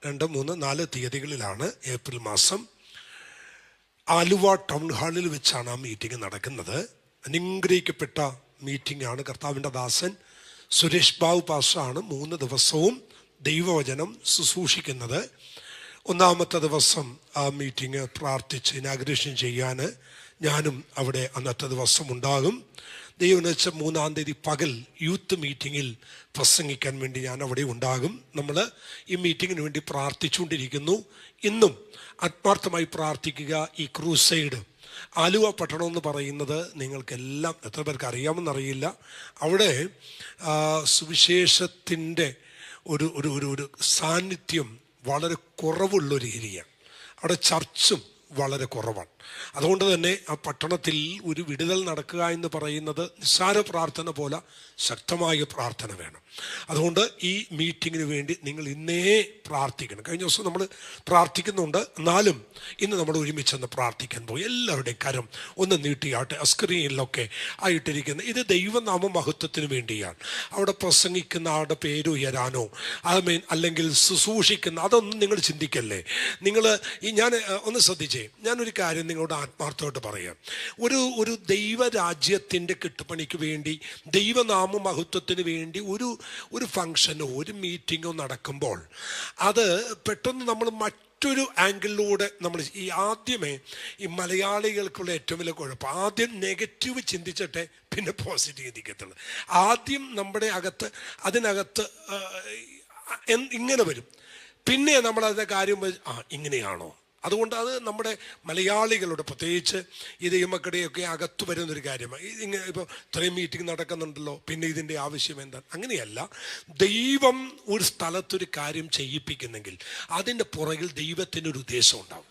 2, 3, 4 തീയതികളിലാണ് April മാസം Aluva town ഹാളിൽ വെച്ചാണ് ആ മീറ്റിംഗ് നടക്കുന്നത്. അനുഗ്രഹിക്കപ്പെട്ട മീറ്റിംഗ് ആണ്. കർത്താവിൻ്റെ ദാസൻ സുരേഷ് ബാബു പാസ്റ്ററാണ് 3 ദിവസവും ദൈവവചനം ശുശ്രൂഷിക്കുന്നത്. 1-ാമത്തെ ദിവസം ആ മീറ്റിംഗ് പ്രാർത്ഥിച്ച് ഇനാഗ്രേഷൻ ചെയ്യാൻ ഞാനും അവിടെ അന്നത്തെ ദിവസം ഉണ്ടാകും. ദൈവം വെച്ച 3-ാം തീയതി പകൽ യൂത്ത് മീറ്റിങ്ങിൽ പ്രസംഗിക്കാൻ വേണ്ടി ഞാൻ അവിടെ ഉണ്ടാകും. നമ്മൾ ഈ മീറ്റിങ്ങിന് വേണ്ടി പ്രാർത്ഥിച്ചുകൊണ്ടിരിക്കുന്നു. ഇന്നും ആത്മാർത്ഥമായി പ്രാർത്ഥിക്കുക. ഈ ക്രൂസൈഡ് ആലുവ പട്ടണം എന്ന് പറയുന്നത് നിങ്ങൾക്കെല്ലാം എത്ര പേർക്ക് അറിയാമെന്നറിയില്ല. അവിടെ സുവിശേഷത്തിൻ്റെ ഒരു ഒരു ഒരു ഒരു സാന്നിധ്യം വളരെ കുറവുള്ളൊരു ഏരിയ. അവിടെ ചർച്ചും വളരെ കുറവാണ്. അതുകൊണ്ട് തന്നെ ആ പട്ടണത്തിൽ ഒരു വിടുതൽ നടക്കുക എന്ന് പറയുന്നത് നിസ്സാര പ്രാർത്ഥന പോലെ ശക്തമായ പ്രാർത്ഥന വേണം. അതുകൊണ്ട് ഈ മീറ്റിങ്ങിന് വേണ്ടി നിങ്ങൾ ഇന്നേ പ്രാർത്ഥിക്കണം. കഴിഞ്ഞ ദിവസം നമ്മൾ പ്രാർത്ഥിക്കുന്നുണ്ട്, എന്നാലും ഇന്ന് നമ്മൾ ഒരുമിച്ചെന്ന് പ്രാർത്ഥിക്കാൻ പോയി. എല്ലാവരുടെയും കരം ഒന്ന് നീട്ടിയാട്ടെ. സ്ക്രീനിലൊക്കെ ആയിട്ടിരിക്കുന്ന ഇത് ദൈവനാമ മഹത്വത്തിന് വേണ്ടിയാണ്. അവിടെ പ്രസംഗിക്കുന്ന ആളുടെ പേര് ഉയരാനോ അല്ലെങ്കിൽ ശുശ്രൂഷിക്കുന്ന അതൊന്നും നിങ്ങൾ ചിന്തിക്കല്ലേ. നിങ്ങൾ ഞാൻ ഒന്ന് ശ്രദ്ധിച്ചേ, ഞാനൊരു കാര്യം നിങ്ങളോട് ആത്മാർത്ഥമായിട്ട് പറയാം. ഒരു ദൈവരാജ്യത്തിൻ്റെ കെട്ടുപണിക്ക് വേണ്ടി, ദൈവനാമ മഹത്വത്തിന് വേണ്ടി ഒരു ഫങ്ഷനോ ഒരു മീറ്റിങ്ങോ നടക്കുമ്പോൾ അത് പെട്ടെന്ന് നമ്മൾ മറ്റൊരു ആംഗിളിലൂടെ നമ്മൾ ആദ്യമേ ഈ മലയാളികൾക്കുള്ള ഏറ്റവും വലിയ കുഴപ്പം, ആദ്യം നെഗറ്റീവ് ചിന്തിച്ചിട്ടേ പിന്നെ പോസിറ്റീവ് ചിന്തിക്കത്തുള്ളൂ. ആദ്യം നമ്മുടെ അതിനകത്ത് ഇങ്ങനെ വരും, പിന്നെ നമ്മളതിൻ്റെ കാര്യം ഇങ്ങനെയാണോ. അതുകൊണ്ട് അത് നമ്മുടെ മലയാളികളുടെ, പ്രത്യേകിച്ച് ഈ ദൈവമക്കളുടെയൊക്കെ അകത്ത് വരുന്നൊരു കാര്യമാണ്. ഇങ്ങനെ ഇപ്പോൾ ഇത്രയും മീറ്റിംഗ് നടക്കുന്നുണ്ടല്ലോ, പിന്നെ ഇതിൻ്റെ ആവശ്യം എന്താണ്? അങ്ങനെയല്ല. ദൈവം ഒരു സ്ഥലത്തൊരു കാര്യം ചെയ്യിപ്പിക്കുന്നെങ്കിൽ അതിൻ്റെ പുറകിൽ ദൈവത്തിനൊരു ഉദ്ദേശം ഉണ്ടാവും.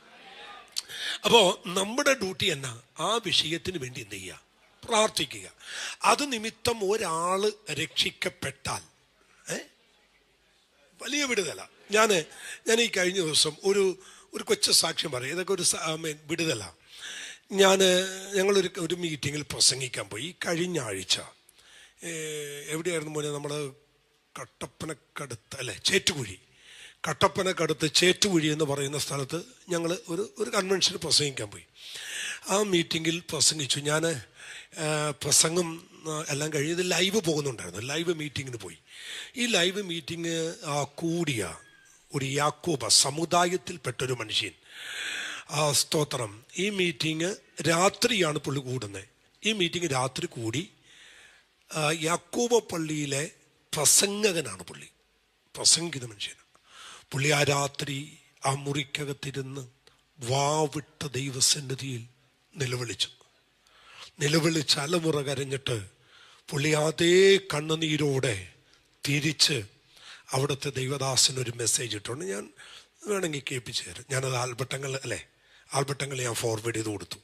അപ്പോൾ നമ്മുടെ ഡ്യൂട്ടി എന്നാ? ആ വിഷയത്തിന് വേണ്ടി എന്ത് ചെയ്യുക? പ്രാർത്ഥിക്കുക. അത് നിമിത്തം ഒരാൾ രക്ഷിക്കപ്പെട്ടാൽ വലിയ വിടുതല. ഞാൻ ഈ കഴിഞ്ഞ ദിവസം ഒരു കൊച്ചു സാക്ഷ്യം പറയും. ഇതൊക്കെ ഒരു വിടുതല. ഞങ്ങളൊരു മീറ്റിങ്ങിൽ പ്രസംഗിക്കാൻ പോയി. കഴിഞ്ഞ ആഴ്ച എവിടെയായിരുന്നു പോലെ, നമ്മൾ കട്ടപ്പനക്കടുത്ത് അല്ലേ, കട്ടപ്പനക്കടുത്ത് ചേറ്റുകുഴി എന്ന് പറയുന്ന സ്ഥലത്ത് ഞങ്ങൾ ഒരു കൺവെൻഷന് പ്രസംഗിക്കാൻ പോയി. ആ മീറ്റിങ്ങിൽ പ്രസംഗിച്ചു. ഞാൻ പ്രസംഗം എല്ലാം കഴിഞ്ഞ് ഇത് ലൈവ് പോകുന്നുണ്ടായിരുന്നു. ലൈവ് മീറ്റിങ്ങിന് പോയി. ഈ ലൈവ് മീറ്റിംഗ് കൂടിയ ഒരു യാക്കോബ സമുദായത്തിൽപ്പെട്ടൊരു മനുഷ്യൻ, സ്തോത്രം, ഈ മീറ്റിംഗ് രാത്രിയാണ് പുള്ളി കൂടുന്നത്. ഈ മീറ്റിംഗ് രാത്രി കൂടി. യാക്കോബ പള്ളിയിലെ പ്രസംഗകനാണ് പുള്ളി, പ്രസംഗിക്കുന്ന മനുഷ്യനാണ് പുള്ളി. ആ രാത്രി ആ മുറിക്കകത്തിരുന്ന് വാവിട്ട ദൈവസന്നിധിയിൽ നിലവിളിച്ച് അലമുറ കരഞ്ഞിട്ട് പുള്ളി അതേ കണ്ണുനീരോടെ തിരിച്ച് അവിടുത്തെ ദൈവദാസനൊരു മെസ്സേജ് ഇട്ടുണ്ട്. ഞാൻ വേണമെങ്കിൽ കേൾപ്പിച്ചു തരാം. ഞാനത് ആൽബട്ടങ്ങൾ ഞാൻ ഫോർവേഡ് ചെയ്ത് കൊടുത്തു.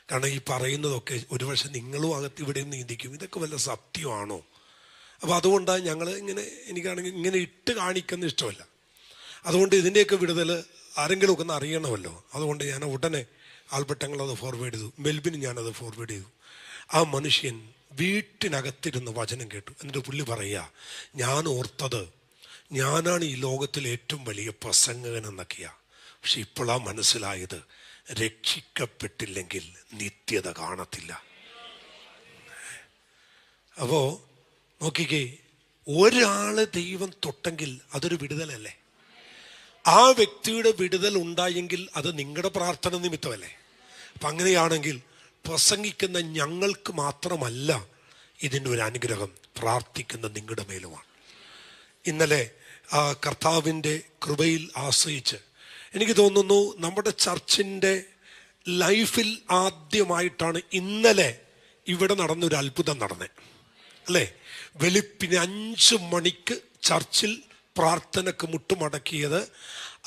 കാരണം ഈ പറയുന്നതൊക്കെ ഒരുപക്ഷെ നിങ്ങളും അകത്ത് ഇവിടെ നീന്തിക്കും, ഇതൊക്കെ വല്ല സത്യമാണോ? അപ്പോൾ അതുകൊണ്ടാണ് എനിക്കാണെങ്കിൽ ഇങ്ങനെ ഇട്ട് കാണിക്കുന്ന ഇഷ്ടമല്ല. അതുകൊണ്ട് ഇതിൻ്റെയൊക്കെ വിടുതൽ ആരെങ്കിലുമൊക്കെ ഒന്ന് അറിയണമല്ലോ. അതുകൊണ്ട് ഞാൻ ഉടനെ ആൽബട്ടങ്ങളത് ഫോർവേഡ് ചെയ്തു. മെൽബിന് ഞാനത് ഫോർവേഡ് ചെയ്തു. ആ മനുഷ്യൻ വീട്ടിനകത്തിരുന്ന് വചനം കേട്ടു. എന്നിട്ട് പുള്ളി പറയുക, ഞാൻ ഓർത്തത് ഞാനാണ് ഈ ലോകത്തിലെ ഏറ്റവും വലിയ പ്രസംഗകൻ എന്നൊക്കെയാ. പക്ഷെ ഇപ്പോഴാ മനസ്സിലായത്, രക്ഷിക്കപ്പെട്ടില്ലെങ്കിൽ നിത്യത കാണത്തില്ല. അപ്പോൾ നോക്കിക്കേ, ഒരാള് ദൈവം തൊട്ടെങ്കിൽ അതൊരു വിടുതലല്ലേ? ആ വ്യക്തിയുടെ വിടുതൽ ഉണ്ടായെങ്കിൽ അത് നിങ്ങളുടെ പ്രാർത്ഥന നിമിത്തമല്ലേ? അപ്പം അങ്ങനെയാണെങ്കിൽ പ്രസംഗിക്കുന്ന ഞങ്ങൾക്ക് മാത്രമല്ല ഇതിൻ്റെ ഒരു അനുഗ്രഹം, പ്രാർത്ഥിക്കുന്ന നിങ്ങളുടെ മേലുമാണ്. ഇന്നലെ കർത്താവിൻ്റെ കൃപയിൽ ആശ്രയിച്ച് എനിക്ക് തോന്നുന്നു നമ്മുടെ ചർച്ചിൻ്റെ ലൈഫിൽ ആദ്യമായിട്ടാണ് ഇന്നലെ ഇവിടെ നടന്നൊരു അത്ഭുതം നടന്നത് അല്ലേ? വെളുപ്പിന് 5 മണിക്ക് ചർച്ചിൽ പ്രാർത്ഥനക്ക് മുട്ടുമടക്കിയത്.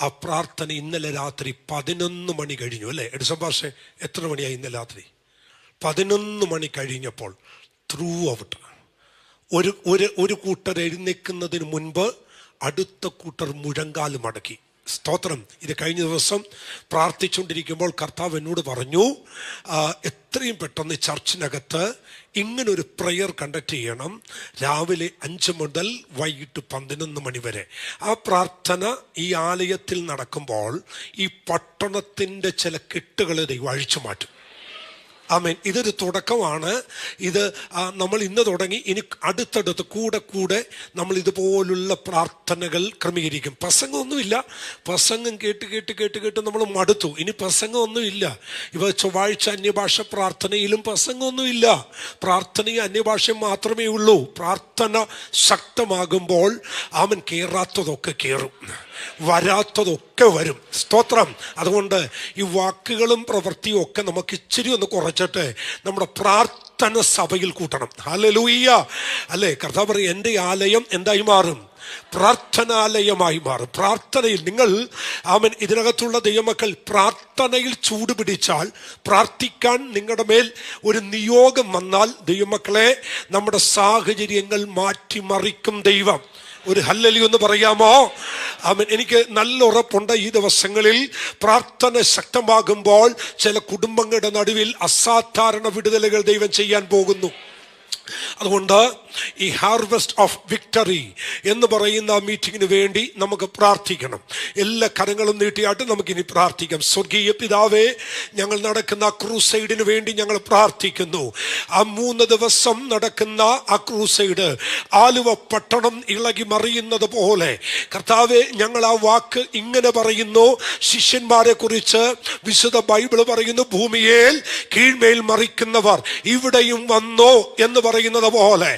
ആ പ്രാർത്ഥന ഇന്നലെ രാത്രി 11 മണി കഴിഞ്ഞു അല്ലേ? എഡിസൺ ഭാഷ എത്ര മണിയായി? ഇന്നലെ രാത്രി 11 മണി കഴിഞ്ഞപ്പോൾ ത്രൂ ഔട്ട് ഒരു കൂട്ടർ എഴുന്നേൽക്കുന്നതിന് മുൻപ് അടുത്ത കൂട്ടർ മുഴങ്കാൽ മടക്കി. സ്തോത്രം. ഇത് കഴിഞ്ഞ ദിവസം പ്രാർത്ഥിച്ചുകൊണ്ടിരിക്കുമ്പോൾ കർത്താവ് എന്നോട് പറഞ്ഞു, എത്രയും പെട്ടെന്ന് ചർച്ചിനകത്ത് ഇങ്ങനൊരു പ്രെയർ കണ്ടക്ട് ചെയ്യണം, രാവിലെ 5 മുതൽ വൈകിട്ട് 11 മണി വരെ. ആ പ്രാർത്ഥന ഈ ആലയത്തിൽ നടക്കുമ്പോൾ ഈ പട്ടണത്തിൻ്റെ ചില കെട്ടുകൾ ദൈവം അഴിച്ചു മാറ്റും. ആമേൻ. ഇതൊരു തുടക്കമാണ്. ഇത് നമ്മൾ ഇന്ന് തുടങ്ങി. ഇനി അടുത്തടുത്ത് കൂടെ നമ്മൾ ഇതുപോലുള്ള പ്രാർത്ഥനകൾ ക്രമീകരിക്കും. പ്രസംഗമൊന്നുമില്ല. പ്രസംഗം കേട്ട് നമ്മൾ മടുത്തു. ഇനി പ്രസംഗമൊന്നുമില്ല. ഇവ ചൊവ്വാഴ്ച അന്യഭാഷ പ്രാർത്ഥനയിലും പ്രസംഗമൊന്നുമില്ല. പ്രാർത്ഥനയും അന്യഭാഷയും മാത്രമേ ഉള്ളൂ. പ്രാർത്ഥന ശക്തമാകുമ്പോൾ അവൻ കയറാത്തതൊക്കെ കയറും, വരാത്തതൊക്കെ വരും. സ്തോത്രം. അതുകൊണ്ട് ഈ വാക്കുകളും പ്രവൃത്തിയും ഒക്കെ നമുക്ക് ഇച്ചിരി ഒന്ന് കുറച്ചിട്ട് നമ്മുടെ പ്രാർത്ഥന സഭയിൽ കൂട്ടണം. ഹല്ലേലൂയ. അല്ലേ? കർത്താവ് പറയും, എൻ്റെ ആലയം എന്തായി മാറും? പ്രാർത്ഥനാലയമായി മാറും. പ്രാർത്ഥനയിൽ നിങ്ങൾ ഇതിനകത്തുള്ള ദൈവമക്കൾ പ്രാർത്ഥനയിൽ ചൂട് പിടിച്ചാൽ, പ്രാർത്ഥിക്കാൻ നിങ്ങളുടെ മേൽ ഒരു നിയോഗം വന്നാൽ, ദൈവമക്കളെ, നമ്മുടെ സാഹചര്യങ്ങൾ മാറ്റിമറിക്കും ദൈവം. ഒരു ഹല്ലേലൂയ എന്ന് പറയാമോ? എനിക്ക് നല്ല ഉറപ്പുണ്ട്, ഈ ദിവസങ്ങളിൽ പ്രാർത്ഥന ശക്തമാകുമ്പോൾ ചില കുടുംബങ്ങളുടെ നടുവിൽ അസാധാരണ വിടുതലുകൾ ദൈവം ചെയ്യാൻ പോകുന്നു. അതുകൊണ്ട് ഈ ഹാർവെസ്റ്റ് ഓഫ് വിക്ടറി എന്ന് പറയുന്ന മീറ്റിങ്ങിന് വേണ്ടി നമുക്ക് പ്രാർത്ഥിക്കണം. എല്ലാ കരങ്ങളും നീട്ടിയായിട്ട് നമുക്കിനി പ്രാർത്ഥിക്കാം. സ്വർഗീയ പിതാവേ, ഞങ്ങൾ നടക്കുന്ന ക്രൂസൈഡിന് വേണ്ടി ഞങ്ങൾ പ്രാർത്ഥിക്കുന്നു. ആ 3 ദിവസം നടക്കുന്ന ആ ക്രൂസൈഡ് ആലുവ പട്ടണം ഇളകി മറിയുന്നത് പോലെ കർത്താവെ, ഞങ്ങൾ ആ വാക്ക് ഇങ്ങനെ പറയുന്നു. ശിഷ്യന്മാരെ കുറിച്ച് വിശുദ്ധ ബൈബിള് പറയുന്നു, ഭൂമിയേൽ കീഴ്മേൽ മറിക്കുന്നവർ ഇവിടെയും വന്നോ എന്ന് പറയുന്നത് പോലെ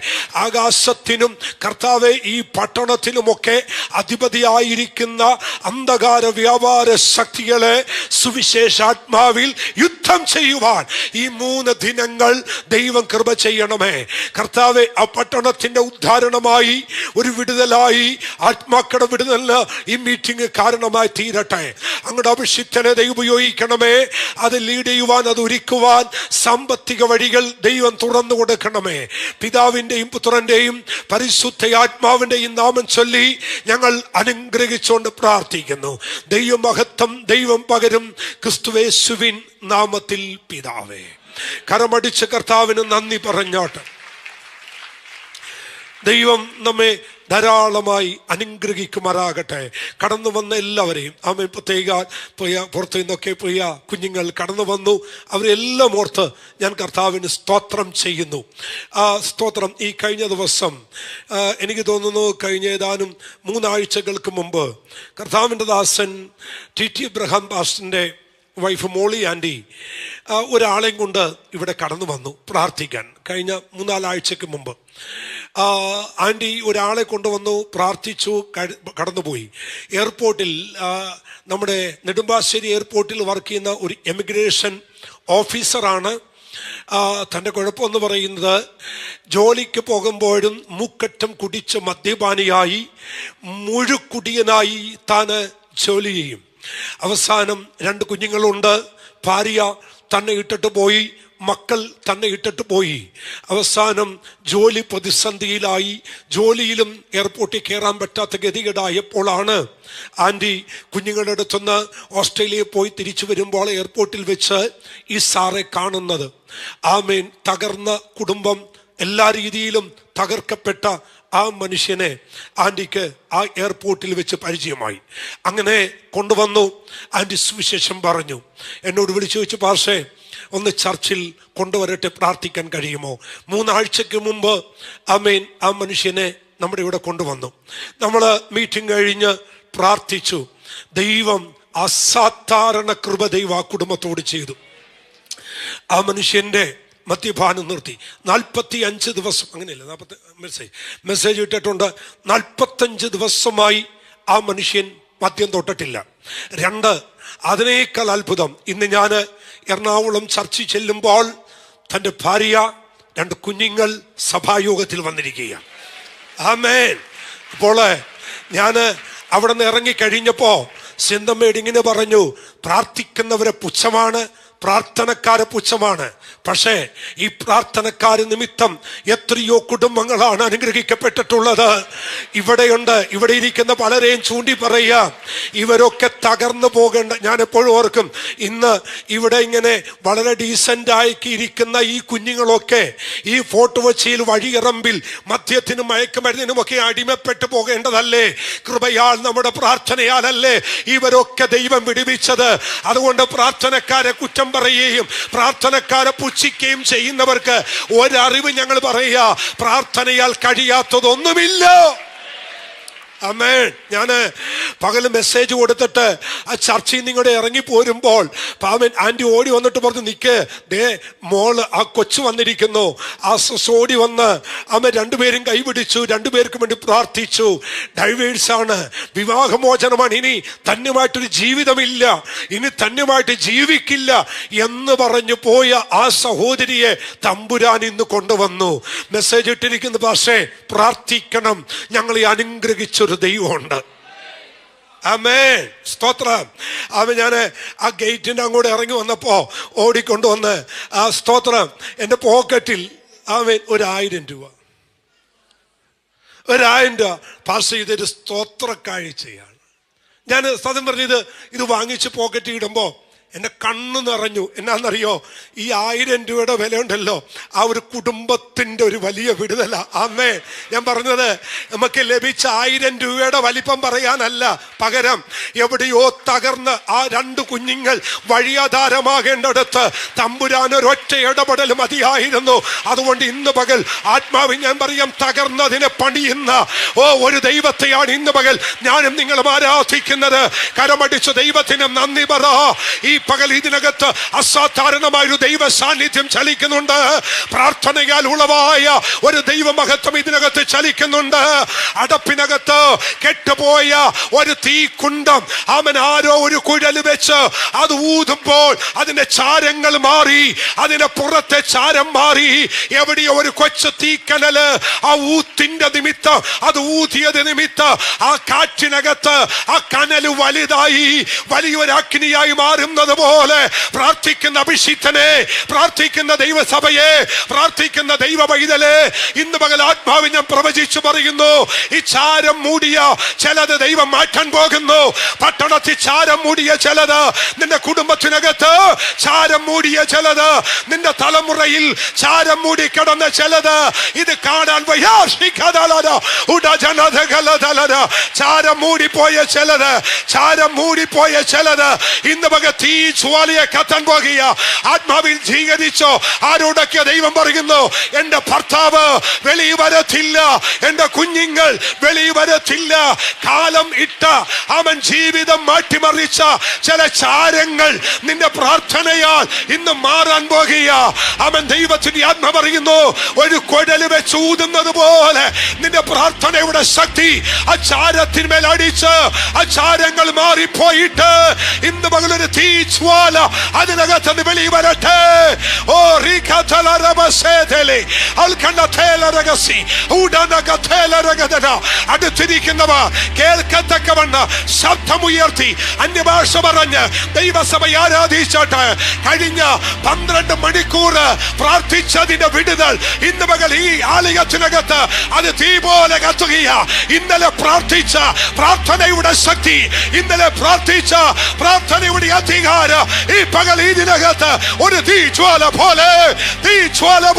ആകാശത്തിനും കർത്താവെ ഈ പട്ടണത്തിനുമൊക്കെ അധിപതിയായിരിക്കുന്ന അന്ധകാര വ്യാപാര ശക്തികളെ സുവിശേഷാത്മാവിൽ യുദ്ധം ചെയ്യുവാൻ ഈ 3 ദിനങ്ങൾ ദൈവം കൃപ ചെയ്യണമേ. കർത്താവെ, ആ പട്ടണത്തിന്റെ ഉദ്ധാരണമായി, ഒരു വിടുതലായി, ആത്മാക്കളുടെ വിടുതലിന് ഈ മീറ്റിംഗ് കാരണമായി തീരട്ടെ. അങ്ങയുടെ അഭിഷിക്തനെ ദൈവം ഉപയോഗിക്കണമേ. അത് ലീഡ് ചെയ്യുവാൻ, അത് ഒരുക്കുവാൻ സാമ്പത്തിക വഴികൾ ദൈവം തുറന്നു കൊടുക്കണമേ. പിതാവിൻ്റെയും പുത്രൻ്റെയും പരിശുദ്ധയാത്മാവിൻ്റെയും നാമം ചൊല്ലി ഞങ്ങൾ അനുഗ്രഹിച്ചുകൊണ്ട് പ്രാർത്ഥിക്കുന്നു. ദൈവമഹത്വം ദൈവം പകരും ക്രിസ്തുയേശുവിൻ നാമത്തിൽ പിതാവേ. കരമടിച്ച് കർത്താവിന് നന്ദി പറഞ്ഞോട്ടെ. ദൈവം നമ്മെ ധാരാളമായി അനുഗ്രഹിക്കുമാറാകട്ടെ. കടന്നു വന്ന എല്ലാവരെയും പ്രത്യേക പുറത്തു നിന്നൊക്കെ പ്രിയ കുഞ്ഞുങ്ങൾ കടന്നു വന്നു. അവരെല്ലാം ഓർത്ത് ഞാൻ കർത്താവിന് സ്തോത്രം ചെയ്യുന്നു. സ്തോത്രം. ഈ കഴിഞ്ഞ ദിവസം എനിക്ക് തോന്നുന്നു കഴിഞ്ഞ ഏതാനും 3 ആഴ്ചകൾക്ക് മുമ്പ് കർത്താവിൻ്റെ ദാസൻ ടി എബ്രഹാം പാസ്റ്ററിൻ്റെ വൈഫ് മോളി ആൻറ്റി ഒരാളെയും കൊണ്ട് ഇവിടെ കടന്നു വന്നു പ്രാർത്ഥിക്കാൻ. കഴിഞ്ഞ 3-4 ആഴ്ചക്ക് മുമ്പ് ആൻറ്റി ഒരാളെ കൊണ്ടുവന്നു, പ്രാർത്ഥിച്ചു, കടന്നുപോയി. എയർപോർട്ടിൽ, നമ്മുടെ നെടുമ്പാശ്ശേരി എയർപോർട്ടിൽ വർക്ക് ചെയ്യുന്ന ഒരു എമിഗ്രേഷൻ ഓഫീസറാണ്. തൻ്റെ കുഴപ്പമെന്ന് പറയുന്നത്, ജോലിക്ക് പോകുമ്പോഴും മൂക്കറ്റം കുടിച്ച് മദ്യപാനിയായി മുഴുക്കുടിയനായി താൻ ജോലി ചെയ്യും. അവസാനം 2 കുഞ്ഞുങ്ങളുണ്ട്. ഭാര്യ തന്നെ ഇട്ടിട്ട് പോയി, മക്കൾ തന്നെ ഇട്ടിട്ട് പോയി. അവസാനം ജോലി പ്രതിസന്ധിയിലായി. ജോലിയിലും എയർപോർട്ടിൽ കയറാൻ പറ്റാത്ത ഗതികേടായപ്പോഴാണ് ആൻറ്റി കുഞ്ഞുങ്ങളുടെ അടുത്തുനിന്ന് ഓസ്ട്രേലിയയിൽ പോയി തിരിച്ചു വരുമ്പോൾ എയർപോർട്ടിൽ വെച്ച് ഈ സാറെ കാണുന്നത്. ആമേൻ. തകർന്ന കുടുംബം, എല്ലാ രീതിയിലും തകർക്കപ്പെട്ട ആ മനുഷ്യനെ ആൻറ്റിക്ക് ആ എയർപോർട്ടിൽ വെച്ച് പരിചയമായി. അങ്ങനെ കൊണ്ടുവന്നു. ആൻറ്റി സുവിശേഷം പറഞ്ഞു. എന്നോട് വിളിച്ചു ചോദിച്ചു, പാർഷേ, ഒന്ന് ചർച്ചിൽ കൊണ്ടുവരട്ടെ, പ്രാർത്ഥിക്കാൻ കഴിയുമോ? 3 ആഴ്ചക്ക് മുമ്പ് ആമേൻ ആ മനുഷ്യനെ നമ്മുടെ ഇവിടെ കൊണ്ടുവന്നു. നമ്മൾ മീറ്റിംഗ് കഴിഞ്ഞ് പ്രാർത്ഥിച്ചു. ദൈവം അസാധാരണ കൃപ ദൈവം ആ കുടുംബത്തോട് ചെയ്തു. ആ മനുഷ്യൻ്റെ മദ്യപാനം നിർത്തി. 45 ദിവസം, അങ്ങനെയല്ല, മെസ്സേജ് ഇട്ടിട്ടുണ്ട്. 45 ദിവസമായി ആ മനുഷ്യൻ മദ്യം തൊട്ടിട്ടില്ല. 2, അതിനേക്കാൾ അത്ഭുതം, ഇന്ന് ഞാൻ എറണാകുളം ചർച്ചിൽ ചെല്ലുമ്പോൾ തൻ്റെ ഭാര്യ, 2 കുഞ്ഞുങ്ങൾ സഭായോഗത്തിൽ വന്നിരിക്കുകയാണ്. ആമേൻ. അപ്പോൾ ഞാൻ അവിടെ നിന്ന് ഇറങ്ങിക്കഴിഞ്ഞപ്പോൾ സിന്തമ്മേട് ഇങ്ങനെ പറഞ്ഞു, പ്രാർത്ഥിക്കുന്നവരെ പുച്ഛമാണ്, പ്രാർത്ഥനക്കാരെ പുച്ഛമാണ്. പക്ഷേ ഈ പ്രാർത്ഥനക്കാര് നിമിത്തം എത്രയോ കുടുംബങ്ങളാണ് അനുഗ്രഹിക്കപ്പെട്ടിട്ടുള്ളത്. ഇവിടെയുണ്ട്. ഇവിടെ ഇരിക്കുന്ന പലരെയും ചൂണ്ടി പറയുക, ഇവരൊക്കെ തകർന്നു പോകേണ്ട. ഞാൻ എപ്പോഴും ഓർക്കും, ഇന്ന് ഇവിടെ ഇങ്ങനെ വളരെ ഡീസൻ്റായി ഇരിക്കുന്ന ഈ കുഞ്ഞുങ്ങളൊക്കെ ഈ ഫോർട്ട് കൊച്ചിയിൽ വഴിയിറമ്പിൽ മദ്യത്തിനും മയക്കുമരുന്നിനുമൊക്കെ അടിമപ്പെട്ടു പോകേണ്ടതല്ലേ? കൃപയാൽ, നമ്മുടെ പ്രാർത്ഥനയാലല്ലേ ഇവരൊക്കെ ദൈവം വിടുവിച്ചത്. അതുകൊണ്ട് പ്രാർത്ഥനക്കാരെ കുറ്റം പറയുകയും പ്രാർത്ഥനക്കാരെ പുച്ഛിക്കുകയും ചെയ്യുന്നവർക്ക് ഒരറിവ് ഞങ്ങൾ പറയുക, പ്രാർത്ഥനയാൽ കഴിയാത്തതൊന്നുമില്ല. ആമേൻ. ഞാൻ പകല് മെസ്സേജ് കൊടുത്തിട്ട് ആ ചർച്ചയിൽ നിങ്ങളുടെ ഇറങ്ങി പോരുമ്പോൾ ആൻറ്റി ഓടി വന്നിട്ട് പറഞ്ഞു, നിക്ക് ദേ മോള് ആ കൊച്ചു വന്നിരിക്കുന്നു. ആ ഓടി വന്ന് അമ്മ രണ്ടുപേരും കൈപിടിച്ചു, രണ്ടുപേർക്കും വേണ്ടി പ്രാർത്ഥിച്ചു. ഡൈവേഴ്സാണ്, വിവാഹമോചനമാണ്, ഇനി തന്നുമായിട്ടൊരു ജീവിതമില്ല, ഇനി തന്നുമായിട്ട് ജീവിക്കില്ല എന്ന് പറഞ്ഞു പോയ ആ സഹോദരിയെ തമ്പുരാൻ ഇന്ന് കൊണ്ടുവന്നു. മെസ്സേജ് ഇട്ടിരിക്കുന്നു, പക്ഷേ പ്രാർത്ഥിക്കണം, ഞങ്ങളെ അനുഗ്രഹിച്ചൊരു ദൈവമുണ്ട്. ആമേൻ, സ്തോത്രം. ഞാൻ ആ ഗേറ്റിൻ്റെ അങ്ങോട്ട് ഇറങ്ങി വന്നപ്പോൾ ഓടിക്കൊണ്ടുവന്ന് ആ സ്തോത്രം എൻ്റെ പോക്കറ്റിൽ 1,000 രൂപ പാസ് ചെയ്തൊരു സ്തോത്ര കാഴ്ചയാണ്. ഞാൻ സത്യം പറഞ്ഞത് ഇത് വാങ്ങിച്ച് പോക്കറ്റിൽ ഇടുമ്പോൾ എൻ്റെ കണ്ണ് നിറഞ്ഞു. എന്നാന്നറിയോ, ഈ 1000 രൂപയുടെ വില ഉണ്ടല്ലോ, ആ ഒരു കുടുംബത്തിൻ്റെ ഒരു വലിയ വിടുതല. ആമേ, ഞാൻ പറഞ്ഞത് നമുക്ക് ലഭിച്ച 1000 രൂപയുടെ വലിപ്പം പറയാനല്ല, പകരം എവിടെയോ തകർന്ന് ആ 2 കുഞ്ഞുങ്ങൾ വഴിയാധാരമാകേണ്ടടുത്ത് തമ്പുരാൻ ഒരൊറ്റ ഇടപെടൽ മതിയായിരുന്നു. അതുകൊണ്ട് ഇന്ന് പകൽ ആത്മാവിൽ ഞാൻ പറയാം, തകർന്നതിനെ പണിയുന്ന ഒരു ദൈവത്തെയാണ് ഇന്ന് പകൽ ഞാനും നിങ്ങളും ആരാധിക്കുന്നത്. കരമടിച്ച ദൈവത്തിന് നന്ദി പറ. ഈ പകൽ ഇതിനകത്ത് അസാധാരണമായൊരു ദൈവ സാന്നിധ്യം ചലിക്കുന്നുണ്ട്. പ്രാർത്ഥനയാൽ ഉളവായ ഒരു ദൈവമഹത്വം ഇതിനകത്ത് ചലിക്കുന്നുണ്ട്. അടപ്പിനകത്ത് കെട്ടുപോയ ഒരു തീക്കുണ്ടം അവൻ ആരോ ഒരു കുഴൽ വെച്ച് അത് ഊതുമ്പോൾ അതിന്റെ ചാരങ്ങൾ മാറി, അതിന്റെ പുറത്തെ ചാരം മാറി. എവിടെയോ ഒരു കൊച്ചു തീക്കനല് ആ ഊത്തിന്റെ നിമിത്തം, അത് ഊതിയത് നിമിത്തം ആ കാറ്റിനകത്ത് ആ കനല് വലുതായി വലിയൊരു അഗ്നിയായി മാറുന്നത് പോലെ പ്രാർത്ഥിക്കുന്ന അഭിഷിക്തനെ, പ്രാർത്ഥിക്കുന്ന ദൈവസഭയെ, പ്രാർത്ഥിക്കുന്ന ദൈവ പൈതലെ, ഇന്ന് പകൽ ആത്മാവിൽ ഞാൻ പ്രവചിച്ചു പറയുന്നു, ഈ ചാരം മൂടിയ ചിലത് ദൈവം മാറ്റാൻ പോകുന്നു. പട്ടണത്തിൽ ചാരം മൂടിയ ചിലത്, നിന്റെ കുടുംബത്തിനകത്ത് ചാരം മൂടിയ ചിലത്, നിന്റെ തലമുറയിൽ ചാരം മൂടി കിടന്ന ചിലത്, ഇത് കാണാൻ ചാരം മൂടിപ്പോയ ചിലത്, ചാരം മൂടിപ്പോയ ചിലത് ഇന്ന് പകൽ തീ ജ്വാലയെ കത്താൻ പോകുക. ആത്മാവിൽ സ്വീകരിച്ചോ. ആരോടൊക്കെ ദൈവം പറയുന്നു, എന്റെ ഭർത്താവ് വെളിയിൽ വരത്തില്ല, എന്റെ കുഞ്ഞുങ്ങൾ വെളിയിൽ വരത്തില്ല. കാലം ഇട്ട അവൻ ജീവിതം മാറ്റിമറിച്ച ചില ചാരങ്ങൾ നിന്റെ പ്രാർത്ഥനയാൽ ഇന്ന് മാറാൻ പോകുക. അവൻ ദൈവത്തിന്റെ ആത്മ പറയുന്നു, ഒരു കുഴല് വെച്ച് ഊതുന്നത് പോലെ നിന്റെ പ്രാർത്ഥനയുടെ ശക്തി ആ ചാരത്തിന്മേൽ അടിച്ച് ആ ചാരങ്ങൾ മാറിപ്പോയിട്ട് ഇന്ന് പകലൊരു തീ ജ്വാല അതിനകത്ത് വെളിയിൽ വരട്ടെ. ഓ അടുത്തിരിക്കുന്നവർ കേൾക്കത്തക്കവണ്ണം ശബ്ദമുയർത്തി അന്യഭാഷ പറഞ്ഞ് ദൈവസഭ ആരാധിച്ചോട്ടെ. കഴിഞ്ഞ 12 മണിക്കൂർ പ്രാർത്ഥിച്ചതിന്റെ വിടുതൽ ഇന്ന് പകൽ ഈ ആലയത്തിനകത്ത് അത് തീ പോലെ കത്തുകയ. ഇന്നലെ പ്രാർത്ഥിച്ച പ്രാർത്ഥനയുടെ ശക്തി, ഇന്നലെ പ്രാർത്ഥിച്ച പ്രാർത്ഥനയുടെ അധികാരം ഈ പകൽ ഇതിനകത്ത് ഒരു തീജ്വാല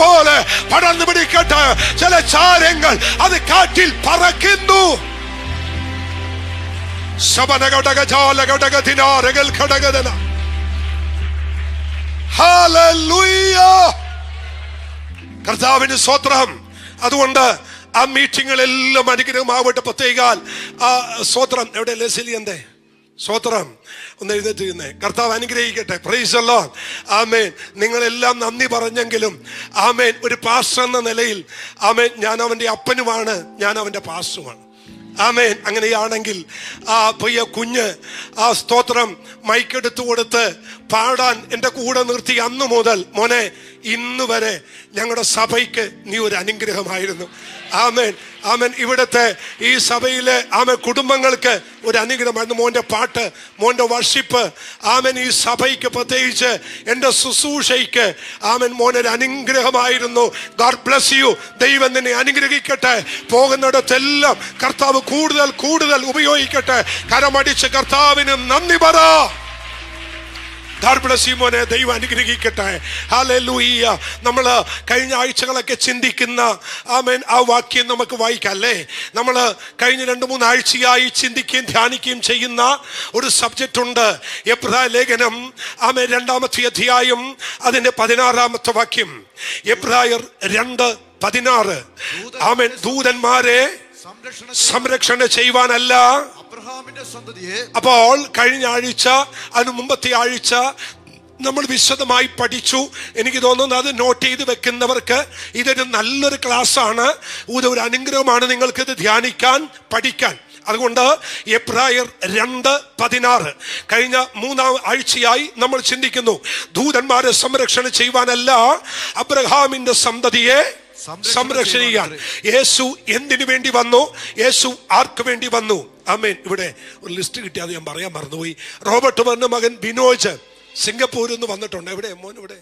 പോലെ പടർന്നു പിടിക്കട്ടെ. ചില ചാരങ്ങൾ അത് കാറ്റിൽ പറക്കുന്നു. കർത്താവിന് സ്തോത്രം. അതുകൊണ്ട് ആ മീറ്റിങ്ങുകളെല്ലാം അനുഗ്രഹമാവട്ടെ. പ്രത്യേകാൽ ആ സ്തോത്രം എവിടെ ലെസിലിയന്റെ സ്തോത്രം ഒന്ന് എഴുന്നേറ്റ് കർത്താവ് അനുഗ്രഹിക്കട്ടെ. Praise the lord. ആമേൻ. നിങ്ങളെല്ലാം നന്ദി പറഞ്ഞെങ്കിലും ആമേൻ, ഒരു പാസ്റ്റർ എന്ന നിലയിൽ ആമേൻ, ഞാൻ അവൻ്റെ അപ്പനുമാണ്, ഞാൻ അവൻ്റെ പാസ്റ്ററുമാണ്. ആമേൻ. അങ്ങനെയാണെങ്കിൽ ആ പയ്യ കുഞ്ഞ് ആ സ്തോത്രം മൈക്കെടുത്തു കൊടുത്ത് പാടാൻ എൻ്റെ കൂടെ നിർത്തി അന്നു മുതൽ മോനെ ഇന്ന് വരെ ഞങ്ങളുടെ സഭയ്ക്ക് നീ ഒരു അനുഗ്രഹമായിരുന്നു. ആമേൻ, ആമേൻ. ഇവിടുത്തെ ഈ സഭയിലെ ആമേൻ കുടുംബങ്ങൾക്ക് ഒരു അനുഗ്രഹമായിരുന്നു മോന്റെ പാട്ട്, മോന്റെ വർഷിപ്പ്. ആമേൻ. ഈ സഭയ്ക്ക് പ്രത്യേകിച്ച് എൻ്റെ ശുശ്രൂഷയ്ക്ക് ആമേൻ മോനൊരു അനുഗ്രഹമായിരുന്നു. God bless you. ദൈവം നിന്നെ അനുഗ്രഹിക്കട്ടെ. പോകുന്നിടത്തെല്ലാം കർത്താവ് കൂടുതൽ കൂടുതൽ ഉപയോഗിക്കട്ടെ. കരമടിച്ച് കർത്താവിന് നന്ദി പറ. മോനെ ദൈവം അനുഗ്രഹിക്കട്ടെ. ഹല്ലേലൂയ. നമ്മൾ കഴിഞ്ഞ ആഴ്ചകളൊക്കെ ചിന്തിക്കുന്ന ആമേൻ ആ വാക്യം നമുക്ക് വായിക്കാം അല്ലേ? നമ്മൾ കഴിഞ്ഞ 2-3 ആഴ്ചയായി ചിന്തിക്കുകയും ധ്യാനിക്കുകയും ചെയ്യുന്ന ഒരു സബ്ജക്റ്റ് ഉണ്ട്. എബ്രായ ലേഖനം ആമേൻ 2-ാമത്തെ അധ്യായം അതിന്റെ 16-ാമത്തെ വാക്യം. എബ്രായർ 2:16. ആമേൻ. ദൂതന്മാരെ സംരക്ഷണ ചെയ്യുവാനല്ല. അപ്പോൾ കഴിഞ്ഞ ആഴ്ച അതിന് മുമ്പത്തെ ആഴ്ച നമ്മൾ വിശദമായി പഠിച്ചു. എനിക്ക് തോന്നുന്നു അത് നോട്ട് ചെയ്ത് വെക്കുന്നവർക്ക് ഇതൊരു നല്ലൊരു ക്ലാസ്സാണ്, ഇതൊരു അനുഗ്രഹമാണ് നിങ്ങൾക്കിത് ധ്യാനിക്കാൻ പഠിക്കാൻ. അതുകൊണ്ട് എബ്രായർ 2:16 കഴിഞ്ഞ 3-ാം ആഴ്ചയായി നമ്മൾ ചിന്തിക്കുന്നു. ദൂതന്മാരെ സംരക്ഷണ ചെയ്യുവാനല്ല, അബ്രഹാമിന്റെ സന്തതിയെ സംരക്ഷണ ചെയ്യാൻ. യേശു എന്തിനു വേണ്ടി വന്നു? യേശു ആർക്ക് വേണ്ടി വന്നു? ആമേൻ. ഇവിടെ ഒരു ലിസ്റ്റ് കിട്ടി, അത് ഞാൻ പറയാൻ മറന്നുപോയി. റോബർട്ട് പറഞ്ഞ മകൻ ബിനോജ് സിംഗപ്പൂരിൽ നിന്ന് വന്നിട്ടുണ്ട്. എവിടെ മോൻ? ഇവിടെ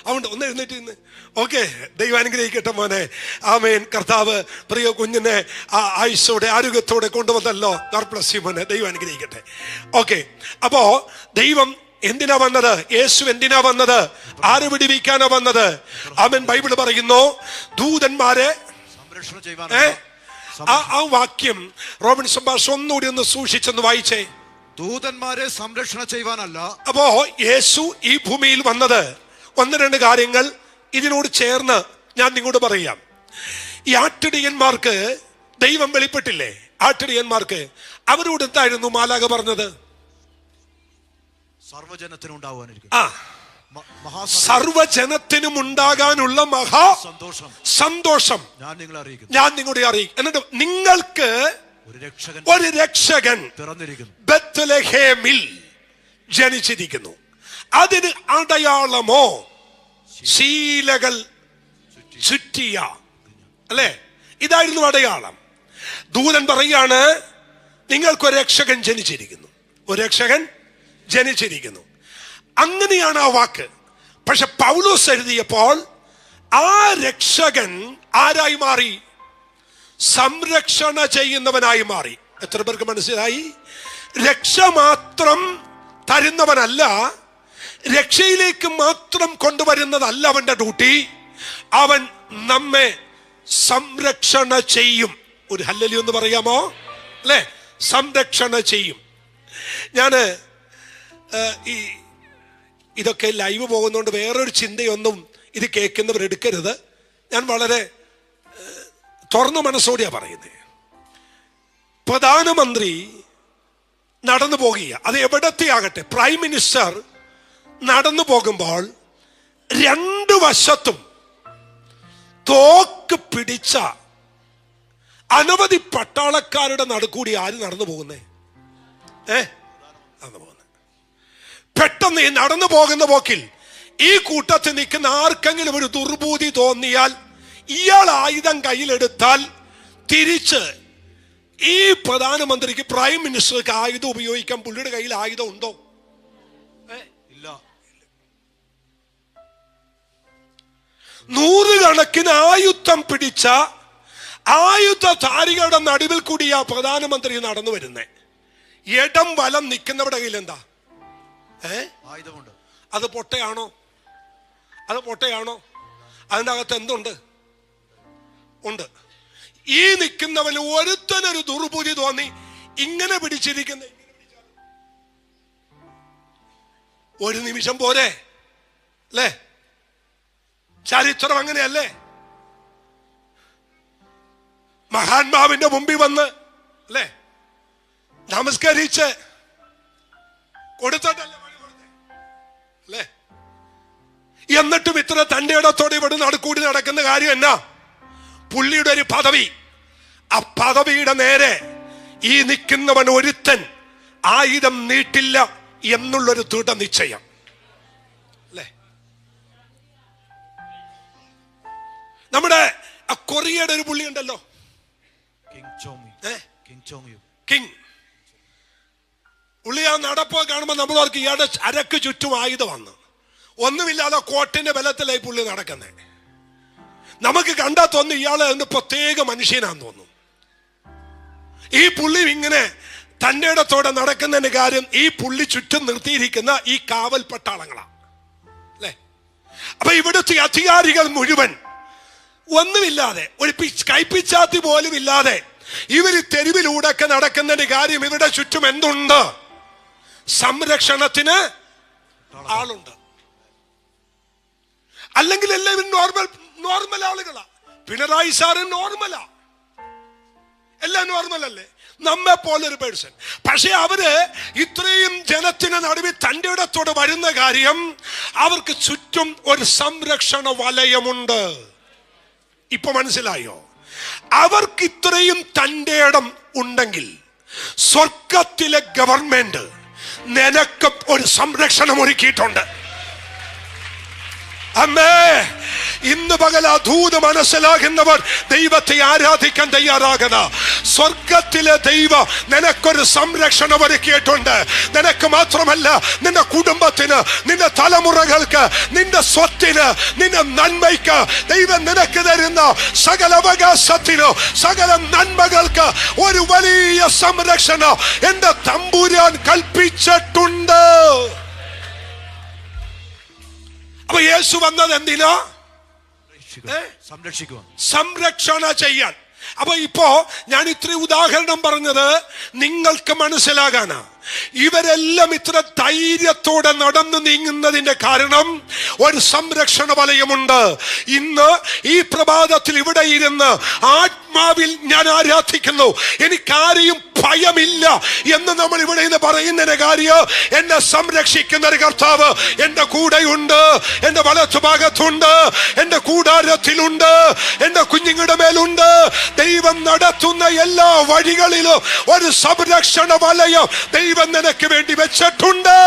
അതുകൊണ്ട് ഒന്ന് എഴുന്നേറ്റ് ഇന്ന്. ഓക്കെ, ദൈവം അനുഗ്രഹിക്കട്ടെ മോനെ. ആമേൻ. കർത്താവ് പ്രിയ കുഞ്ഞിനെ ആയുസ്സോടെ ആരോഗ്യത്തോടെ കൊണ്ടുവന്നല്ലോ. ഗോഡ് ബ്ലസ് യു മോനെ. ദൈവം അനുഗ്രഹിക്കട്ടെ. ഓക്കെ, അപ്പോ ദൈവം എന്തിനാ വന്നത്? യേശു എന്തിനാ വന്നത്? ആര് വിടുവിക്കാനാ വന്നത്? ആമേൻ. ബൈബിൾ പറയുന്നു ദൂതന്മാരെ സംരക്ഷണ ചെയ്യുവാൻ. ആ വാക്യം റോമൻ സംഭാഷണം ഒന്നുകൂടി ഒന്ന് സൂക്ഷിച്ചെന്ന് വായിച്ചേ. ദൂതന്മാരെ സംരക്ഷണ ചെയ്യുവാനല്ല. അപ്പോ യേശു ഈ ഭൂമിയിൽ വന്നത് 1-2 കാര്യങ്ങൾ ഇതിനോട് ചേർന്ന് ഞാൻ നിങ്ങളോട് പറയാം. ഈ ആട്ടിടയന്മാർക്ക് ദൈവം വെളിപ്പെട്ടില്ലേ? ആട്ടിടയന്മാർക്ക് അവരോട് എന്തായിരുന്നു മാലാഖ പറഞ്ഞത്? സർവജനത്തിനും ഉണ്ടാകാനുള്ള മഹാ സന്തോഷം ഞാൻ നിങ്ങളെ അറിയിക്കും. എന്നിട്ട് നിങ്ങൾക്ക് ഒരു രക്ഷകൻ ബത്ലഹേമിൽ ജനിച്ചിരിക്കുന്നു. അതിന് അടയാളമോ ശീലകൾ ചുറ്റിയ, അല്ലേ? ഇതായിരുന്നു അടയാളം. ദൂതൻ പറയാണ് നിങ്ങൾക്കൊരു രക്ഷകൻ ജനിച്ചിരിക്കുന്നു, ഒരു രക്ഷകൻ ജനിച്ചിരിക്കുന്നു. അങ്ങനെയാണ് ആ വാക്ക്. പക്ഷെ പൗലോസ് എഴുതിയപ്പോൾ ആ രക്ഷകൻ ആരായി മാറി? സംരക്ഷണ ചെയ്യുന്നവനായി മാറി. എത്ര പേർക്ക് മനസ്സിലായി? രക്ഷ മാത്രം തരുന്നവനല്ല, രക്ഷയിലേക്ക് മാത്രം കൊണ്ടുവരുന്നതല്ല അവന്റെ ഡ്യൂട്ടി. അവൻ നമ്മെ സംരക്ഷണ ചെയ്യും. ഒരു ഹല്ലേലൂയ എന്ന് പറയാമോ? അല്ലെ? സംരക്ഷണ ചെയ്യും. ഞാന് ഇതൊക്കെ ലൈവ് പോകുന്നതുകൊണ്ട് വേറൊരു ചിന്തയൊന്നും ഇത് കേൾക്കുന്നവർ എടുക്കരുത്. ഞാൻ വളരെ തുറന്ന മനസ്സോടെയാ പറയുന്നത്. പ്രധാനമന്ത്രി നടന്നു പോകുക, അത് എവിടത്തെ ആകട്ടെ, പ്രൈം മിനിസ്റ്റർ നടന്നു പോകുമ്പോൾ 2 വശത്തും തോക്ക് പിടിച്ച അനവധി പട്ടാളക്കാരുടെ നടുക്കൂടി ആര് നടന്നു പോകുന്നേ? നടന്നു പോകുന്നത്. പെട്ടെന്ന് ഈ നടന്നു പോകുന്ന പോക്കിൽ ഈ കൂട്ടത്തിൽ നിൽക്കുന്ന ആർക്കെങ്കിലും ഒരു ദുർബുദ്ധി തോന്നിയാൽ, ഇയാൾ ആയുധം കയ്യിലെടുത്താൽ തിരിച്ച് ഈ പ്രധാനമന്ത്രിക്ക്, പ്രൈം മിനിസ്റ്റർക്ക് ആയുധം ഉപയോഗിക്കാൻ പുള്ളിയുടെ കയ്യിൽ ആയുധം ഉണ്ടോ? ഇല്ല. 100 കണക്കിന് ആയുധം പിടിച്ച ആയുധധാരികളുടെ നടുവിൽ കൂടി ആ പ്രധാനമന്ത്രി നടന്നു വരുന്നേ. ഇടം വലം നിൽക്കുന്നവരുടെ കയ്യിൽ എന്താ? ആയുധമുണ്ട്. അത് പൊട്ടയാണോ? അത് പൊട്ടയാണോ? അതിൻ്റെ അകത്ത് എന്തുണ്ട്? ഉണ്ട്. ഈ നിൽക്കുന്നവന് ഒരുത്തനൊരു ദുർബുദ്ധി തോന്നി ഇങ്ങനെ പിടിച്ചിരിക്കുന്ന ഒരു നിമിഷം പോരെ, അല്ലേ? ചരിത്രം അങ്ങനെയല്ലേ? മഹാത്മാവിന്റെ മുമ്പിൽ വന്ന്, അല്ലേ, നമസ്കരിച്ച് കൊടുത്തിട്ടല്ലേ അല്ലേ? എന്നിട്ടും ഇത്ര തന്റെ ഇടത്തോടെ ഇവിടെ നടുക്കൂടി നടക്കുന്ന കാര്യം എന്നാ? പുള്ളിയുടെ ഒരു പദവി. ആ പദവിയുടെ നേരെ ഈ നിൽക്കുന്നവൻ ഒരുത്തൻ ആയുധം നീട്ടില്ല എന്നുള്ളൊരു ദൃഢനിശ്ചയം, അല്ലേ? നമ്മുടെ ആ കൊറിയയുടെ ഒരു പുള്ളി ഉണ്ടല്ലോ, കിങ്. പുള്ളി ആ നടപ്പോ കാണുമ്പോൾ നമ്മൾ ഓർക്ക് ഇയാളുടെ അരക്ക് ചുറ്റും ആയുധം വന്ന് ഒന്നുമില്ലാതെ കോട്ടിന്റെ ബലത്തിലായി പുള്ളി നടക്കുന്നത്. നമുക്ക് കണ്ടാൽ തോന്നുന്നു ഇയാളെ അതിന്റെ പ്രത്യേക മനുഷ്യനാന്ന് തോന്നും. ഈ പുള്ളി ഇങ്ങനെ തന്റെ ഇടത്തോടെ നടക്കുന്നതിന്റെ കാര്യം ഈ പുള്ളി ചുറ്റും നിർത്തിയിരിക്കുന്ന ഈ കാവൽ പട്ടാളങ്ങളാ അല്ലെ. അപ്പൊ ഇവിടുത്തെ അധികാരികൾ മുഴുവൻ ഒന്നുമില്ലാതെ, ഒരു കൈപ്പിച്ചാത്തി പോലും ഇല്ലാതെ ഇവര് തെരുവിലൂടെയൊക്കെ നടക്കുന്നതിന്റെ കാര്യം ഇവരുടെ ചുറ്റും എന്തുണ്ട്? സംരക്ഷണത്തിന് ആളുണ്ട്. അല്ലെങ്കിൽ എല്ലാവരും നോർമൽ ആളുകളാ. പിണറായി സാറ് നോർമലാ, എല്ലാം നോർമൽ അല്ലേ, നമ്മെ പോലൊരു പേഴ്സൺ. പക്ഷെ അവര് ഇത്രയും ജനത്തിന് നടുവിൽ തന്റെ ഇടത്തോട് വരുന്ന കാര്യം അവർക്ക് ചുറ്റും ഒരു സംരക്ഷണ വലയമുണ്ട്. ഇപ്പൊ മനസ്സിലായോ? അവർക്ക് ഇത്രയും തന്റെ ഇടം ഉണ്ടെങ്കിൽ സ്വർഗത്തിലെ ഗവൺമെന്റ് നിനക്ക് ഒരു സംരക്ഷണം ഒരുക്കിയിട്ടുണ്ട്. അമ്മേ, ഇന്ന് പകൽ അധൂത് മനസ്സിലാകുന്നവർ ദൈവത്തെ ആരാധിക്കാൻ തയ്യാറാകുന്ന സ്വർഗത്തിലെ ദൈവം നിനക്കൊരു സംരക്ഷണം ഒരുക്കിയിട്ടുണ്ട്. നിനക്ക് മാത്രമല്ല, നിന്റെ കുടുംബത്തിന്, നിന്റെ തലമുറകൾക്ക്, നിന്റെ സ്വത്തിന്, നിന്റെ നന്മയ്ക്ക് ദൈവം നിനക്ക് തരുന്ന സകല അവകാശത്തിനോ സകല നന്മകൾക്ക് ഒരു വലിയ സംരക്ഷണം എന്റെ തമ്പുരാൻ കൽപ്പിച്ചിട്ടുണ്ട്. അപ്പൊ യേശു വന്നത് എന്തിനാ? സംരക്ഷണ ചെയ്യാൻ. അപ്പൊ ഇപ്പോ ഞാൻ ഇത്രയും ഉദാഹരണം പറഞ്ഞത് നിങ്ങൾക്ക് മനസ്സിലാകാനാ. ഇവരെല്ലാം ഇത്ര ധൈര്യത്തോടെ നടന്നു നീങ്ങുന്നതിന്റെ കാരണം ഒരു സംരക്ഷണ വലയമുണ്ട്. ഇന്ന് ഈ പ്രഭാതത്തിൽ ഇവിടെ ഇരുന്ന് ആത്മാവിൽ ഞാൻ ആരാധിക്കുന്നു, എനിക്കാരെയും ഭയമില്ല എന്ന് നമ്മൾ ഇവിടെ നിന്ന് പറയുന്നതിന്റെ കാര്യം എന്നെ സംരക്ഷിക്കുന്ന ഒരു കർത്താവ് എന്റെ കൂടെയുണ്ട്, എന്റെ വലത്തുഭാഗത്തുണ്ട്, എന്റെ കൂടാരത്തിലുണ്ട്, എന്റെ കുഞ്ഞുങ്ങളുടെ മേലുണ്ട്. ദൈവം നടത്തുന്ന എല്ലാ വഴികളിലും ഒരു സംരക്ഷണ വലയം ദൈവം നിനക്ക് വേണ്ടി വെച്ചിട്ടുണ്ട്.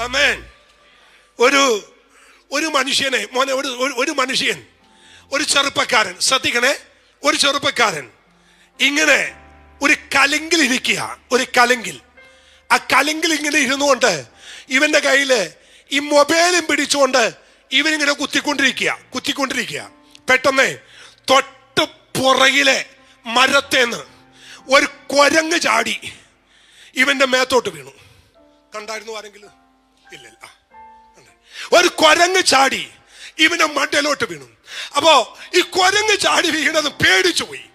ആമേൻ. ഒരു മനുഷ്യനെ മോനെ, ഒരു മനുഷ്യൻ, ഒരു ചെറുപ്പക്കാരൻ, ശ്രദ്ധിക്കണേ, ഒരു ചെറുപ്പക്കാരൻ ഇങ്ങനെ ഒരു കലങ്കിൽ ഇരിക്കുക. ഒരു കലങ്കിൽ, ആ കലങ്കിൽ ഇങ്ങനെ ഇരുന്നുകൊണ്ട് ഇവന്റെ കയ്യില് ഈ മൊബൈലും പിടിച്ചുകൊണ്ട് ഇവനിങ്ങനെ കുത്തിക്കൊണ്ടിരിക്കുക. പെട്ടെന്ന് തൊട്ട് പുറകിലെ മരത്തേന്ന് ഒരു കുരങ്ങ് ചാടി ഇവന്റെ മേത്തോട്ട് വീണു. കണ്ടായിരുന്നു ആരെങ്കിലും? ഇല്ലല്ല. ഒരു കുരങ്ങ് ചാടി ഇവന്റെ മണ്ടയിലോട്ട് വീണു. അപ്പോ ഈ കുരങ്ങ് ചാടി വീണത് പേടിച്ചു പോയി.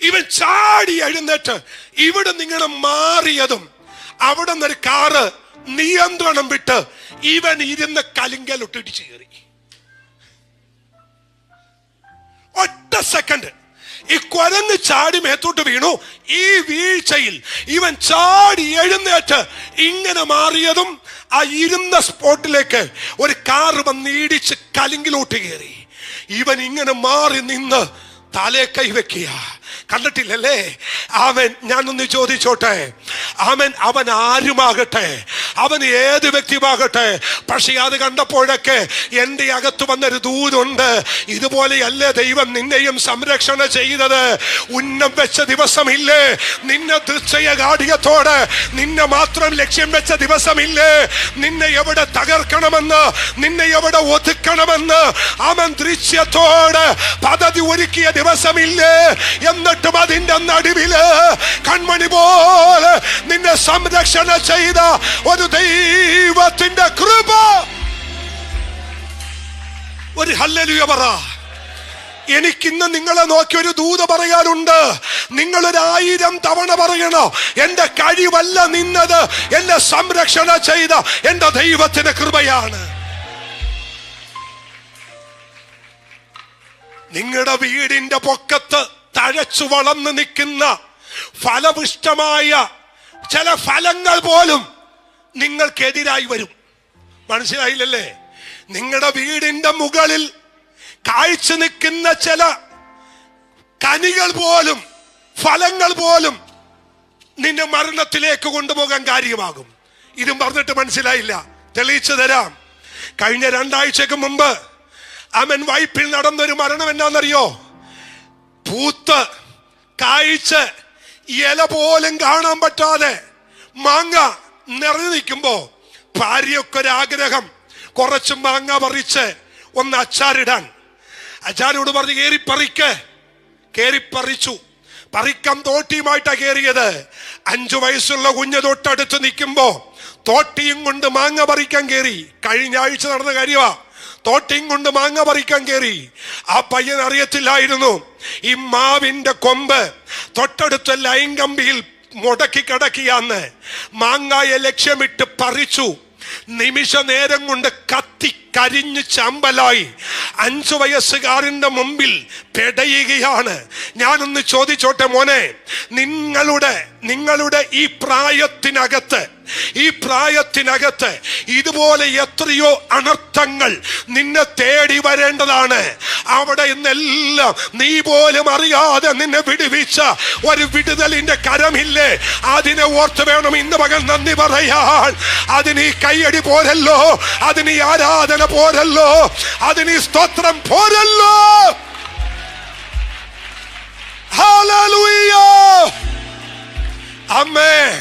ഇവൻ ചാടി എഴുന്നേറ്റ് ഇവിടെ നിങ്ങനെ മാറിയതും അവിടെ നിന്നൊരു കാറ് നിയന്ത്രണം വിട്ട് ഇവൻ ഇരുന്ന കലിങ്കലോട്ട് ഇടിച്ചു കയറി. ഒറ്റ സെക്കൻഡ് ഈ കുരങ്ങ് ചാടി മേത്തോട്ട് വീണു. ഈ വീഴ്ചയിൽ ഇവൻ ചാടി എഴുന്നേറ്റ് ഇങ്ങനെ മാറിയതും ആ ഇരുന്ന സ്പോട്ടിലേക്ക് ഒരു കാറ് വന്ന് ഇടിച്ച് കലിങ്കിലോട്ട് കയറി. ഇവൻ ഇങ്ങനെ മാറി നിന്ന് തലേ കൈവെക്കുക. കണ്ടിട്ടില്ലല്ലേ? അവൻ, ഞാനൊന്ന് ചോദിച്ചോട്ടെ, അവൻ ആരുമാകട്ടെ, അവൻ ഏത് വ്യക്തിയുമാകട്ടെ, പക്ഷെ അത് കണ്ടപ്പോഴൊക്കെ എൻ്റെ അകത്ത് വന്നൊരു ദൂതുണ്ട്. ഇതുപോലെയല്ലേ ദൈവം നിന്നെയും സംരക്ഷണ ചെയ്തത്? ഉന്നം വെച്ച ദിവസമില്ലേ? നിന്നെ ദൃശ്യ കാഠികത്തോടെ നിന്നെ മാത്രം ലക്ഷ്യം വെച്ച ദിവസമില്ലേ? നിന്നെ എവിടെ തകർക്കണമെന്ന്, നിന്നെ എവിടെ ഒതുക്കണമെന്ന് അവൻ ദൃശ്യത്തോട് പദ്ധതി ഒരുക്കിയ ദിവസമില്ലേ? എന്നിട്ടും അതിന്റെ നടുവില് കൺമണി പോലെ നിന്നെ സംരക്ഷണ ചെയ്ത ഒരു ദൈവത്തിന്റെ കൃപ. ഒരു ഹല്ലേലൂയ പറ. എനിക്കിന്ന് നിങ്ങളെ നോക്കി ഒരു ദൂത് പറയാനുണ്ട്. നിങ്ങളൊരു 1000 തവണ പറയണോ, എന്റെ കഴിവല്ല നിന്നത്, എന്നെ സംരക്ഷണ ചെയ്ത എന്റെ ദൈവത്തിന്റെ കൃപയാണ്. നിങ്ങളുടെ വീടിന്റെ പൊക്കത്ത് തഴച്ചു വളർന്നു നിൽക്കുന്ന ഫലപുഷ്ടമായ ചില ഫലങ്ങൾ പോലും നിങ്ങൾക്കെതിരായി വരും. മനസ്സിലായില്ലല്ലേ? നിങ്ങളുടെ വീടിന്റെ മുകളിൽ കാഴ്ച നിൽക്കുന്ന ചില കനികൾ പോലും, ഫലങ്ങൾ പോലും നിന്നെ മരണത്തിലേക്ക് കൊണ്ടുപോകാൻ കാര്യമാകും. ഇതും പറഞ്ഞിട്ട് മനസ്സിലായില്ല, തെളിയിച്ചു തരാം. കഴിഞ്ഞ 2 ആഴ്ചക്ക് മുമ്പ് അവൻ വൈപ്പിൽ നടന്നൊരു മരണം എന്നാന്നറിയോ? പൂത്ത് കായ്ച്ച് ഇല പോലും കാണാൻ പറ്റാതെ മാങ്ങ നിറഞ്ഞു നിൽക്കുമ്പോ ഭാര്യയൊക്കെ ഒരാഗ്രഹം കുറച്ച് മാങ്ങ പറിച്ച് ഒന്ന് അച്ചാറിടാൻ. അച്ചാരോട് പറഞ്ഞ് കേറി പറിച്ചു. പറിക്കാൻ തോട്ടിയുമായിട്ടാ കയറിയത്. 5 വയസ്സുള്ള കുഞ്ഞ് തൊട്ടടുത്ത് നിൽക്കുമ്പോ തോട്ടിയും കൊണ്ട് മാങ്ങ പറിക്കാൻ കയറി. കഴിഞ്ഞ ആഴ്ച നടന്ന കാര്യമാ. തോട്ടിയും കൊണ്ട് മാങ്ങ പറിക്കാൻ കയറി. ആ പയ്യൻ അറിയത്തില്ലായിരുന്നു ഈ മാവിന്റെ കൊമ്പ് തൊട്ടടുത്ത ലൈൻ കമ്പിയിൽ മുടക്കി കിടക്കിയാന്ന്. മാങ്ങായെ ലക്ഷ്യമിട്ട് പറിച്ചു. നിമിഷ നേരം കൊണ്ട് കത്തി കരിഞ്ഞ് ചമ്പലായി 5 വയസ്സുകാരന്റെ മുമ്പിൽ പെടയുകയാണ്. ഞാനൊന്ന് ചോദിച്ചോട്ടെ മോനെ, നിങ്ങളുടെ ഈ പ്രായത്തിനകത്ത് ഇതുപോലെ എത്രയോ അനർത്ഥങ്ങൾ നിന്നെ തേടി വരേണ്ടതാണ്. അവിടെ ഇന്നെല്ലാം നീ പോലും അറിയാതെ നിന്നെ വിടുവിച്ച ഒരു വിടുതലിന്റെ കരമില്ലേ? അതിനെ ഓർത്ത് വേണം ഇന്ന് പകൽ നന്ദി പറയാൻ. അതിന് ഈ കയ്യടി പോരല്ലോ, അതിന് ഈ ആരാധന പോരല്ലോ, അതിന് ഈ സ്തോത്രം പോരല്ലോ. ഹല്ലേലൂയ, ആമേൻ,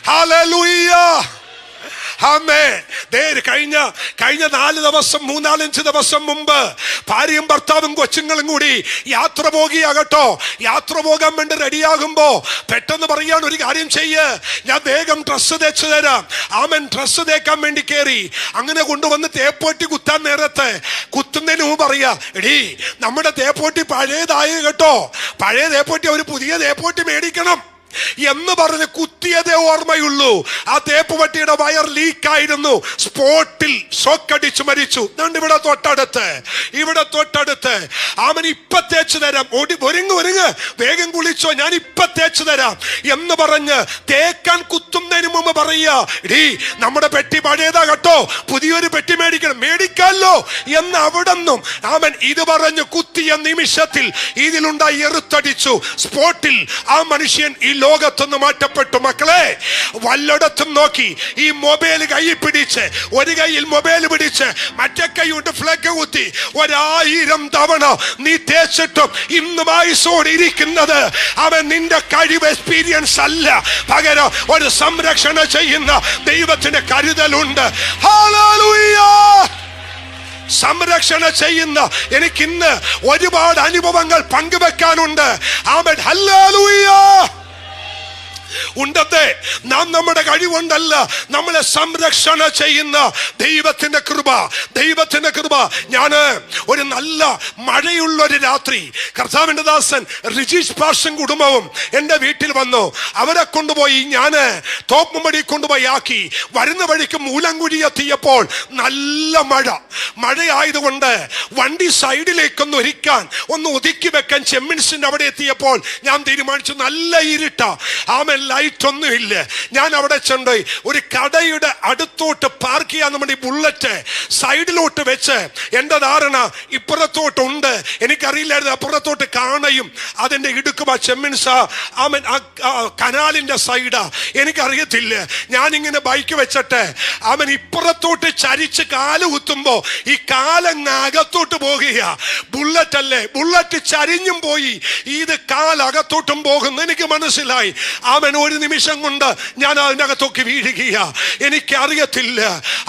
ഹല്ലേലൂയ, ആമേൻ. കഴിഞ്ഞ 4 ദിവസം 3-5 ദിവസം മുമ്പ് ഭാര്യയും ഭർത്താവും കൊച്ചുങ്ങളും കൂടി യാത്ര പോകുകയാകട്ടോ. യാത്ര പോകാൻ വേണ്ടി റെഡിയാകുമ്പോ പെട്ടെന്ന് പറയാണ്, ഒരു കാര്യം ചെയ്യ്, ഞാൻ വേഗം ഡ്രസ്സ് തേച്ച് തരാം. ആമൻ ഡ്രസ്സ് തേക്കാൻ വേണ്ടി കയറി. അങ്ങനെ കൊണ്ടുവന്ന് തേപ്പോട്ടി കുത്താൻ നേരത്തെ കുത്തുന്നതിന് മുമ്പ് പറയാ, എടീ നമ്മുടെ തേപ്പോട്ടി പഴയതായ കേട്ടോ, പഴയ തേപ്പോട്ടി ഒരു പുതിയ തേപ്പോട്ടി മേടിക്കണം എന്ന് പറഞ്ഞ് കുത്തിയതേ ഓർമ്മയുള്ളൂ. ആ തേപ്പ് പട്ടിയുടെ വയർ ലീക്കായിരുന്നു. സ്പോട്ടിൽ ഷോക്കടിച്ച് മരിച്ചു. ഇവിടെ തൊട്ടടുത്ത് അവൻ ഇപ്പൊ തേച്ചു തരാം, ഒരുങ്ങ് വേഗം കുളിച്ചോ, ഞാൻ ഇപ്പൊ തേച്ചു തരാം എന്ന് പറഞ്ഞ് തേക്കാൻ കുത്തുന്നതിന് മുമ്പ് പറയാ, എടീ നമ്മുടെ പെട്ടി പഴയതാ കേട്ടോ, പുതിയൊരു പെട്ടി മേടിക്കാമല്ലോ എന്ന് അവിടെ നിന്നും അവൻ ഇത് പറഞ്ഞ് കുത്തിയ നിമിഷത്തിൽ ഇതിലുണ്ടായി എറുത്തടിച്ചു. സ്പോട്ടിൽ ആ മനുഷ്യൻ ഈ ലോകത്തുനിന്ന് മാറ്റപ്പെട്ടു. മക്കളെ, വല്ലയിടത്തും നോക്കി ഈ മൊബൈൽ കൈ പിടിച്ച്, ഒരു കൈയിൽ മൊബൈൽ പിടിച്ച് മറ്റേ കൈ കൊണ്ട് ഫ്ലഗ് കുത്തി 1000 തവണ നീ തേച്ചിട്ടും ഇന്ന് വയസ്സോടെ ഇരിക്കുന്നത് അവൻ നിന്റെ കഴിവ് എക്സ്പീരിയൻസ് അല്ല, പകരം ഒരു സംരക്ഷണം ചെയ്യുന്ന ദൈവത്തിന്റെ കരുതലുണ്ട്. ഹല്ലേലൂയ, സംരക്ഷണ ചെയ്യുന്ന എനിക്കിന്ന് ഒരുപാട് അനുഭവങ്ങൾ പങ്കുവെക്കാനുണ്ട്. ആമേൻ, ഹല്ലേലൂയ. ഉണ്ടത്തെ നാം നമ്മുടെ കഴിവുണ്ടല്ല, നമ്മളെ സംരക്ഷണ ചെയ്യുന്ന ദൈവത്തിന്റെ കൃപ. ഞാന് ഒരു നല്ല മഴയുള്ള ഒരു രാത്രി കർത്താവിന്റെ ദാസൻ റിജീഷ് പാർഷൻ കുടുംബവും എന്റെ വീട്ടിൽ വന്നു. അവരെ കൊണ്ടുപോയി ഞാന് തോപ്പുംപടി കൊണ്ടുപോയി ആക്കി. വരുന്ന വഴിക്ക് മൂലംകുഴി എത്തിയപ്പോൾ നല്ല മഴയായതുകൊണ്ട് വണ്ടി സൈഡിലേക്കൊന്ന് ഒരുക്കാൻ, ഒന്ന് ഒതുക്കി വെക്കാൻ ചെമ്മിൻസിന്റെ അവിടെ എത്തിയപ്പോൾ ഞാൻ തീരുമാനിച്ചു, നല്ല ഇരുട്ട, ആമൻ ലൈറ്റ് ഒന്നുമില്ല. ഞാൻ അവിടെ ചെന്ന് ഒരു കടയുടെ അടുത്തോട്ട് പാർക്ക് ചെയ്യാൻ നമ്മുടെ ബുള്ളറ്റ് സൈഡിലോട്ട് വെച്ച്, എന്റെ ധാരണ ഇപ്പുറത്തോട്ടുണ്ട്, എനിക്കറിയില്ലായിരുന്നു അപ്പുറത്തോട്ട് കാണയും അതിന്റെ ഇടുക്കുമാ ചെമ്മിൻസ അവൻ കനാലിന്റെ സൈഡാ, എനിക്കറിയത്തില്ല. ഞാനിങ്ങനെ ബൈക്ക് വെച്ചിട്ട് അവൻ ഇപ്പുറത്തോട്ട് ചരിച്ച് കാല് കുത്തുമ്പോ ഈ കാലങ്ങ് അകത്തോട്ട് പോകുക. ബുള്ളറ്റ് അല്ലേ, ബുള്ളറ്റ് ചരിഞ്ഞും പോയി, ഇത് കാലകത്തോട്ടും പോകുന്നു. എനിക്ക് മനസ്സിലായി അവൻ ഒരു നിമിഷം കൊണ്ട് ഞാൻ അതിനകത്തൊക്കെ വീഴുകയ. എനിക്കറിയത്തില്ല,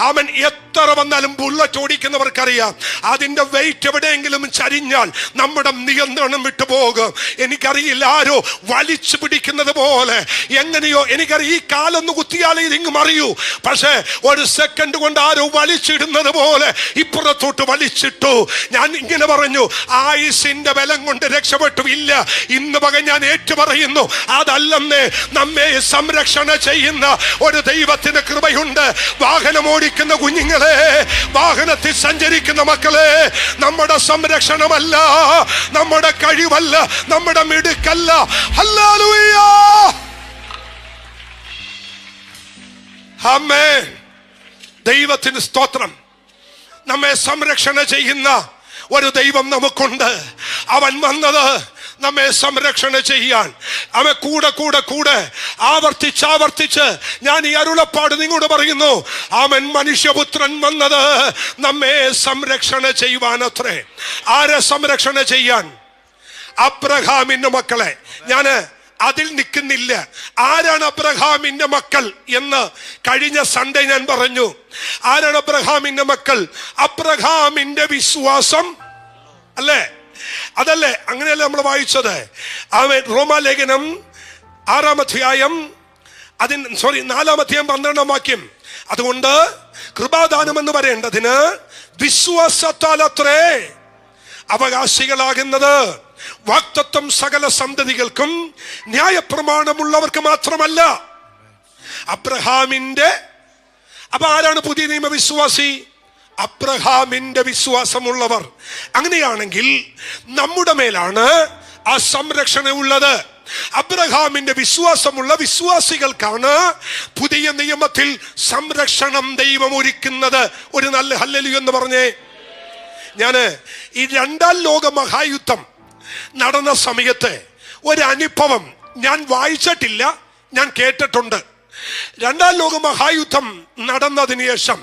അവൻ എത്ര വന്നാലും ബുള്ളറ്റ് ഓടിക്കുന്നവർക്കറിയാം അതിന്റെ വെയിറ്റ് എവിടെയെങ്കിലും ചരിഞ്ഞാൽ നമ്മുടെ നിയന്ത്രണം വിട്ടുപോകും. എനിക്കറിയില്ല, ആരോ വലിച്ചു പിടിക്കുന്നത് പോലെ എങ്ങനെയോ എനിക്കറിയാം. ഈ കാലൊന്ന് കുത്തിയാലേ ഇതിങ്ങ് മറിയൂ, പക്ഷേ ഒരു സെക്കൻഡ് കൊണ്ട് ആരോ വലിച്ചിടുന്നത് പോലെ ഇപ്പുറത്തോട്ട് വലിച്ചിട്ടു. ഞാൻ ഇങ്ങനെ പറഞ്ഞു, ആയുസിന്റെ ബലം കൊണ്ട് രക്ഷപ്പെട്ടു ഇല്ല. ഇന്ന് പകൽ ഞാൻ ഏറ്റുപറയുന്നു, അതല്ലെന്ന് നമ്മെ സംരക്ഷണ ചെയ്യുന്ന ഒരു ദൈവത്തിന്റെ കൃപയുണ്ട്. വാഹനം ഓടിക്കുന്ന കുഞ്ഞുങ്ങളെ, വാഹനത്തിൽ സഞ്ചരിക്കുന്ന മക്കളെ, നമ്മുടെ സംരക്ഷണമല്ല, നമ്മുടെ കഴിവല്ല, നമ്മുടെ മിടുക്കല്ല. ഹല്ലേലൂയ, ആമേൻ. ദൈവത്തിന് സ്തോത്രം. നമ്മെ സംരക്ഷണ ചെയ്യുന്ന ഒരു ദൈവം നമുക്കുണ്ട്. അവൻ വന്നത് നമ്മെ സംരക്ഷണ ചെയ്യാൻ അവൻ കൂടെ കൂടെ കൂടെ ആവർത്തിച്ച് ഞാൻ ഈ അരുളപ്പാട് നിങ്ങളോട് പറയുന്നു. അവൻ മനുഷ്യപുത്രൻ വന്നത് നമ്മെ സംരക്ഷണ ചെയ്യുവാനത്രേ. ആരെ സംരക്ഷണ ചെയ്യാൻ? അബ്രഹാമിന്റെ മക്കളെ. ഞാന് അതിൽ നിൽക്കുന്നില്ല. ആരാണ് അബ്രഹാമിന്റെ മക്കൾ എന്ന് കഴിഞ്ഞ സൺഡേ ഞാൻ പറഞ്ഞു. ആരാണ് അബ്രഹാമിന്റെ മക്കൾ? അബ്രഹാമിന്റെ വിശ്വാസം അല്ലേ? അതല്ലേ? അങ്ങനെയല്ലേ നമ്മൾ വായിച്ചത്? അവൻ റോമാലേഖനം 6-ാം അധ്യായം 4-ാം അധ്യായം 12-ാം വാക്യം. അതുകൊണ്ട് കൃപാദാനം എന്ന് പറയേണ്ടതിന് വിശ്വാസത്താൽ അത്രേ അവകാശികളാകുന്നത്. വാഗ്ദത്തം സകല സന്തതികൾക്കും ന്യായപ്രമാണമുള്ളവർക്ക് മാത്രമല്ല. അബ്രഹാമിന്റെ അപ്പൊ ആരാണ് പുതിയ നിയമ വിശ്വാസി? അബ്രഹാമിന്റെ വിശ്വാസമുള്ളവർ. അങ്ങനെയാണെങ്കിൽ നമ്മുടെ മേലാണ് ആ സംരക്ഷണ ഉള്ളത്. അബ്രഹാമിന്റെ വിശ്വാസമുള്ള വിശ്വാസികൾക്കാണ് പുതിയ നിയമത്തിൽ സംരക്ഷണം ദൈവം ഒരുക്കുന്നത്. ഒരു നല്ല ഹല്ലേലൂയ എന്ന് പറഞ്ഞേ. ഞാന് ഈ 2ാം ലോക മഹായുദ്ധം നടന്ന സമയത്ത് ഒരു അനുഭവം ഞാൻ വായിച്ചിട്ടില്ല, ഞാൻ കേട്ടിട്ടുണ്ട്. 2ാം ലോക മഹായുദ്ധം നടന്നതിന് ശേഷം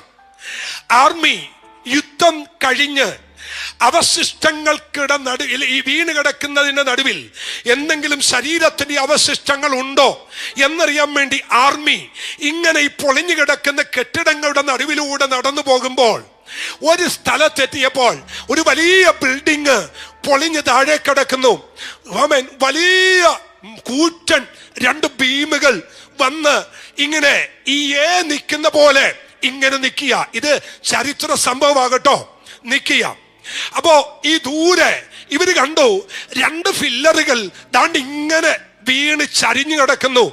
ആർമി യുദ്ധം കഴിഞ്ഞ് അവശിഷ്ടങ്ങൾക്കിട നടുവിൽ, ഈ വീണ് കിടക്കുന്നതിന്റെ നടുവിൽ എന്തെങ്കിലും ശരീരത്തിന്റെ അവശിഷ്ടങ്ങൾ ഉണ്ടോ എന്നറിയാൻ വേണ്ടി ആർമി ഇങ്ങനെ ഈ പൊളിഞ്ഞു കിടക്കുന്ന കെട്ടിടങ്ങളുടെ നടുവിലൂടെ നടന്നു പോകുമ്പോൾ ഒരു സ്ഥലത്തെത്തിയപ്പോൾ ഒരു വലിയ ബിൽഡിങ് പൊളിഞ്ഞ് താഴെ കിടക്കുന്നു. വലിയ കൂറ്റൻ 2 ബീമുകൾ വന്ന് ഇങ്ങനെ ഈ നിൽക്കുന്ന പോലെ ഇങ്ങനെ നിൽക്കുക. ഇത് ചരിത്ര സംഭവമാകട്ടോ, നിൽക്കുക. അപ്പോ ഈ ദൂരെ ഇവര് കണ്ടു 2 ഫില്ലറുകൾ ദാണ്ട് ഇങ്ങനെ വീണ് ചരിഞ്ഞു കിടക്കുന്നു.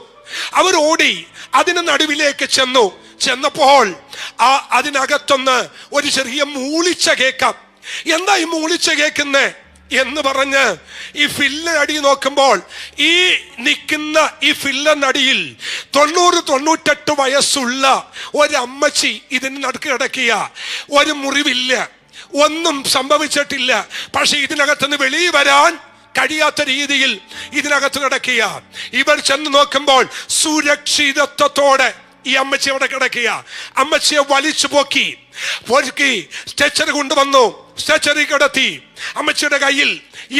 അവർ ഓടി അതിന് നടുവിലേക്ക് ചെന്നപ്പോൾ അതിനകത്തൊന്ന് ഒരു ചെറിയ മൂളിച്ച കേൾക്കാം. എന്താ ഈ മൂളിച്ച കേൾക്കുന്നേ എന്ന് പറഞ്ഞ് ഈ ഫില്ലനടി നോക്കുമ്പോൾ ഈ നിൽക്കുന്ന ഈ ഫില്ലനടിയിൽ 90-98 വയസ്സുള്ള ഒരമ്മച്ചി ഇതിന് നടുക്ക് കിടക്കുക. ഒരു മുറിവില്ല, ഒന്നും സംഭവിച്ചിട്ടില്ല. പക്ഷെ ഇതിനകത്തുനിന്ന് വെളിയിൽ വരാൻ കഴിയാത്ത രീതിയിൽ ഇതിനകത്ത് കിടക്കുക. ഇവർ ചെന്ന് നോക്കുമ്പോൾ സുരക്ഷിതത്വത്തോടെ ഈ അമ്മച്ചി അവിടെ കിടക്കുക. അമ്മച്ചിയെ വലിച്ചു പൊക്കി സ്ട്രെച്ചർ കൊണ്ടുവന്നു, സ്ട്രെച്ചറിൽ കിടത്തി. അമ്മച്ചിയുടെ കയ്യിൽ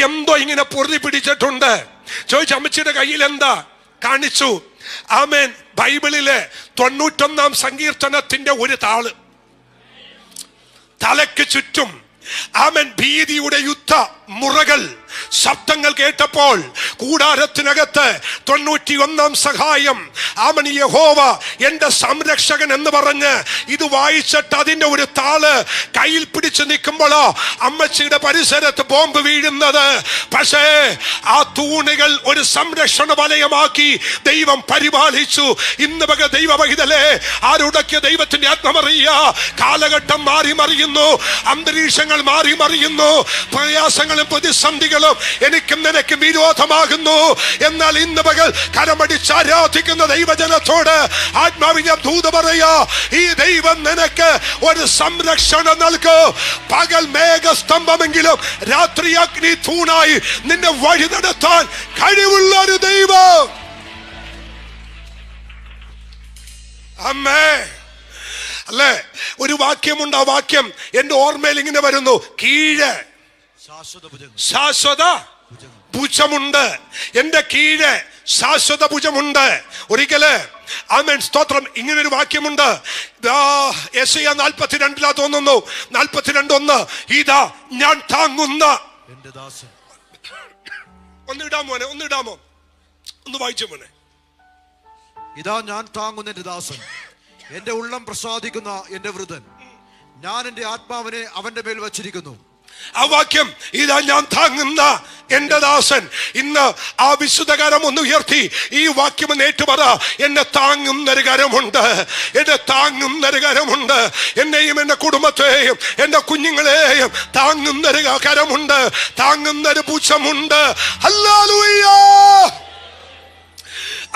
എന്തോ ഇങ്ങനെ പൊറുതി പിടിച്ചിട്ടുണ്ട്. ചോദിച്ചു അമ്മച്ചിയുടെ കയ്യിൽ എന്താ? കാണിച്ചു. ആമേൻ. ബൈബിളിലെ 91-ാം സങ്കീർത്തനത്തിന്റെ ഒരു താള്. തലയ്ക്ക് ചുറ്റും ആമേൻ ഭീതിയുടെ യുദ്ധ മുറകൾ ശബ്ദങ്ങൾ കേട്ടപ്പോൾ കൂടാരത്തിനകത്ത് 91-ാം സഹായം ആമൻ യഹോവ എന്റെ സംരക്ഷകൻ എന്ന് പറഞ്ഞ് ഇത് വായിച്ചിട്ട് അതിന്റെ ഒരു താള് കയ്യിൽ പിടിച്ചു നിൽക്കുമ്പോഴോ അമ്മച്ചിയുടെ പരിസരത്ത് ബോംബ് വീഴുന്നത്. പക്ഷേ ആ തൂണുകൾ ഒരു സംരക്ഷണ വലയമാക്കി ദൈവം പരിപാലിച്ചു. ഇന്ന് പക ദൈവമഹിതലേ, ആരുടക്കിയ ദൈവത്തിന്റെ ആത്മമറിയ. കാലഘട്ടം മാറി മറിയുന്നു, അന്തരീക്ഷങ്ങൾ മാറി മറിയുന്നു, പ്രയാസങ്ങളും പ്രതിസന്ധികളും എനിക്കും നിനക്കും വിരോധമാകുന്നു. എന്നാൽ ഇന്ന് പകൽ കരമടിച്ച് ആരാധിക്കുന്ന ദൈവജനത്തോട് ആത്മാവിനെ ദൂത പറയാ, ഈ ദൈവം നിനക്ക് ഒരു സംരക്ഷണം നൽകും. പകൽ മേഘസ്തംഭമെങ്കിലും രാത്രി അഗ്നി തൂണായി നിന്നെ വഴി നടത്താൻ കഴിവുള്ള ഒരു ദൈവം. അമ്മേ അല്ലേ? ഒരു വാക്യമുണ്ട്. ആ വാക്യം എന്റെ ഓർമ്മയിൽ ഇങ്ങനെ വരുന്നു. കീഴ് ശാശ്വത ഭുജമുണ്ട്. എന്റെ കീഴ് ശാശ്വത ഭുജമുണ്ട്. ഒരിക്കല് ആമേൻ സ്തോത്രം. ഇങ്ങനെ ഒരു വാക്യമുണ്ട്. യെശയ്യാ 42 തോന്നുന്നു, 42:1. ഇതാ ഞാൻ താങ്ങുന്ന എന്റെ ദാസൻ. ഒന്നിടാമോ? ഒന്ന് വായിച്ചു മോനെ. ഇതാ ഞാൻ താങ്ങുന്ന എന്റെ ദാസൻ, എന്റെ ഉള്ളം പ്രസാദിക്കുന്ന എന്റെ വൃതൻ. ഞാൻ എന്റെ ആത്മാവിനെ അവന്റെ മേൽ വച്ചിരിക്കുന്നു. ആ വാക്യം, ഇതാ ഞാൻ താങ്ങുന്ന എന്റെ ദാസൻ. ഇന്ന് ആ വിശുദ്ധകരം ഒന്ന് ഉയർത്തി ഈ വാക്യം ഏറ്റുപറ. എന്നെ താങ്ങുന്നൊരു കരമുണ്ട്, എന്നെ താങ്ങുന്നൊരു കരമുണ്ട്. എന്നെയും എന്റെ കുടുംബത്തെയും എന്റെ കുഞ്ഞുങ്ങളെയും താങ്ങുന്നൊരു കരമുണ്ട്, താങ്ങുന്നൊരു ഭുജമുണ്ട്. ഹല്ലേലൂയ.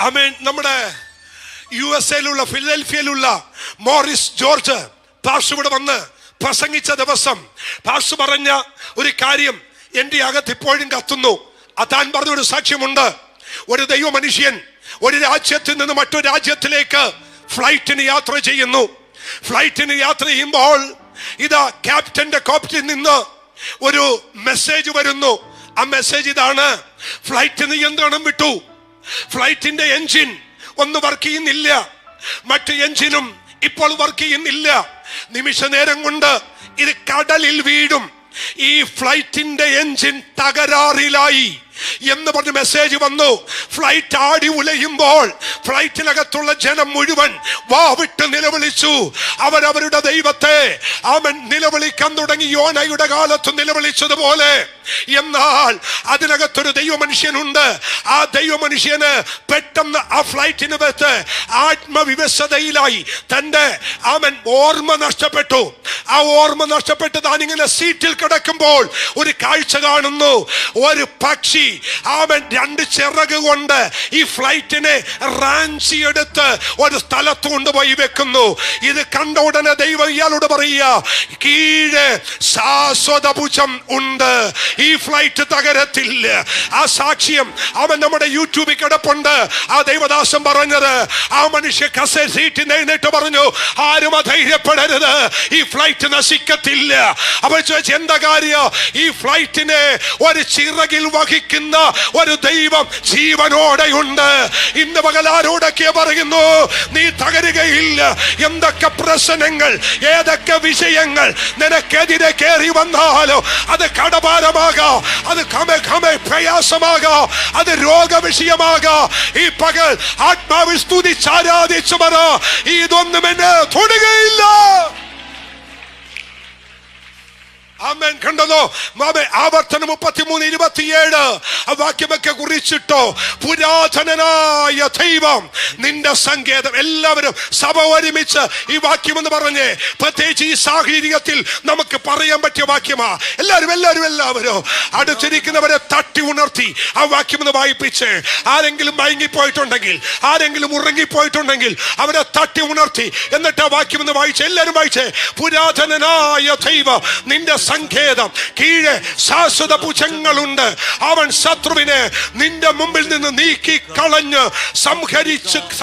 ആമേൻ. നമ്മുടെ USA-ലുള്ള ഫിലഡൽഫിയയിലുള്ള മോറിസ് ജോർജ് പാസ്റ്റർ ഇവിടെ വന്ന് പ്രസംഗിച്ച ദിവസം പാസ്റ്റർ പറഞ്ഞ ഒരു കാര്യം എന്റെ അകത്ത് ഇപ്പോഴും കത്തുന്നു. താൻ പറഞ്ഞൊരു സാക്ഷ്യമുണ്ട്. ഒരു ദൈവ മനുഷ്യൻ ഒരു രാജ്യത്തിൽ നിന്ന് മറ്റൊരു രാജ്യത്തിലേക്ക് ഫ്ലൈറ്റിന് യാത്ര ചെയ്യുന്നു. ഫ്ലൈറ്റിന് യാത്ര ചെയ്യുമ്പോൾ ഇതാ ക്യാപ്റ്റന്റെ കോക്പിറ്റിൽ നിന്ന് ഒരു മെസ്സേജ് വരുന്നു. ആ മെസ്സേജ് ഇതാണ്: ഫ്ലൈറ്റ് നിയന്ത്രണം വിട്ടു, ഫ്ലൈറ്റിന്റെ എഞ്ചിൻ ഒന്ന് വർക്ക് ചെയ്യുന്നില്ല, മറ്റു എഞ്ചിനും ഇപ്പോൾ വർക്ക് ചെയ്യുന്നില്ല, നിമിഷ നേരം കൊണ്ട് ഇത് കടലിൽ വീഴും, ഈ ഫ്ലൈറ്റിന്റെ എഞ്ചിൻ തകരാറിലായി എന്ന് പറഞ്ഞ് മെസ്സേജ് വന്നു. ഫ്ലൈറ്റ് ആടി ഉലയുമ്പോൾ ഫ്ലൈറ്റിനകത്തുള്ള ജനം മുഴുവൻ വാവിട്ട് നിലവിളിച്ചു. അവരവരുടെ ദൈവത്തെ അവൻ നിലവിളിക്കാൻ തുടങ്ങി, യോനയുടെ കാലത്ത് നിലവിളിച്ചതുപോലെ. എന്നാൽ അതിനകത്തൊരു ദൈവ മനുഷ്യനുണ്ട്. ആ ദൈവ മനുഷ്യന് പെട്ടെന്ന് ആ ഫ്ലൈറ്റിന് വെച്ച് ആത്മവിവശതയിലായി. തന്റെ അവൻ ഓർമ്മ നഷ്ടപ്പെട്ടു. ആ ഓർമ്മ നഷ്ടപ്പെട്ട് താനിങ്ങനെ സീറ്റിൽ കിടക്കുമ്പോൾ ഒരു കാഴ്ച കാണുന്നു. ഒരു പക്ഷി അവൻ 2 ചിറക് കൊണ്ട് ഈ ഫ്ലൈറ്റിനെ റാഞ്ചിയെടുത്ത് ഒരു സ്ഥലത്ത് കൊണ്ടുപോയി വെക്കുന്നു. ഇത് കണ്ട ഉടനെ ദൈവം ഇയാളോട് പറയുക, കീഴെ ശാശ്വത ഭുജം ഉണ്ട്, ഈ ഫ്ലൈറ്റ് തകരത്തില്ല. ആ സാക്ഷ്യം അവൻ നമ്മുടെ യൂട്യൂബിൽ കിടപ്പുണ്ട്. ആ ദൈവദാസൻ പറഞ്ഞത്, ആ മനുഷ്യ കസേ സീറ്റിൽ എഴുന്നേറ്റ് പറഞ്ഞു, ആരും അധൈര്യപ്പെടരുത്, ഈ ഫ്ലൈറ്റ് നശിക്കത്തില്ല. അവൻ ചോദിച്ചു, എന്താ കാര്യം? ഈ ഫ്ലൈറ്റിനെ ഒരു ചിറകിൽ വഹിക്കുന്ന ഒരു ദൈവം ജീവനോടെയുണ്ട്. ഇന്ന് പകലാരോടൊക്കെ പറയുന്നു, നീ തകരുകയില്ല. എന്തൊക്കെ പ്രശ്നങ്ങൾ, ഏതൊക്കെ വിഷയങ്ങൾ നിനക്കെതിരെ കയറി വന്നാലോ, അത് കടഭാരമാകാം, അത് പ്രയാസമാകാം, അത് രോഗവിഷയമാകാം, ഈ പകൽ ആത്മാവിൽ സ്തുതിച്ചാരാധിച്ചു പറ, ഇതൊന്നും എന്നെ തൊടുകയില്ല. ആമേൻ. കണ്ടതോ? ആവർത്തനം 33:27 ആ വാക്യമൊക്കെ കുറിച്ചിട്ടോ, പുരാതനനായ ദൈവം നിന്റെ സങ്കേതം. എല്ലാവരും സഭ ഒരുമിച്ച് ഈ വാക്യം എന്ന് പറഞ്ഞേ. പ്രത്യേകിച്ച് ഈ സാഹചര്യത്തിൽ നമുക്ക് പറയാൻ പറ്റിയ വാക്യമാ. എല്ലാവരും അടുത്തിരിക്കുന്നവരെ തട്ടി ഉണർത്തി ആ വാക്യം ഒന്ന് വായിപ്പിച്ച്. ആരെങ്കിലും മയങ്ങിപ്പോയിട്ടുണ്ടെങ്കിൽ, ആരെങ്കിലും ഉറങ്ങിപ്പോയിട്ടുണ്ടെങ്കിൽ അവരെ തട്ടി ഉണർത്തി എന്നിട്ട് ആ വാക്യം ഒന്ന് വായിച്ച്. എല്ലാവരും വായിച്ചേ. പുരാതനനായ ദൈവം നിന്റെ സങ്കേതം, കീഴെ ശാശ്വത ഭുജങ്ങളുണ്ട്. അവൻ ശത്രുവിനെ നിന്റെ മുമ്പിൽ നിന്ന് നീക്കി കളഞ്ഞ്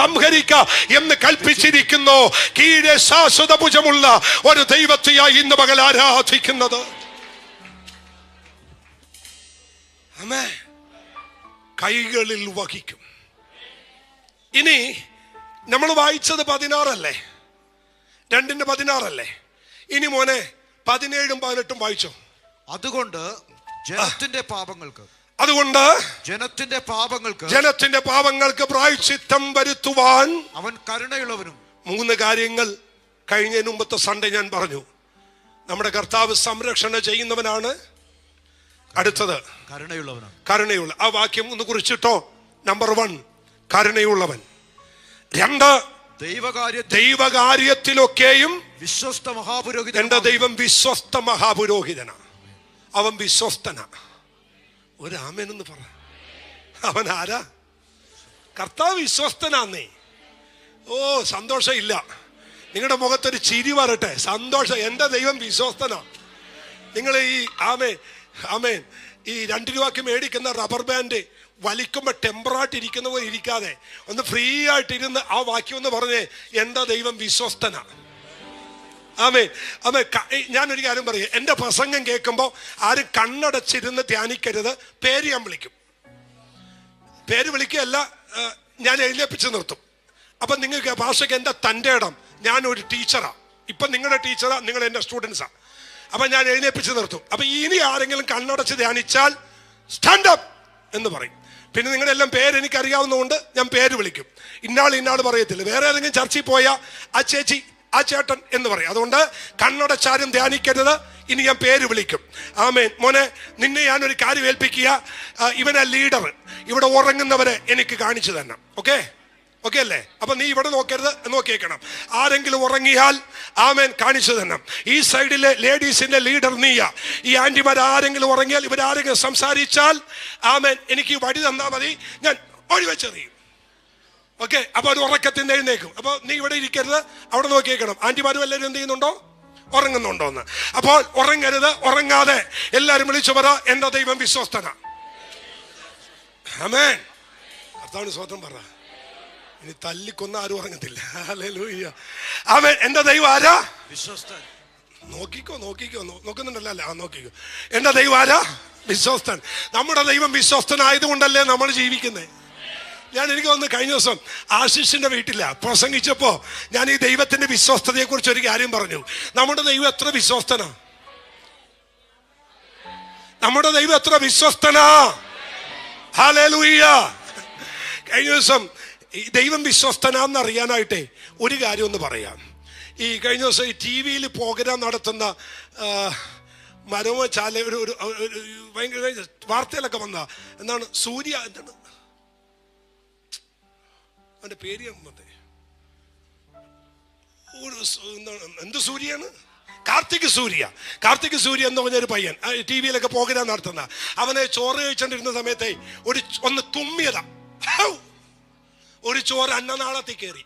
സംഹരിക്ക എന്ന് കൽപ്പിച്ചിരിക്കുന്നു. കീഴെ ശാശ്വത ഭുജമുള്ള ഒരു ദൈവത്തെയായി ഇന്ന് പകൽ ആരാധിക്കുന്നത്. ആമേൻ. കൈകളിൽ വഹിക്കും. ഇനി നമ്മൾ വായിച്ചത് 16 അല്ലേ? 2:16 ഇനി മോനെ 17ഉം 18ഉം വായിച്ചോ. അതുകൊണ്ട് ജനത്തിന്റെ പാപങ്ങൾക്ക് പ്രായശ്ചിത്തം വരുത്തുവാൻ അവൻ കരുണയുള്ളവനും. 3 കാര്യങ്ങൾ കഴിഞ്ഞ മുമ്പത്തെ സൺഡേ ഞാൻ പറഞ്ഞു. നമ്മുടെ കർത്താവ് സംരക്ഷണ ചെയ്യുന്നവനാണ്. അടുത്തത് കരുണയുള്ള. ആ വാക്യം ഒന്ന് കുറിച്ചിട്ടോ. നമ്പർ 1 കരുണയുള്ളവൻ. 2 ദൈവകാര്യത്തിലൊക്കെയും വിശ്വസ്ത മഹാപുരോഹിതൻ. എന്റെ ദൈവം വിശ്വസ്ത മഹാപുരോഹിതനാ. അവൻ വിശ്വസ്തനാ. ഒരു ആമേനെന്ന് പറ. അവൻ ആരാ? കർത്താവ് വിശ്വസ്തനാന്നേ. ഓ, സന്തോഷം ഇല്ല. നിങ്ങളുടെ മുഖത്തൊരു ചിരി വരട്ടെ. സന്തോഷം. എന്റെ ദൈവം വിശ്വസ്തനാ. നിങ്ങൾ ഈ ആമേൻ ഈ 2 രൂപയ്ക്ക് മേടിക്കുന്ന റബ്ബർ ബാൻഡ് വലിക്കുമ്പോൾ ടെമ്പറായിട്ട് ഇരിക്കുന്ന പോലെ ഇരിക്കാതെ ഒന്ന് ഫ്രീ ആയിട്ടിരുന്ന് ആ വാക്യം ഒന്ന് പറഞ്ഞേ, എൻ്റെ ദൈവം വിശ്വസ്തനാ. ആമേൻ. ഞാനൊരു കാര്യം പറയും. എൻ്റെ പ്രസംഗം കേൾക്കുമ്പോൾ ആരും കണ്ണടച്ചിരുന്ന് ധ്യാനിക്കരുത്. പേര് ഞാൻ വിളിക്കും. പേര് വിളിക്കുകയല്ല, ഞാൻ എഴുന്നേപ്പിച്ച് നിർത്തും. അപ്പം നിങ്ങൾക്ക് ഭാഷയ്ക്ക് എൻ്റെ തൻ്റെ ഇടം. ഞാനൊരു ടീച്ചറാണ്. ഇപ്പം നിങ്ങളുടെ ടീച്ചറാ, നിങ്ങൾ എൻ്റെ സ്റ്റുഡൻസാണ്. അപ്പം ഞാൻ എഴുന്നേപ്പിച്ച് നിർത്തും. അപ്പം ഇനി ആരെങ്കിലും കണ്ണടച്ച് ധ്യാനിച്ചാൽ സ്റ്റാൻഡപ്പ് എന്ന് പറയും. പിന്നെ നിങ്ങളുടെ എല്ലാം പേര് എനിക്കറിയാവുന്നതുകൊണ്ട് ഞാൻ പേര് വിളിക്കും. ഇന്നാൾ പറയത്തില്ല. വേറെ ഏതെങ്കിലും ചർച്ചിൽ പോയാൽ ആ ചേച്ചി, ആ ചേട്ടൻ എന്ന് പറയും. അതുകൊണ്ട് കണ്ണടച്ചാരും ധ്യാനിക്കരുത്. ഇനി ഞാൻ പേര് വിളിക്കും. ആമേൻ. മോനെ, നിന്നെ ഞാനൊരു കാര്യം ഏൽപ്പിക്കുക. ഇവനാ ലീഡർ. ഇവിടെ ഉറങ്ങുന്നവരെ എനിക്ക് കാണിച്ചു തന്നെ. ഓക്കെ അല്ലേ? അപ്പൊ നീ ഇവിടെ നോക്കരുത്, നോക്കിയേക്കണം. ആരെങ്കിലും ഉറങ്ങിയാൽ ആമേൻ കാണിച്ചു തന്നെ. ഈ സൈഡിലെ ലേഡീസിന്റെ ലീഡർ നീയാ. ഈ ആന്റിമാർ ആരെങ്കിലും ഉറങ്ങിയാൽ, ഇവരാരെങ്കിലും സംസാരിച്ചാൽ ആമേൻ എനിക്ക് വടി തന്നാ മതി, ഞാൻ ഒഴിവെച്ചെറിയും. ഓക്കെ? അപ്പൊ ഒരു ഉറക്കത്തിന്റെ എഴുന്നേക്കും. അപ്പൊ നീ ഇവിടെ ഇരിക്കരുത്, അവിടെ നോക്കിയേക്കണം. ആന്റിമാരും എല്ലാവരും എന്ത് ചെയ്യുന്നുണ്ടോ? ഉറങ്ങുന്നുണ്ടോ എന്ന്. അപ്പോൾ ഉറങ്ങരുത്. ഉറങ്ങാതെ എല്ലാവരും വിളിച്ചു പറ, എന്റെ ദൈവം വിശ്വസ്തനാ. ആമേൻ. കർത്താവിന് സ്വതന്ത്രം പറ. ഇനി തല്ലിക്കൊന്ന ആരും ഉറങ്ങത്തില്ല. ഹല്ലേലൂയ. ആമേൻ. എന്റെ ദൈവം ആരാ? വിശ്വസ്തൻ. നോക്കിക്കോ നോക്കുന്നുണ്ടല്ലോ അല്ലേ? നോക്കിക്കോ. എന്റെ ദൈവം ആരാ? വിശ്വസ്തൻ. നമ്മുടെ ദൈവം വിശ്വസ്തനായതുകൊണ്ടല്ലേ നമ്മൾ ജീവിക്കുന്നത്. എനിക്ക് തോന്നുന്നു കഴിഞ്ഞ ദിവസം ആശിഷിന്റെ വീട്ടില പ്രസംഗിച്ചപ്പോ ഞാൻ ഈ ദൈവത്തിന്റെ വിശ്വസ്തതയെ കുറിച്ച് ഒരു കാര്യം പറഞ്ഞു. നമ്മുടെ ദൈവം എത്ര വിശ്വസ്തനാ! നമ്മുടെ ദൈവം എത്ര വിശ്വസ്തനാ! ഹല്ലേലൂയ. കഴിഞ്ഞ ദിവസം ഈ ദൈവം വിശ്വസ്തനാന്ന് അറിയാനായിട്ടേ ഒരു കാര്യം ഒന്ന് പറയാം. ഈ കഴിഞ്ഞ ദിവസം ഈ ടി വിയിൽ പ്രോഗ്രാം നടത്തുന്ന മനോജ് ഒരു ഭയങ്കര വാർത്തയിലൊക്കെ വന്ന എന്താണ് സൂര്യ, എന്താണ് അവന്റെ പേര്? എന്ത് സൂര്യാണ്? കാർത്തിക് സൂര്യ എന്ന് പറഞ്ഞൊരു പയ്യൻ ടി വിയിലൊക്കെ പ്രോഗ്രാം നടത്തുന്ന. അവനെ ചോറ് കഴിച്ചോണ്ടിരുന്ന സമയത്തെ ഒന്ന് തുമ്മിയതാ. ഒരു ചോറ് അന്നനാളത്തിൽ കയറി.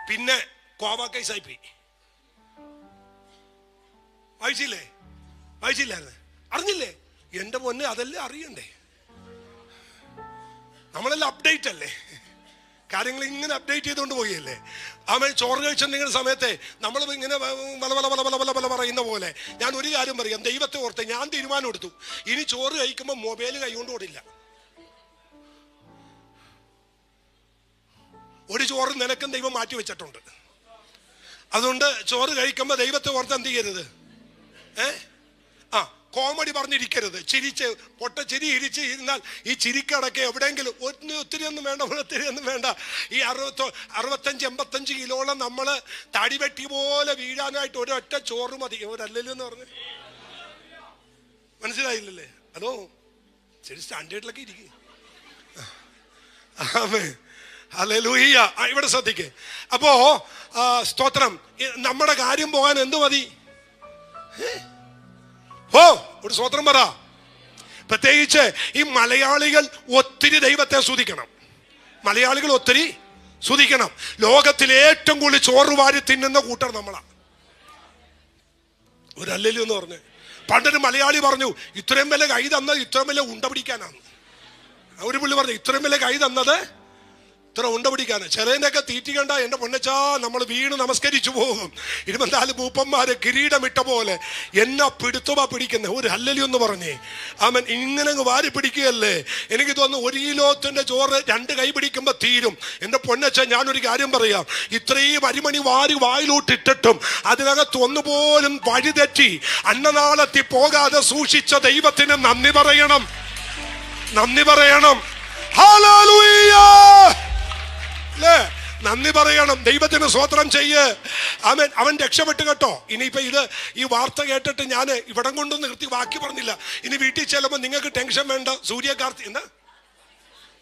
പിന്നെ കോവാക്കൈസായി പോയി. വായിച്ചില്ലായിരുന്നു? അറിഞ്ഞില്ലേ? എന്റെ പൊന്നെ, അതെല്ലാം അറിയണ്ടേ? നമ്മളെല്ലാം അപ്ഡേറ്റ് അല്ലേ? കാര്യങ്ങൾ ഇങ്ങനെ അപ്ഡേറ്റ് ചെയ്തുകൊണ്ട് പോയല്ലേ? അവൻ ചോറ് കഴിച്ചിട്ടുണ്ടെങ്കിൽ സമയത്തെ നമ്മൾ ഇങ്ങനെ വല പറയുന്ന പോലെ. ഞാൻ ഒരു കാര്യം പറയാം, ദൈവത്തെ ഓർത്ത് ഞാൻ തീരുമാനം എടുത്തു, ഇനി ചോറ് കഴിക്കുമ്പോൾ മൊബൈൽ കൈകൊണ്ട് ഓടില്ല. ഒരു ചോറ് നിനക്കും ദൈവം മാറ്റി വെച്ചിട്ടുണ്ട്. അതുകൊണ്ട് ചോറ് കഴിക്കുമ്പോൾ ദൈവത്തെ ഓർത്ത് എന്ത് ചെയ്യരുത്? കോമഡി പറഞ്ഞിരിക്കരുത്. ചിരിച്ച് പൊട്ടച്ചിരി ഇരിച്ച് ഇരുന്നാൽ ഈ ചിരിക്കടക്കെ എവിടെയെങ്കിലും ഒത്തിരി ഒന്നും വേണ്ട. ഈ 65-85 കിലോളം നമ്മൾ തടിവെട്ടി പോലെ വീഴാനായിട്ട് ഒരൊറ്റ ചോറ് മതി. ഒരല്ലല്ലോ എന്ന് പറഞ്ഞ് മനസ്സിലായില്ലല്ലേ? ഹലോ, ശരി, സ്റ്റാൻഡേർഡിലൊക്കെ ഇരിക്കും. ഹല്ലേലൂയ. ഇവിടെ ശ്രദ്ധിക്കേ. അപ്പോ സ്തോത്രം. നമ്മുടെ കാര്യം പോകാൻ എന്ത് മതി? ഒരു സ്തോത്രം പറ. പ്രത്യേകിച്ച് ഈ മലയാളികൾ ഒത്തിരി ദൈവത്തെ സ്തുതിക്കണം. ലോകത്തിലെ ഏറ്റവും കൂടുതൽ ചോറ് വാരി തിന്നുന്ന കൂട്ടർ നമ്മളാ. ഒരു അല്ലല്ലോ എന്ന് പറഞ്ഞു. പണ്ടൊരു മലയാളി പറഞ്ഞു, ഇത്രയും വില കൈ തന്നത് ഇത്രയും വില ഉണ്ട പിടിക്കാനാണ്. ഒരു പുള്ളി പറഞ്ഞു, ഇത്രയും വില കൈ തന്നത് ഇത്ര ഉണ്ട പിടിക്കാന്. ചിലതിനൊക്കെ തീറ്റിക്കണ്ട എന്റെ പൊന്നച്ചാ, നമ്മൾ വീണ് നമസ്കരിച്ചു പോകും. 24 മൂപ്പന്മാര് കിരീടമിട്ട പോലെ എന്നെ പിടിക്കുന്നത്. ഒരു ഹല്ലേലൂയ എന്ന് പറഞ്ഞേ. അവൻ ഇങ്ങനെ വാരി പിടിക്കുകയല്ലേ. എനിക്ക് തോന്നുന്നു 1 കിലോത്തിന്റെ ചോറ് 2 കൈ പിടിക്കുമ്പോ തീരും. എന്റെ പൊന്നച്ച, ഞാനൊരു കാര്യം പറയാം, ഇത്രയും അരിമണി വാരി വായിലോട്ടിട്ടിട്ടും അതിനകത്ത് ഒന്നുപോലും വഴിതെറ്റി അന്നനാളത്തിൽ പോകാതെ സൂക്ഷിച്ച ദൈവത്തിന് നന്ദി പറയണം. ഹല്ലേലൂയ. നന്ദി പറയണം. ദൈവത്തിന് സ്തോത്രം ചെയ്യ്. അവൻ രക്ഷപ്പെട്ടു കേട്ടോ. ഇനിയിപ്പോ ഈ വാർത്ത കേട്ടിട്ട് ഞാൻ ഇവിടം കൊണ്ട് നിർത്തി ബാക്കി പറഞ്ഞില്ല. ഇനി വീട്ടിൽ ചെല്ലുമ്പോൾ നിങ്ങൾക്ക് ടെൻഷൻ വേണ്ട.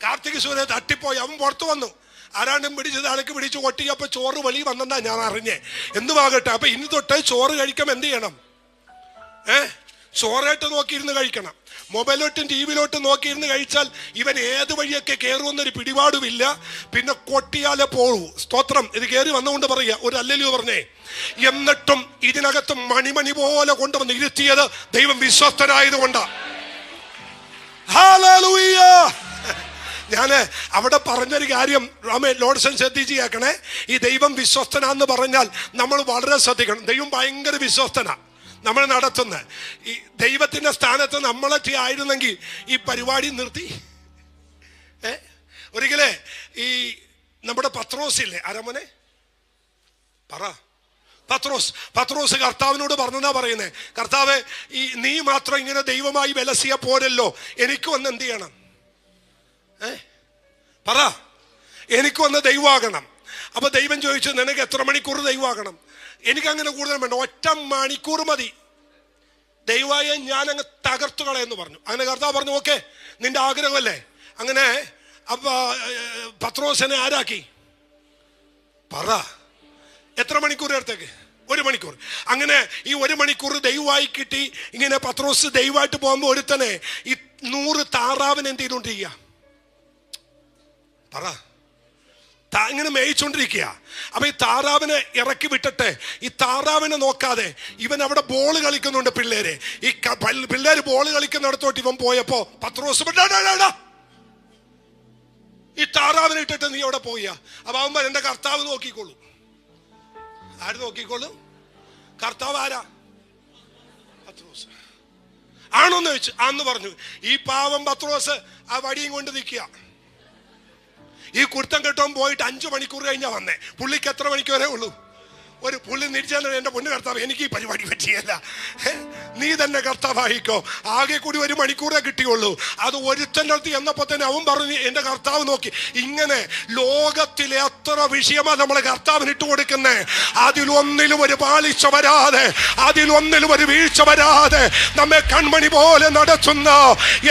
കാർത്തിക് സൂര്യ തട്ടിപ്പോയി. അവൻ പുറത്തു വന്നു. ആരാണ്ടും അലക്ക് പിടിച്ച് ഒട്ടിയപ്പോ ചോറ് വെളി വന്നെന്നാ ഞാൻ അറിഞ്ഞേ. എന്തുവാകട്ടെ. അപ്പൊ ഇനി തൊട്ട് ചോറ് കഴിക്കുമ്പോൾ എന്ത് ചെയ്യണം? ചോറായിട്ട് നോക്കിയിരുന്ന് കഴിക്കണം. മൊബൈലോട്ടും ടി വിയിലോട്ടും നോക്കിയിരുന്ന് കഴിച്ചാൽ ഇവൻ ഏത് വഴിയൊക്കെ കയറുമെന്നൊരു പിടിപാടുമില്ല. പിന്നെ കൊട്ടിയാലെ പോകൂ. സ്തോത്രം. ഇത് കയറി വന്നുകൊണ്ട് പറയുക, ഒരു അല്ലല്ലോ പറഞ്ഞേ. എന്നിട്ടും ഇതിനകത്ത് മണിമണി പോലെ കൊണ്ടുവന്ന് ഇരുത്തിയത് ദൈവം വിശ്വസ്തനായതുകൊണ്ടാ. ഹല്ലേലൂയ. ഞാന് അവിടെ പറഞ്ഞൊരു കാര്യം ലോഡ്സൺ ശ്രദ്ധിച്ച് കേൾക്കണേ. ഈ ദൈവം വിശ്വസ്തനാന്ന് പറഞ്ഞാൽ നമ്മൾ വളരെ ശ്രദ്ധിക്കണം. ദൈവം ഭയങ്കര വിശ്വസ്തനാ. നമ്മൾ നടത്തുന്ന ഈ ദൈവത്തിന്റെ സ്ഥാനത്ത് നമ്മളൊക്കെ ആയിരുന്നെങ്കിൽ ഈ പരിപാടി നിർത്തി. ഒരിക്കലേ ഈ നമ്മുടെ പത്രോസില്ലേ, അരമനെ പറ, പത്രോസ് കർത്താവിനോട് പറഞ്ഞാ പറയുന്നേ, കർത്താവേ, ഈ നീ മാത്രം ഇങ്ങനെ ദൈവമായി വിലസിയ പോരല്ലോ, എനിക്ക് വന്ന് എന്ത് ചെയ്യണം? പറ, എനിക്ക് വന്ന് ദൈവമാകണം. അപ്പൊ ദൈവം ചോദിച്ചു, നിനക്ക് എത്ര മണിക്കൂർ ദൈവമാകണം? എനിക്കങ്ങനെ കൂടുതൽ വേണ്ട, 1 മണിക്കൂർ മതി. ദൈവമായ ഞാൻ അങ്ങ് തകർത്തു കളയെന്ന് പറഞ്ഞു. അങ്ങനെ കർത്താവ് പറഞ്ഞു, ഓക്കെ, നിന്റെ ആഗ്രഹമല്ലേ. അങ്ങനെ അപ്പൊ പത്രോസിനെ ആരാക്കി? പറ, എത്ര മണിക്കൂർ നേരത്തേക്ക്? 1 മണിക്കൂർ. അങ്ങനെ ഈ 1 മണിക്കൂർ ദൈവമായി കിട്ടി. ഇങ്ങനെ പത്രോസ് ദൈവമായിട്ട് പോകുമ്പോൾ ഒരുത്തനെ ഈ 100 താറാവിനെ എന്ത് ചെയ്തോണ്ടിരിക്കുക? പറ, ഇങ്ങനെ മേയിച്ചോണ്ടിരിക്കുക. അപ്പൊ ഈ താറാവിനെ ഇറക്കി വിട്ടിട്ട് ഈ താറാവിനെ നോക്കാതെ ഇവൻ അവിടെ ബോൾ കളിക്കുന്നുണ്ട്. പിള്ളേര് ബോൾ കളിക്കുന്നിടത്തോട്ട് ഇവൻ പോയപ്പോ പത്രോസ് ഈ താറാവിനെ ഇട്ടിട്ട് നീ എവിടെ പോയാ? അപ്പൊ അവൻ പറയും, എന്റെ കർത്താവ് നോക്കിക്കോളൂ. ആര് നോക്കിക്കോളും? കർത്താവ് ആരാ? പത്രോസ് ആണോന്ന് ചോദിച്ചു. ആന്ന് പറഞ്ഞു. ഈ പാവം പത്രോസ് ആ വടിയും കൊണ്ട് നിൽക്കുക. ഈ കുർത്തം കെട്ടോൻ പോയിട്ട് 5 മണിക്കൂർ കഴിഞ്ഞാ വന്നേ. പുള്ളിക്ക് എത്ര മണിക്ക് വരെ ഉള്ളൂ? ഒരു പുള്ളി നിരിച്ചാൽ എന്റെ പൊന്നു കർത്താവ്, എനിക്ക് ഈ പരിപാടി പറ്റിയല്ല, നീ തന്നെ കർത്താവായിക്കോ. ആകെ കൂടി 1 മണിക്കൂറേ കിട്ടിയുള്ളൂ. അത് ഒരുത്തൻ്റെ അടുത്ത് എന്നപ്പോ തന്നെ അവൻ പറഞ്ഞു, എന്റെ കർത്താവ് നോക്കി. ഇങ്ങനെ ലോകത്തിലെ എത്ര വിഷയമാ നമ്മളെ കർത്താവിന് ഇട്ട് കൊടുക്കുന്നേ. അതിലൊന്നിലും ഒരു പാളിച്ച വരാതെ, അതിലൊന്നിലും ഒരു വീഴ്ച വരാതെ, നമ്മെ കൺമണി പോലെ നടത്തുന്ന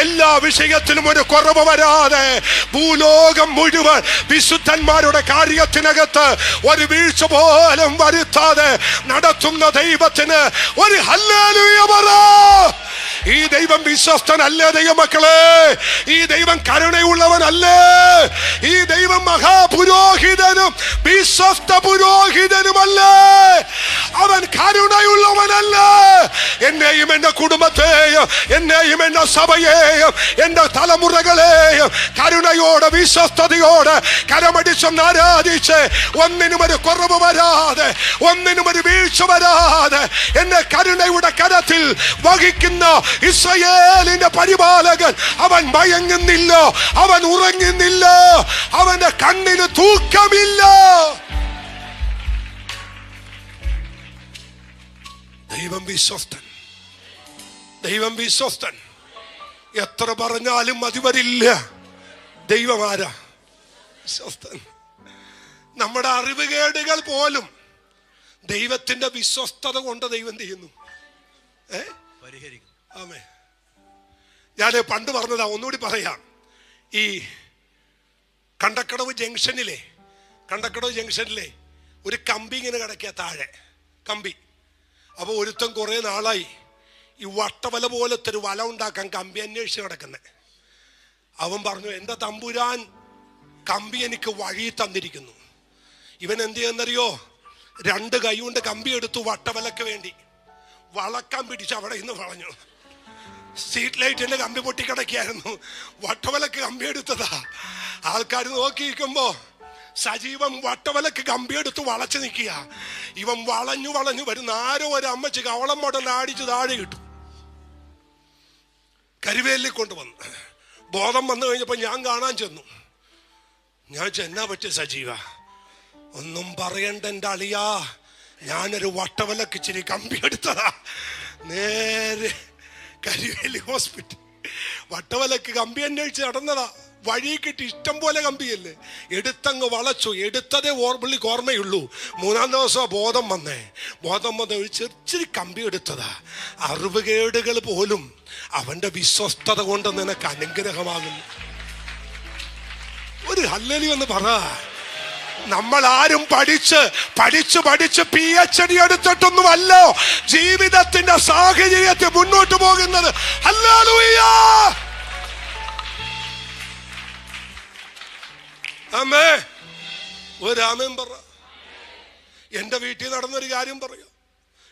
എല്ലാ വിഷയത്തിലും ഒരു കുറവ് വരാതെ, ഭൂലോകം മുഴുവൻ വിശുദ്ധന്മാരുടെ കാര്യത്തിനകത്ത് ഒരു വീഴ്ച പോലും വരുത്താതെ നടത്തുന്ന ദൈവത്തിന് ഒരു ഹല്ലേലൂയ പറ. ഈ ദൈവം വിശ്വസ്തനല്ലേ ദൈവമക്കളെ? ഈ ദൈവം കരുണയുള്ളവനല്ലേ? ഈ ദൈവം മഹാപുരോഹിതനും വിശ്വസ്ത പുരോഹിതനുമല്ലേ? അവൻ കരുണയുള്ളവനല്ലേ? എന്നെയും എന്റെ കുടുംബത്തെയും എന്നെയും എന്റെ സഭയെയും എന്റെ തലമുറകളെയും കരുണയോടെ വിശ്വസ്തയോടെ കരമടിച്ചൊന്ന് ആരാധിച്ച്, ഒന്നിനും ഒരു കുറവ് വരാതെ, ഒന്നിനും ഒരു വീഴ്ച വരാതെ എന്നെ കരുണയുടെ കരത്തിൽ വഹിക്കുന്ന ഇസ്രായേലിന്റെ പരിപാലകൻ. അവൻ മയങ്ങുന്നില്ല, അവൻ ഉറങ്ങുന്നില്ല, അവന്റെ കണ്ണിന് തൂക്കമില്ല. ദൈവം വിശ്വസ്തൻ, ദൈവം വിശ്വസ്തൻ. എത്ര പറഞ്ഞാലും മതി വരില്ല. ദൈവം ആരാ? വിശ്വസ്തൻ. നമ്മുടെ അറിവുകേടുകൾ പോലും ദൈവത്തിന്റെ വിശ്വസ്തത കൊണ്ട് ദൈവം ചെയ്യുന്നു, പരിഹരിക്കുന്നു. ആമേ. ഞാൻ പണ്ട് പറഞ്ഞതാ, ഒന്നുകൂടി പറയാം. ഈ കണ്ടക്കടവ് ജംഗ്ഷനിലെ ഒരു കമ്പി ഇങ്ങനെ കിടക്കുക, താഴെ കമ്പി. അപ്പൊ ഒരുത്തൻ കുറെ നാളായി ഈ വട്ടവല പോലത്തെ ഒരു വല ഉണ്ടാക്കാൻ കമ്പി അന്വേഷിച്ച് കിടക്കുന്നേ. അവൻ പറഞ്ഞു, എന്റെ തമ്പുരാൻ കമ്പി എനിക്ക് വഴി തന്നിരിക്കുന്നു. ഇവൻ എന്ത് ചെയ്യുന്നറിയോ? 2 കൈ കൊണ്ട് കമ്പി എടുത്തു വട്ടവലക്ക് വേണ്ടി. വളക്കാൻ പിടിച്ച് അവിടെ ഇന്ന് വളഞ്ഞു. സ്ട്രീറ്റ് ലൈറ്റിന്റെ കമ്പി പൊട്ടിക്കിടക്കായിരുന്നു. വട്ടവലക്ക് കമ്പി എടുത്തതാ. ആൾക്കാർ നോക്കിയിരിക്കുമ്പോ സജീവൻ വട്ടവലക്ക് കമ്പി എടുത്ത് വളച്ചു നിൽക്കുക. ഇവൻ വളഞ്ഞു വരുന്ന ആരോ ഒരു അമ്മച്ച് കവളം മോഡൽ ആടിച്ച് താഴെ കിട്ടും. കരുവേലിൽ കൊണ്ടുവന്നു. ബോധം വന്നു കഴിഞ്ഞപ്പോ ഞാൻ കാണാൻ ചെന്നു. ഞാൻ ചെന്നാ പറ്റിയ സജീവ, ഒന്നും പറയണ്ട എൻ്റെ അളിയാ, ഞാനൊരു വട്ടവലക്ക് ഇച്ചിരി കമ്പി എടുത്തതാ. നേരെ കരുവേലി ഹോസ്പിറ്റൽ വട്ടവലക്ക് കമ്പി അന്വേഷിച്ച് നടന്നതാ. വഴി കിട്ടി, ഇഷ്ടം പോലെ കമ്പിയല്ലേ. എടുത്തങ്ങ് വളച്ചു. എടുത്തതേ പുള്ളിക്ക് ഓർമ്മയുള്ളൂ. 3-ാം ദിവസം ബോധം വന്ന് ഒരു ചെറിയ കമ്പി എടുത്തതാ. അറിവുകേടുകൾ പോലും അവന്റെ വിശ്വസ്തത കൊണ്ട് നിനക്ക് അനുഗ്രഹമാകുന്നു. ഒരു ഹല്ലേലൂയ എന്ന് പറ. നമ്മൾ ആരും പഠിച്ച് PhD എടുത്തിട്ടൊന്നുമല്ല ജീവിതത്തിന്റെ സാഹചര്യത്തിൽ മുന്നോട്ട് പോകുന്നത്. ഹല്ലേലൂയ. ആമേ. ഒരു ആമേൻ പറ. എന്റെ വീട്ടിൽ നടന്നൊരു കാര്യം പറയാം.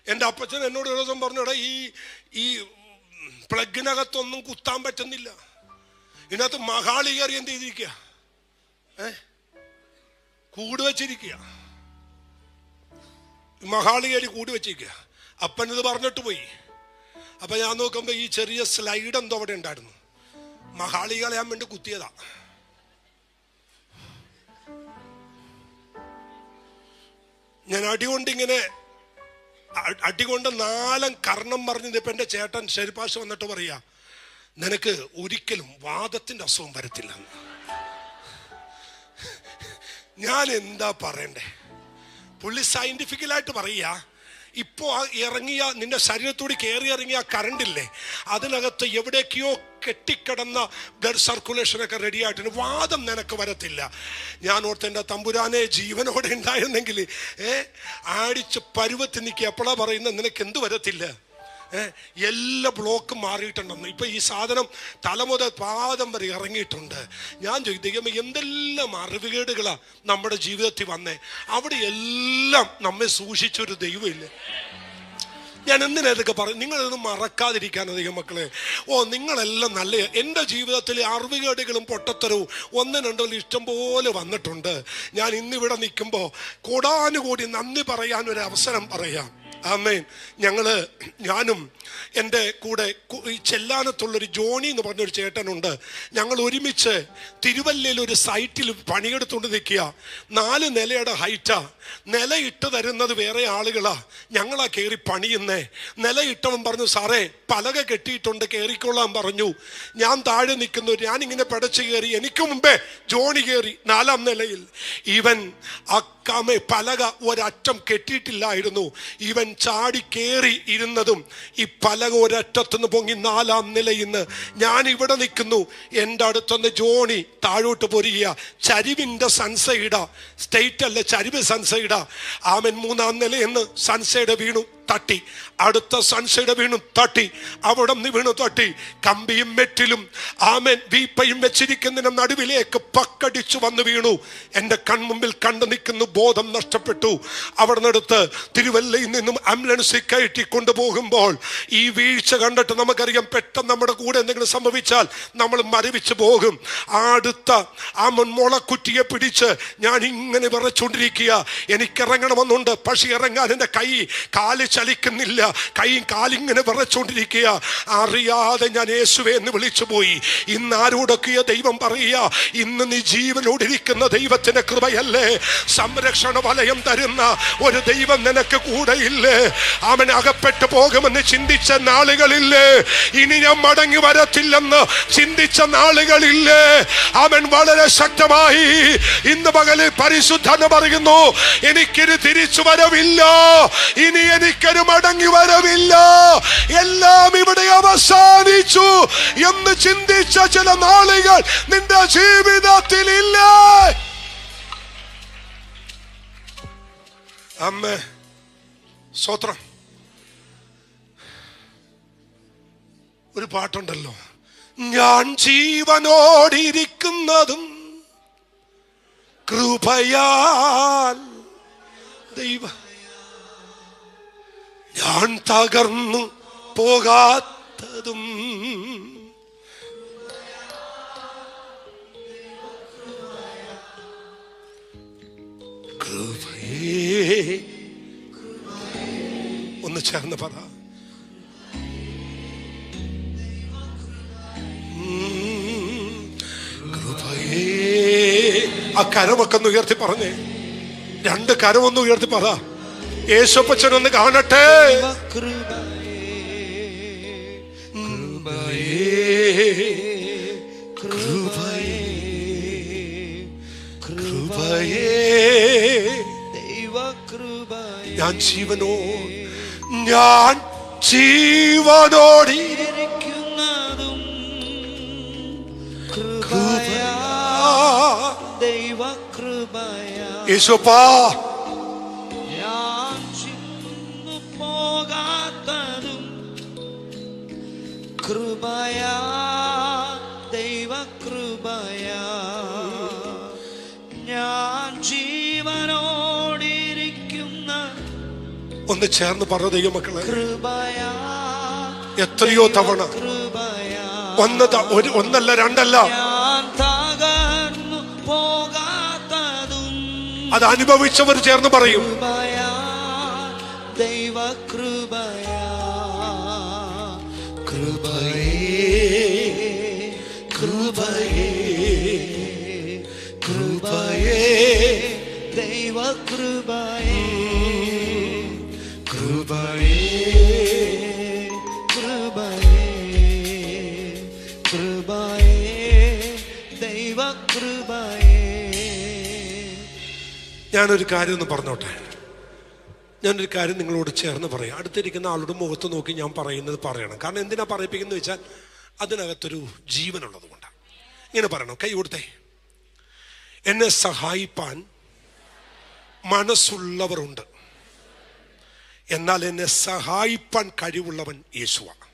എൻ്റെ അപ്പച്ചൻ എന്നോട് ഒരു ദിവസം പറഞ്ഞു, ഈ പ്ലഗിനകത്തൊന്നും കുത്താൻ പറ്റുന്നില്ല. ഇതിനകത്ത് മഹാളി കയറി എന്ത് ചെയ്തിരിക്കുക, കൂട് വെച്ചിരിക്കുക. മഹാളി കയറി കൂട് വെച്ചിരിക്കുക. അപ്പനത് പറഞ്ഞിട്ട് പോയി. അപ്പൊ ഞാൻ നോക്കുമ്പോ ഈ ചെറിയ സ്ലൈഡ് എന്തോ അവിടെ ഉണ്ടായിരുന്നു. മഹാളി കളയാൻ വേണ്ടി കുത്തിയതാ. ഞാൻ അടികൊണ്ട് 4 കർണം പറഞ്ഞിപ്പോ എൻ്റെ ചേട്ടൻ ഷെരിപ്പാഷ് വന്നിട്ട് പറയാ, നിനക്ക് ഒരിക്കലും വാദത്തിന്റെ അസുഖം വരത്തില്ല. ഞാൻ എന്താ പറയണ്ടേ? പുള്ളി സയന്റിഫിക്കലായിട്ട് പറയാ, ഇപ്പോ ഇറങ്ങിയ നിന്റെ ശരീരത്തോട് കയറി ഇറങ്ങിയ കറണ്ടില്ലേ, അതിനകത്ത് എവിടേക്കോ കെട്ടിക്കിടന്ന ബ്ലഡ് സർക്കുലേഷനൊക്കെ റെഡി ആയിട്ടുണ്ട്. വാദം നിനക്ക് വരത്തില്ല. ഞാൻ ഓർത്ത് എൻ്റെ തമ്പുരാനെ ജീവനോടെ ഉണ്ടായിരുന്നെങ്കിൽ ആടിച്ച് പരുവത്തിൽ നിൽക്കുക. എപ്പോഴാ പറയുന്നത് നിനക്ക് എന്ത് വരത്തില്ല? എല്ലാ ബ്ലോക്കും മാറിയിട്ടുണ്ടെന്ന്. ഇപ്പൊ ഈ സാധനം തല മുതൽ പാദം വരെ ഇറങ്ങിയിട്ടുണ്ട്. ഞാൻ ചോദിക്കും, എന്തെല്ലാം അറിവുകേടുകളാ നമ്മുടെ ജീവിതത്തിൽ വന്നേ. അവിടെ എല്ലാം നമ്മെ സൂക്ഷിച്ചൊരു ദൈവമില്ലേ? ഞാൻ എന്തിനാ ഇതൊക്കെ പറയും? നിങ്ങളിതൊന്നും മറക്കാതിരിക്കാൻ ദൈവമക്കളെ. നിങ്ങളെല്ലാം നല്ല, എൻ്റെ ജീവിതത്തിൽ അറിവുകേടുകളും പൊട്ടത്തരവും ഒന്നും രണ്ടോ ഇഷ്ടം പോലെ വന്നിട്ടുണ്ട്. ഞാൻ ഇന്നിവിടെ നിൽക്കുമ്പോൾ കോടാനുകൂടി നന്ദി പറയാനൊരു അവസരം പറയാം. ആമേൻ. ഞാനും എൻ്റെ കൂടെ ചെല്ലാനത്തുള്ളൊരു ജോണി എന്ന് പറഞ്ഞൊരു ചേട്ടനുണ്ട്. ഞങ്ങൾ ഒരുമിച്ച് തിരുവല്ലയിൽ ഒരു സൈറ്റിൽ പണിയെടുത്തുകൊണ്ട് നിൽക്കുക. 4 നിലയുടെ ഹൈറ്റാ. നില ഇട്ട് തരുന്നത് വേറെ ആളുകളാ, ഞങ്ങളാ കയറി പണിയുന്നേ. നില ഇട്ടവൻ പറഞ്ഞു, സാറേ പലക കെട്ടിയിട്ടുണ്ട്, കയറിക്കൊള്ളാൻ പറഞ്ഞു. ഞാൻ താഴെ നിൽക്കുന്നു. ഞാനിങ്ങനെ പടച്ചു കയറി. എനിക്ക് മുമ്പേ ജോണി കയറി 4ാം നിലയിൽ. ഇവൻ പലക ഒരറ്റം കെട്ടിയിട്ടില്ലായിരുന്നു. ഇവൻ ചാടി കയറി ഇരുന്നതും ഈ പലക ഒരറ്റത്തുനിന്ന് പൊങ്ങി 4ാം നിലയിൽ നിന്ന്. ഞാൻ ഇവിടെ നിൽക്കുന്നു. എൻ്റെ അടുത്തുനിന്ന് ജോണി താഴോട്ട് പൊരിക. ചരിവിൻ്റെ സൺസൈഡാ, സ്റ്റേറ്റ് അല്ല, ചരിവ് സൺസൈഡാ. ആമൻ. 3ാം നിലയിൽ നിന്ന് സൺസൈഡ് വീണു, തട്ടി. അടുത്ത സൺസൈഡ് വീണു, തട്ടി. അവിടെ നിന്ന് വീണു, തട്ടി. കമ്പിയും മെറ്റിലും ആമൻ വീപ്പയും വെച്ചിരിക്കുന്നതിന് നടുവിലേക്ക് പക്കടിച്ചു വന്ന് വീണു. എൻ്റെ കൺമുമ്പിൽ കണ്ടു നിൽക്കുന്നു. ബോധം നഷ്ടപ്പെട്ടു. അവിടെ നിന്നെടുത്ത് തിരുവല്ലയിൽ നിന്നും ആംബുലൻസിൽ കയറ്റി കൊണ്ടുപോകുമ്പോൾ ഈ വീഴ്ച കണ്ടിട്ട് നമുക്കറിയാം, പെട്ടെന്ന് നമ്മുടെ കൂടെ എന്തെങ്കിലും സംഭവിച്ചാൽ നമ്മൾ മരവിച്ചു പോകും. അടുത്ത ആ മുളക്കുറ്റിയെ പിടിച്ച് ഞാൻ ഇങ്ങനെ വിറച്ചുകൊണ്ടിരിക്കുക. എനിക്കിറങ്ങണമെന്നുണ്ട്, പക്ഷെ ഇറങ്ങാൻ എൻ്റെ കാല് ചലിക്കുന്നില്ല. കൈയും കാലിങ്ങനെ വിറച്ചുകൊണ്ടിരിക്കുക. അറിയാതെ ഞാൻ യേശുവേ എന്ന് വിളിച്ചു പോയി. ഇന്ന് ആരോടൊക്കെയോ ദൈവം പറയുക, ഇന്ന് നീ ജീവനോടിരിക്കുന്ന ദൈവത്തിന്റെ കൃപയല്ലേ? സംരക്ഷണ വലയം തരുന്ന ഒരു ദൈവം നിനക്ക് കൂടെ ഇല്ലേ? അവൻ അകപ്പെട്ടു പോകുമെന്ന് ചിന്തിച്ച നാളുകളില്ലേ? ഇനി ഞാൻ മടങ്ങി വരത്തില്ലെന്ന് ചിന്തിച്ച നാളുകളില്ലേ? അവൻ വളരെ ശക്തമായി ഇന്ന് പകലിൽ പരിശുദ്ധന പറയുന്നു, എനിക്കൊരു തിരിച്ചു വരവില്ല, ഇനി എനിക്കൊരു മടങ്ങി വരവില്ല, എല്ലാം ഇവിടെ അവസാനിച്ചു എന്ന് ചിന്തിച്ച ചില നാളുകൾ നിന്റെ ജീവിതത്തിൽ ഇല്ലേ? അമ്മേ സ്തോത്രം. ഒരു പാട്ടുണ്ടല്ലോ, ഞാൻ ജീവനോടിരിക്കുന്നതും കൃപയാൽ ദൈവ, ഞാൻ തകർന്നു പോകാത്തതും കൃപയേ. ഒന്ന് ചേർന്ന് പറ, കൃപയേ. ആ കരമൊക്കെ ഒന്ന് ഉയർത്തി പറഞ്ഞേ, 2 കരമൊന്ന് ഉയർത്തി പറ. യേശുപ്പച്ചനൊന്ന് കാണട്ടെ. ഞാൻ ജീവനോടിരിക്കുന്നതും ദൈവകൃപയാ. യേശുപ്പാ, ഞാൻ ചിന്നു പോകാത്തതും കൃപയാ, ദൈവകൃപയാ. ഞാൻ ജീവനോടിരിക്കുന്ന, ഒന്ന് ചേർന്ന് പറ ദൈവമക്കളെ, കൃപയാ. എത്രയോ തവണ, ഒന്നല്ല 2 അത് അനുഭവിച്ചവർ ചേർന്ന് പറയും, ദൈവകൃപയാ, കൃപയേ, കൃപയേ, കൃപയേ, ദൈവകൃപയേ, കൃപയേ, കൃപയേ, കൃപയേ, ദൈവകൃപയേ. ഞാനൊരു കാര്യം ഒന്ന് പറഞ്ഞോട്ടെ. ഞാനൊരു കാര്യം നിങ്ങളോട് ചേർന്ന് പറയാം. അടുത്തിരിക്കുന്ന ആളുടെ മുഖത്ത് നോക്കി ഞാൻ പറയുന്നത് പറയണം. കാരണം എന്തിനാ പറയിപ്പിക്കുന്നത് വെച്ചാൽ അതിനകത്തൊരു ജീവനുള്ളത് കൊണ്ടാണ്. ഇങ്ങനെ പറയണം, കൈ കൊടുത്തേ. എന്നെ സഹായിപ്പാൻ മനസ്സുള്ളവരുണ്ട്, എന്നാൽ എന്നെ സഹായിപ്പാൻ കഴിവുള്ളവൻ യേശുവാണ്.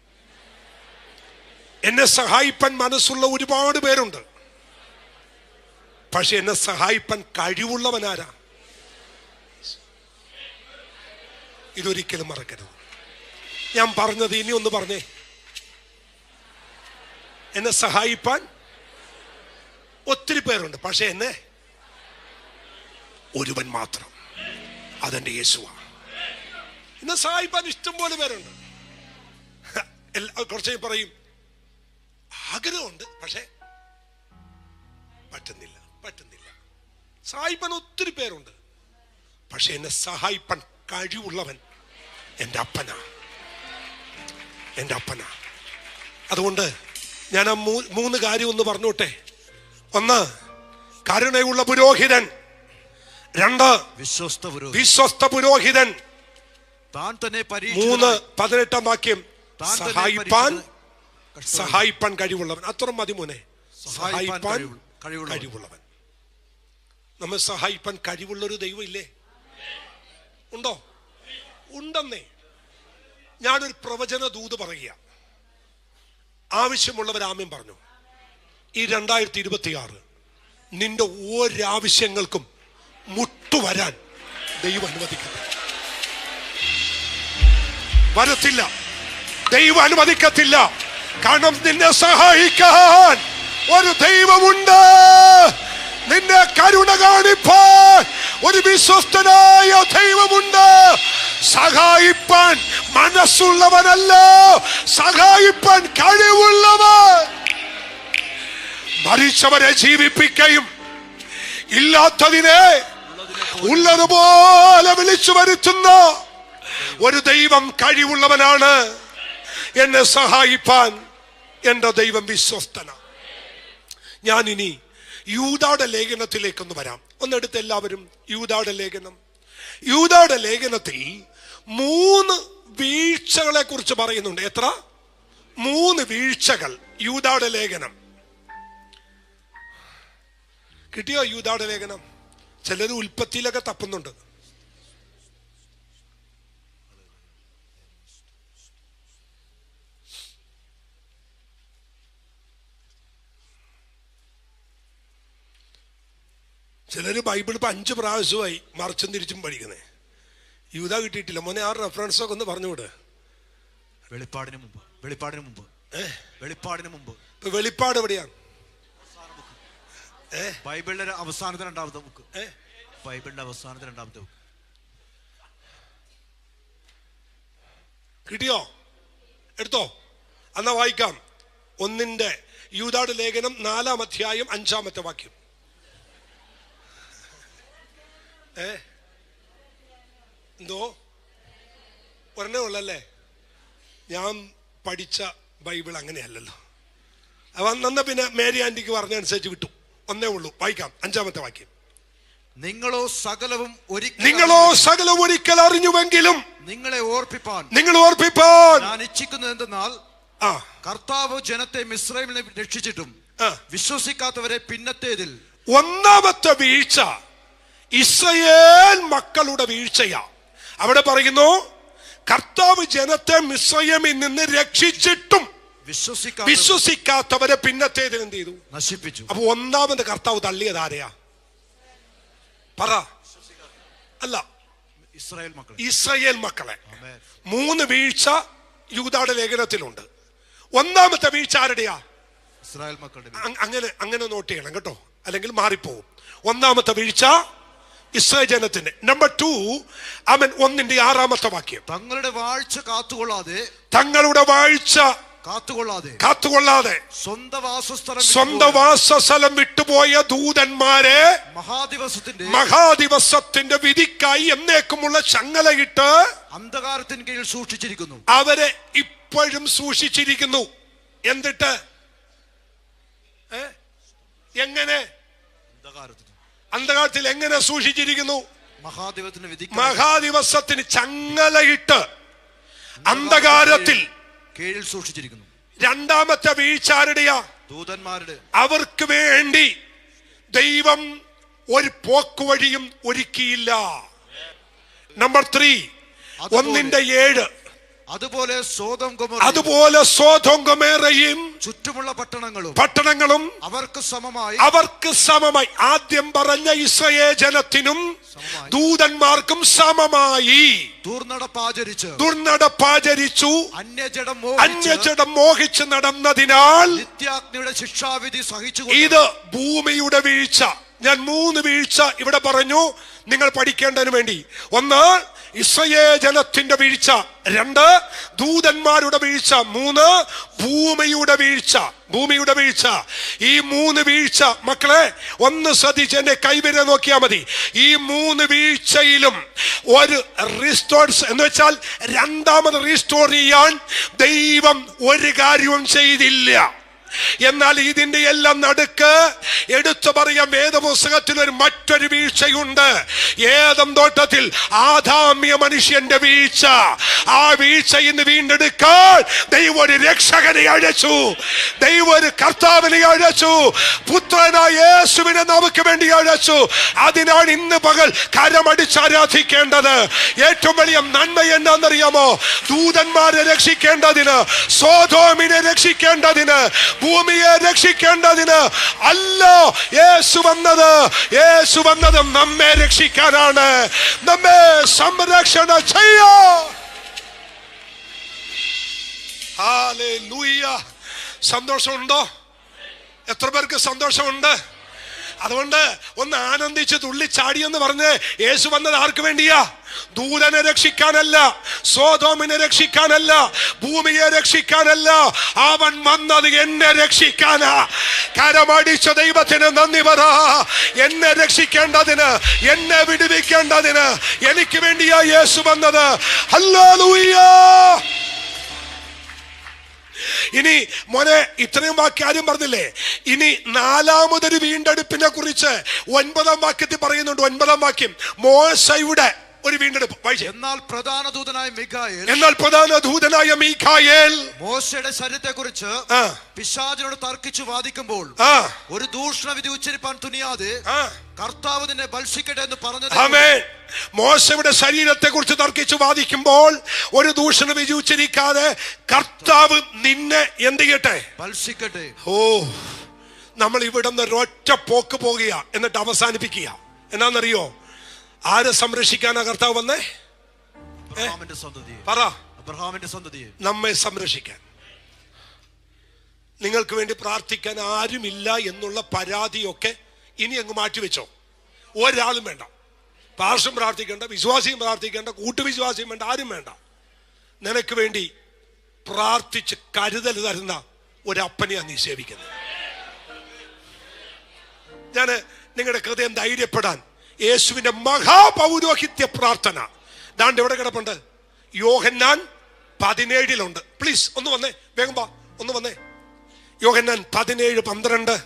എന്നെ സഹായിപ്പാൻ മനസ്സുള്ള ഒരുപാട് പേരുണ്ട്, പക്ഷെ എന്നെ സഹായിപ്പാൻ കഴിവുള്ളവനാരാ? ഇതൊരിക്കലും മറക്കരുത്. ഞാൻ പറഞ്ഞത് ഇനി ഒന്ന് പറഞ്ഞേ. എന്നെ സഹായിപ്പാൻ ഒത്തിരി പേരുണ്ട്, പക്ഷെ എന്നെ ഒരുവൻ മാത്രം, അതെന്റെ യേശുവാ. എന്നെ സഹായിപ്പാൻ ഇഷ്ടം പോലെ പേരുണ്ട്. കുറച്ച് പറയും ആഗ്രഹമുണ്ട്, പക്ഷെ പറ്റുന്നില്ല. സഹായിപ്പാൻ ഒത്തിരി പേരുണ്ട്, പക്ഷെ എന്നെ സഹായിപ്പാൻ കഴിവുള്ളവൻ എൻ്റെ അപ്പനാ. അതുകൊണ്ട് ഞാൻ ആ മൂന്ന് കാര്യം ഒന്ന് പറഞ്ഞോട്ടെ. ഒന്ന്, കരുണയുള്ള പുരോഹിതൻ. രണ്ട്, വിശ്വസ്ത പുരോഹിതൻ. മൂന്ന്, 18-ാം വാക്യം, സഹായിപ്പാൻ കഴിവുള്ളവൻ. അത്ര മതി മോനെ, സഹായിപ്പാൻ കഴിവുള്ളവൻ. നമ്മെ സഹായിപ്പാൻ കഴിവുള്ളൊരു ദൈവം ഇല്ലേ? ഉണ്ടോ? ഉണ്ടെന്നേ. ഞാനൊരു പ്രവചന ദൂത് പറയുക. ആവശ്യമുള്ളവർ ആമേൻ പറഞ്ഞു. ഈ 2026 നിന്റെ ഒരാവശ്യങ്ങൾക്കും മുട്ടുവരാൻ ദൈവം അനുവദിക്കത്തില്ല. വരത്തില്ല, ദൈവം അനുവദിക്കത്തില്ല. കാരണം നിന്നെ സഹായിക്കാൻ ഒരു ദൈവമുണ്ട്. നിന്നെ കരുണ കാണിപ്പാൻ ഒരു വിശ്വസ്തനായ ദൈവമുണ്ട്. സഹായിപ്പാൻ മനസ്സുള്ളവനല്ല, സഹായിപ്പാൻ കഴിവുള്ളവൻ. മരിച്ചവരെ ജീവിപ്പിക്കുകയും ഇല്ലാത്തതിനെ ഉള്ളതുപോലെ വിളിച്ചു വരുത്തുന്ന ഒരു ദൈവം കഴിവുള്ളവനാണ്. എന്നെ സഹായിപ്പാൻ എന്റെ ദൈവം വിശ്വസ്തനാണ്. ഞാനിനി യൂദായുടെ ലേഖനത്തിലേക്കൊന്ന് വരാം. ഒന്നെടുത്ത് എല്ലാവരും യൂദായുടെ ലേഖനത്തിൽ 3 വീഴ്ചകളെ കുറിച്ച് പറയുന്നുണ്ട്. എത്ര? 3 വീഴ്ചകൾ. യൂദായുടെ ലേഖനം കിട്ടിയോ? യൂദായുടെ ലേഖനം ചിലർ ഉൽപ്പത്തിയിലൊക്കെ തപ്പുന്നുണ്ട്. ചിലര് ബൈബിൾ ഇപ്പൊ 5 പ്രാവശ്യമായി മറിച്ചും തിരിച്ചും പഠിക്കുന്നേ. യൂദാ കിട്ടിയിട്ടില്ല മോനെ. ആ റെഫറൻസൊക്കെ ഒന്ന് പറഞ്ഞുവിട്. വെളിപ്പാടിന് മുമ്പ് വെളിപ്പാട് എവിടെയാണ്? ബൈബിളിന്റെ അവസാനത്തെ 2-ാമത്തെ ബുക്ക്. ബൈബിളിന്റെ അവസാനത്തെ 2-ാമത്തെ ബുക്ക് കിട്ടിയോ? എടുത്തോ, എന്നാ വായിക്കാം. യൂദായുടെ ലേഖനം 4-ാം അധ്യായം 5-ാമത്തെ വാക്യം. എന്തോ ഒരെണ്ണേ ഉള്ളല്ലേ? ഞാൻ പഠിച്ച ബൈബിൾ അങ്ങനെയല്ലല്ലോ. അന്ന് പിന്നെ മേരി ആന്റിക്ക് പറഞ്ഞനുസരിച്ച് വിട്ടു. ഒന്നേ ഉള്ളൂ, വായിക്കാം. 5-ാമത്തെ വാക്യം. നിങ്ങളോ സകലവും ഒരിക്കൽ അറിഞ്ഞുവെങ്കിലും നിങ്ങളെ ഓർപ്പിപ്പാൻ ഞാൻ ഇച്ഛിക്കുന്നത് എന്തെന്നാൽ, കർത്താവ് ജനത്തെ മിസ്രൈമിൽ രക്ഷിച്ചിട്ടും വിശ്വസിക്കാത്തവരെ പിന്നത്തേതിൽ. ഒന്നാമത്തെ വീഴ്ച ഇസ്രായേൽ മക്കളുടെ വീഴ്ചയാ. അവിടെ പറയുന്നു കർത്താവ് ജനത്തെ മിസ്രൈമിൽ നിന്ന് രക്ഷിച്ചിട്ടും വിശ്വസിക്കാത്തവരെ പിന്നത്തേതിൽ എന്ത് ചെയ്തു? നശിപ്പിച്ചു. അപ്പൊ ഒന്നാമത് കർത്താവ് തള്ളിയത് ആരെയാ? പറ. അല്ല, ഇസ്രായേൽ മക്കളെ. 3 വീഴ്ച യൂദായുടെ ലേഖനത്തിലുണ്ട്. ഒന്നാമത്തെ വീഴ്ച ആരുടെയാ? ഇസ്രായേൽ മക്കളുടെ. അങ്ങനെ നോട്ട് ചെയ്യണം കേട്ടോ, അല്ലെങ്കിൽ മാറിപ്പോവും. ഒന്നാമത്തെ വീഴ്ച ഇസ്രായേൽ ജനത്തിന്റെ. നമ്പർ 2, 1-ാമത്തെ വാക്യം. തങ്ങളുടെ വാഴ്ച കാത്തുകൊള്ളാതെ സ്വന്തം വാസസ്ഥലം വിട്ടുപോയ ദൂതന്മാരെ മഹാദിവസത്തിന്റെ വിധിക്കായി എന്നേക്കുമുള്ള ചങ്ങലയിട്ട് അന്ധകാരത്തിന് കീഴിൽ സൂക്ഷിച്ചിരിക്കുന്നു. അവരെ ഇപ്പോഴും സൂക്ഷിച്ചിരിക്കുന്നു. എന്നിട്ട് എങ്ങനെ? അന്ധകാരത്തിൽ എങ്ങനെ സൂക്ഷിച്ചിരിക്കുന്നു? മഹാദിവസത്തിന് ചങ്ങലയിട്ട് അന്ധകാരത്തിൽ കീഴിൽ സൂക്ഷിച്ചിരിക്കുന്നു. 2-ാമത്തെ വീഴ്ച ആരുടെയാ? ദൂതന്മാരുടെ. അവർക്ക് വേണ്ടി ദൈവം ഒരു പോക്കുവഴിയും ഒരുക്കിയില്ല. നമ്പർ 3, 1-7. അതുപോലെ സോദോം ഗൊമോറയും ചുറ്റുമുള്ള പട്ടണങ്ങളും അവർക്ക് സമമായി. ആദ്യം പറഞ്ഞ ഇസ്രായേൽ ജനത്തിനും ദൂതന്മാർക്കും സമമായി ദുർനടപ്പാചരിച്ചു, അന്യജഡം മോഹിച്ച് നടന്നതിനാൽ നിത്യാഗ്നിയുടെ ശിക്ഷാവിധി സഹിച്ചു. ഇത് ഭൂമിയുടെ വീഴ്ച. ഞാൻ 3 വീഴ്ച ഇവിടെ പറഞ്ഞു നിങ്ങൾ പഠിക്കേണ്ടതിന് വേണ്ടി. 1 ഇസ്രായേൽ ജനത്തിന്റെ വീഴ്ച, 2 ദൂതന്മാരുടെ വീഴ്ച, 3 ഭൂമിയുടെ വീഴ്ച. ഈ 3 വീഴ്ച മക്കളെ ഒന്ന് ശ്രദ്ധിച്ച് എന്റെ കൈവിരൽ നോക്കിയാൽ മതി. ഈ 3 വീഴ്ചയിലും ഒരു റീസ്റ്റോർസ് എന്ന് വെച്ചാൽ രണ്ടാമത് റീസ്റ്റോർ ചെയ്യാൻ ദൈവം ഒരു കാര്യവും ചെയ്തില്ല. എന്നാൽ ഇതിന്റെ എല്ലാം നടുക്ക് എടുത്തു പറയാം, വേദപുസ്തകത്തിൽ മറ്റൊരു വീഴ്ചയുണ്ട്. ഏദം തോട്ടത്തിൽ ആദാമ്യ മനുഷ്യന്റെ വീഴ്ച. ആ വീഴ്ച ഇന്ന് വീണ്ടെടുക്കാൻ ദൈവം ഒരു രക്ഷകനെ അയച്ചു, ദൈവം ഒരു കർത്താവിനെ അയച്ചു, പുത്രനായ യേശുവിനെ നമുക്ക് വേണ്ടി അയച്ചു. അതിനാണ് ഇന്ന് പകൽ കരമടിച്ച് ആരാധിക്കേണ്ടത്. ഏറ്റവും വലിയ നന്മ എന്താണെന്നറിയാമോ? ദൂതന്മാരെ രക്ഷിക്കേണ്ടതിന്, സോദോമിനെ രക്ഷിക്കേണ്ടതിന്, ഭൂമിയെ രക്ഷിക്കേണ്ടതിന് അല്ല യേശു വന്നത് നമ്മെ രക്ഷിക്കാനാണ്, നമ്മെ സംരക്ഷണ ചെയ്യാ. ഹല്ലേലൂയ. സന്തോഷമുണ്ടോ? എത്ര പേർക്ക് സന്തോഷമുണ്ട്? അതുകൊണ്ട് ഒന്ന് ആനന്ദിച്ച് തുള്ളിച്ചാടിയെന്ന് പറഞ്ഞ് യേശു വന്നത് ആർക്ക് വേണ്ടിയാ? ദൂതനെ രക്ഷിക്കാനല്ല, സോദോമിനെ രക്ഷിക്കാനല്ല, ഭൂമിയെ രക്ഷിക്കാനല്ല. അവൻ വന്നത് എന്നെ രക്ഷിക്കാനാ. കരമടിച്ച ദൈവത്തിന് നന്ദി പറ. എന്നെ രക്ഷിക്കേണ്ടതിന്, എന്നെ വിടുവിക്കേണ്ടതിന് എനിക്ക് വേണ്ടിയാ യേശു വന്നത്. ഹല്ലേലൂയ. ഇനി മോനെ ഇത്രയും വാക്യം ആരും പറഞ്ഞില്ലേ? ഇനി 4മതൊരു വീണ്ടെടുപ്പിനെ കുറിച്ച് 9-ാം വാക്യത്തിൽ പറയുന്നുണ്ട്. 9-ാം വാക്യം മോശയുടെ ഒരു വീണ്ടെടുപ്പ്. എന്നാൽ പ്രധാന ദൂതനായ മീഖായേൽ മോശയുടെ ശരീരത്തെ കുറിച്ച് പിശാചിനോട് തർക്കിച്ചു വാദിക്കുമ്പോൾ ഒരു ദൂഷണ വിധി ഉച്ചരിപ്പാൻ തുനിയാതെ കർത്താവ് നിന്നെ ഭത്സിക്കട്ടെ എന്ന് പറഞ്ഞത്. ആമേൻ. മോശയുടെ ശരീരത്തെ കുറിച്ച് തർക്കിച്ചു വാദിക്കുമ്പോൾ ഒരു ദൂഷണ വിധി ഉച്ചരിക്കാതെ കർത്താവ് നിന്നെ എന്ത് ചെയ്യട്ടെ? ഭത്സിക്കട്ടെ. ഓ, നമ്മൾ ഇവിടെ നിന്ന് ഒരൊറ്റ പോക്ക് പോകുക, എന്നിട്ട് അവസാനിപ്പിക്കുക. എന്നാന്നറിയോ? ആരെ സംരക്ഷിക്കാനാ കർത്താവ് വന്നേ? പറ. അബ്രഹാമിന്റെ സന്തതിയെ, നമ്മെ സംരക്ഷിക്കാൻ. നിങ്ങൾക്ക് വേണ്ടി പ്രാർത്ഥിക്കാൻ ആരുമില്ല എന്നുള്ള പരാതിയൊക്കെ ഇനി അങ്ങ് മാറ്റിവെച്ചോ. ഒരാളും വേണ്ട. പാർശ്വം പ്രാർത്ഥിക്കേണ്ട, വിശ്വാസിയും പ്രാർത്ഥിക്കേണ്ട, കൂട്ടുവിശ്വാസിയും വേണ്ട, ആരും വേണ്ട. നിനക്ക് വേണ്ടി പ്രാർത്ഥിച്ച് കരുതൽ തരുന്ന ഒരപ്പനെയാണ് നീ സേവിക്കുന്നത്. ഞാൻ നിങ്ങളുടെ ഹൃദയം ധൈര്യപ്പെടാൻ യേശുവിന്റെ മഹാപൗരോഹിത്യ പ്രാർത്ഥന ദാണ്ട് എവിടെ കിടപ്പുണ്ട്? യോഹന്നാൻ 17 പ്ലീസ് ഒന്ന് വന്നേ, വേഗം വാ, ഒന്ന് വന്നേ. യോഹന്നാൻ 17:12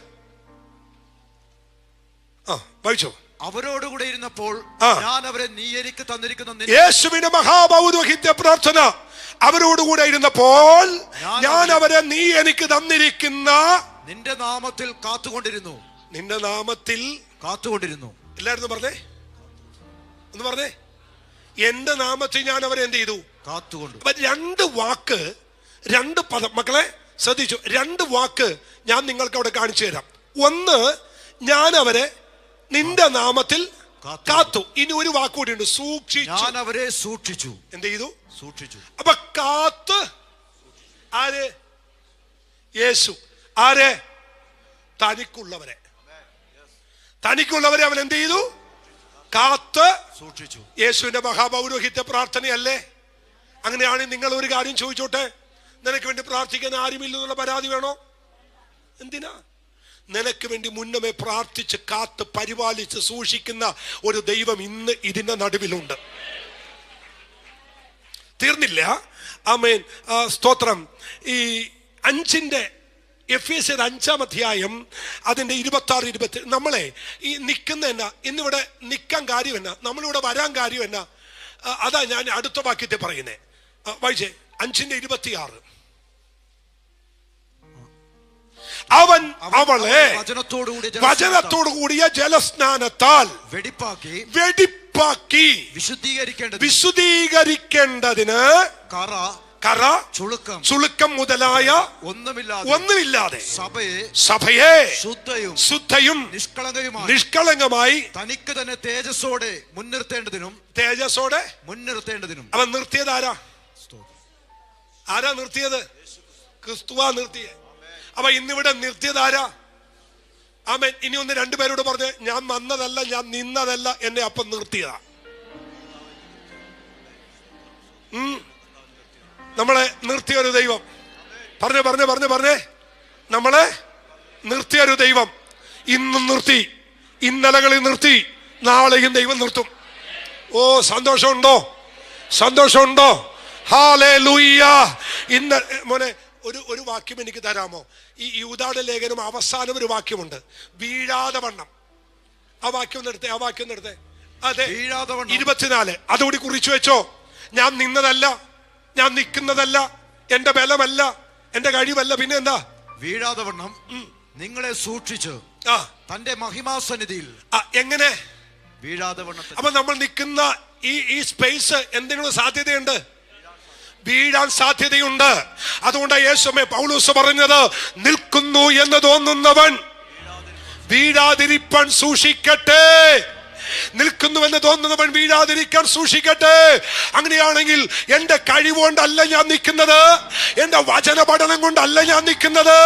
വായിച്ചോ. അവരോടുകൂടെ ഇരുന്നപ്പോൾ ഞാൻ അവരെ നീ എനിക്ക് തന്നിരിക്കുന്ന, യേശുവിന്റെ മഹാപൗരോഹിത്യ പ്രാർത്ഥന. അവരോടുകൂടെ ഇരുന്നപ്പോൾ ഞാൻ അവരെ നീ എനിക്ക് തന്നിരിക്കുന്ന നിന്റെ നാമത്തിൽ കാത്തുകൊണ്ടിരുന്നു. നിന്റെ നാമത്തിൽ കാത്തുകൊണ്ടിരുന്നു. എല്ലാരും പറഞ്ഞേ, ഒന്ന് പറഞ്ഞേ. എന്റെ നാമത്തിൽ ഞാൻ അവരെ എന്ത് ചെയ്തു? കാത്തുകൊണ്ടു. 2 വാക്ക്, 2 പദം. മക്കളെ ശ്രദ്ധിച്ചു. 2 വാക്ക് ഞാൻ നിങ്ങൾക്ക് അവിടെ കാണിച്ചു തരാം. ഒന്ന്, ഞാൻ അവരെ നിന്റെ നാമത്തിൽ കാത്തു. ഇനി ഒരു വാക്ക് കൂടി ഉണ്ട്, സൂക്ഷിച്ചു. ഞാൻ അവരെ സൂക്ഷിച്ചു. എന്ത് ചെയ്തു? സൂക്ഷിച്ചു. അപ്പൊ കാത്ത് ആര്? യേശു. ആരെ? തനിക്കുള്ളവരെ. തനിക്കുള്ളവരെ അവൻ എന്ത് ചെയ്തു? കാത്ത് സൂക്ഷിച്ചു. യേശുവിന്റെ മഹാപൗരോഹിത്യ പ്രാർത്ഥനയല്ലേ? അങ്ങനെയാണെങ്കിൽ നിങ്ങൾ ഒരു കാര്യം ചോദിച്ചോട്ടെ, നിനക്ക് വേണ്ടി പ്രാർത്ഥിക്കാൻ ആരുമില്ലെന്നുള്ള പരാതി വേണോ? എന്തിനാ? നിനക്ക് വേണ്ടി മുന്നമേ പ്രാർത്ഥിച്ച് കാത്ത് പരിപാലിച്ച് സൂക്ഷിക്കുന്ന ഒരു ദൈവം ഇന്ന് ഇതിന്റെ നടുവിലുണ്ട്. തീർന്നില്ല. ആമേൻ, സ്തോത്രം. ഈ 5 എഫേസ്യർ 5-ാം അധ്യായം അതിന്റെ 26-27 നമ്മളെ ഈ നിൽക്കുന്ന എന്നാ, ഇന്നിവിടെ നിൽക്കാൻ കാര്യം എന്നാ, നമ്മളിവിടെ വരാൻ കാര്യം എന്നാ, അതാ ഞാൻ അടുത്ത വാക്യത്തെ പറയുന്നേ. വായിച്ചേ 5:26. അവൻ അവളെ വചനത്തോടു കൂടിയ ജലസ്നാനത്താൽ വെടിപ്പാക്കി വിശുദ്ധീകരിക്കേണ്ടതിന് കറ, ചുളുക്കം മുതലായ ഒന്നുമില്ലാതെ സഭയെ ശുദ്ധയും നിഷ്കളങ്കമായി തനിക്ക് തന്നെ തേജസ്സോടെ മുൻനിർത്തേണ്ടതിനും അവൻ നിർത്തിയത് ആരാ നിർത്തിയത്? ക്രിസ്തുവാ നിർത്തിയേ. അപ്പൊ ഇന്നിവിടെ നിർത്തിയത് ആരാ? ആമേൻ. ഇനി ഒന്ന് രണ്ടുപേരോട് പറഞ്ഞ്, ഞാൻ വന്നതല്ല, ഞാൻ നിന്നതല്ല, എന്നെ അപ്പം നിർത്തിയതാ. നമ്മളെ നിർത്തിയൊരു ദൈവം. പറഞ്ഞേ നമ്മളെ നിർത്തിയൊരു ദൈവം ഇന്നും നിർത്തി, ഇന്നലകളിൽ നിർത്തി, നാളെയും ദൈവം നിർത്തും. ഓ, സന്തോഷമുണ്ടോ? ഹല്ലേലൂയ. ഇന്ന് മോനെ ഒരു വാക്യം എനിക്ക് തരാമോ? ഈ യൂദായുടെ ലേഖനം അവസാനം ഒരു വാക്യമുണ്ട്, വീഴാതെ വണ്ണം. ആ വാക്യം നിർത്തേ. അതെ, 24. അതുകൂടി കുറിച്ചു വെച്ചോ. ഞാൻ നിന്നതല്ല, ഞാൻ നിൽക്കുന്നതല്ല, എന്റെ ബലമല്ല, എന്റെ കഴിവല്ല, പിന്നെ എന്താ? വീഴാതെ വണ്ണം നിങ്ങളെ സൂക്ഷിച്ചു തന്റെ മഹിമാസന്നിധിയിൽ. എങ്ങനെ വീഴാതെ വണ്ണം? അപ്പൊ നമ്മൾ നിൽക്കുന്ന ഈ സ്പേസ് എന്തിനുള്ള സാധ്യതയുണ്ട്? വീഴാൻ സാധ്യതയുണ്ട്. അതുകൊണ്ടാണ് യേശുവേ പൗലോസ് പറഞ്ഞത്, നിൽക്കുന്നു എന്ന് തോന്നുന്നവൻ വീഴാതിരിപ്പാൻ സൂക്ഷിക്കട്ടെ. നിൽക്കുന്നുവെന്ന് തോന്നുന്നവൻ വീഴാതിരിക്കാൻ സൂക്ഷിക്കട്ടെ. അങ്ങനെയാണെങ്കിൽ എന്റെ കഴിവുകൊണ്ടല്ല ഞാൻ നിൽക്കുന്നത്, എന്റെ വചന പഠനം കൊണ്ടല്ല ഞാൻ നിൽക്കുന്നത്.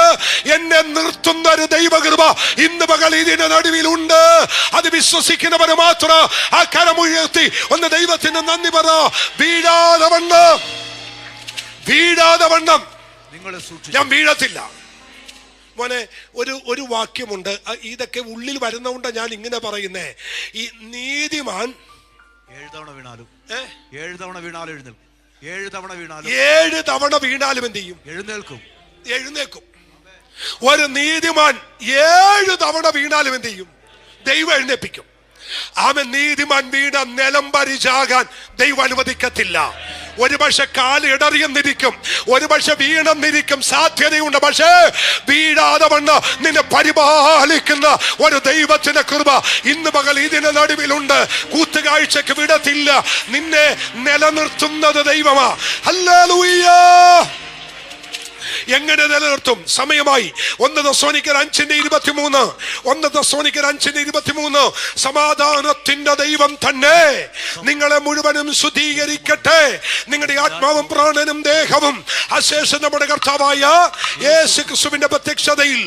എന്നെ നിർത്തുന്ന ഒരു ദൈവകൃപ ഇന്ന് പകൽ ഇതിന്റെ നടുവിലുണ്ട്. അത് വിശ്വസിക്കുന്നവന് മാത്രം ആ കരമുയർത്തി ഒന്ന് ദൈവത്തിന് നന്ദി പറ. വീഴാതെ വണ്ണം ഞാൻ വീഴത്തില്ല. മോനെ, ഒരു വാക്യമുണ്ട്, ഇതൊക്കെ ഉള്ളിൽ വരുന്നതുകൊണ്ടാണ് ഞാൻ ഇങ്ങനെ പറയുന്നേ. ഈ നീതിമാൻ 7 തവണ വീണാലും 7 തവണ വീണാലും എഴുന്നേൽക്കും. 7 തവണ വീണാലും എന്ത് ചെയ്യും? എഴുന്നേൽക്കും. ഒരു നീതിമാൻ 7 തവണ വീണാലും എന്ത് ചെയ്യും? ദൈവം എഴുന്നേൽപ്പിക്കും. അവൻ നീതിമാൻ വീണ നിലം പരിചാകാൻ ദൈവം അനുവദിക്കത്തില്ല. ഒരു പക്ഷെ കാല് ഇടറിയെന്നിരിക്കും, ഒരു പക്ഷെ വീണെന്നിരിക്കും, സാധ്യതയുണ്ട്. പക്ഷേ വീഴാതെ വണ്ണം നിന്നെ പരിപാലിക്കുന്ന ഒരു ദൈവത്തിന്റെ കൃപ ഇന്ന് പകൽ ഇതിന്റെ നടുവിലുണ്ട്. കൂത്തുകാഴ്ചക്ക് വിടത്തില്ല, നിന്നെ നിലനിർത്തുന്നത് ദൈവമാ. ഹല്ലേലൂയ. എങ്ങനെ നിലനിർത്തും? സമയമായി. 1 തെസ്സലോനിക്കർ 5:23 സമാധാനത്തിന്റെ ദൈവം തന്നെ നിങ്ങളെ മുഴുവനും ശുദ്ധീകരിക്കട്ടെ. നിങ്ങളുടെ ആത്മാവും പ്രാണനും ദേഹവും അശേഷം നമ്മുടെ കർത്താവായ യേശു ക്രിസ്തുവിന്റെ പ്രത്യക്ഷതയിൽ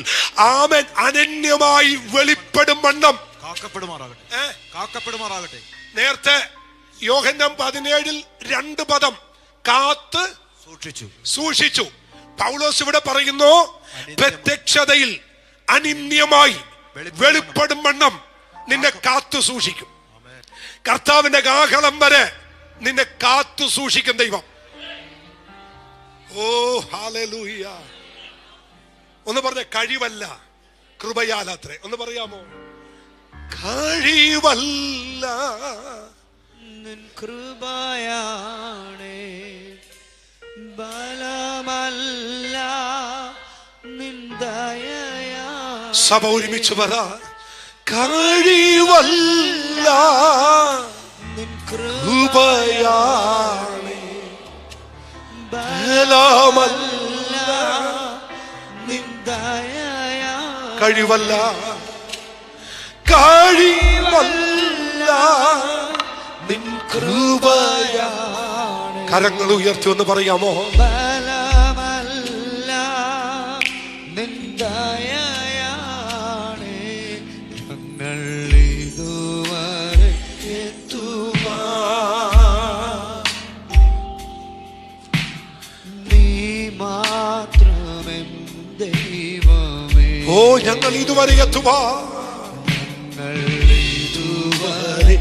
ആമേൻ അനന്യമായി വെളിപ്പെടും വണ്ണം കാക്കപ്പെടുമാറാകട്ടെ. നേരത്തെ യോഹന്നാൻ 17 2 പദം കാത്ത് സൂക്ഷിച്ചു. പൗലോസ് ഇവിടെ പറയുന്നു, പ്രത്യക്ഷതയിൽ അനിന്യമായി വെളിപ്പെടും വണ്ണം നിന്നെ കാത്തു സൂക്ഷിക്കും. കർത്താവിന്റെ കാഹളം വരെ നിന്നെ കാത്തു സൂക്ഷിക്കും ദൈവം. ഓ ഹല്ലേലൂയ. ഒന്ന് പറഞ്ഞ, കഴിവല്ല കൃപയാലത്രേ. ഒന്ന് പറയാമോ? കഴിവല്ല കൃപയാണ്, ബലമല്ല നിന്ദയയാ. സഭ ഒരുമിച്ച് പറ, കഴിവല്ല കൃപയാണ്, ബലമല്ല നിന്ദയയാ. കഴിവല്ല നിൻ കൃപയാ. കരങ്ങൾ ഉയർത്തി ഒന്ന് പറയാമോ? ബലമല്ല നിന്ദയയാണ്, ഞങ്ങൾ ഇതുവരെ നീ മാത്രമെൻ ദൈവമേ. ഓ, ഞങ്ങൾ ഇതുവരെ എത്തുവാ, ഞങ്ങൾ ഇതുവരെ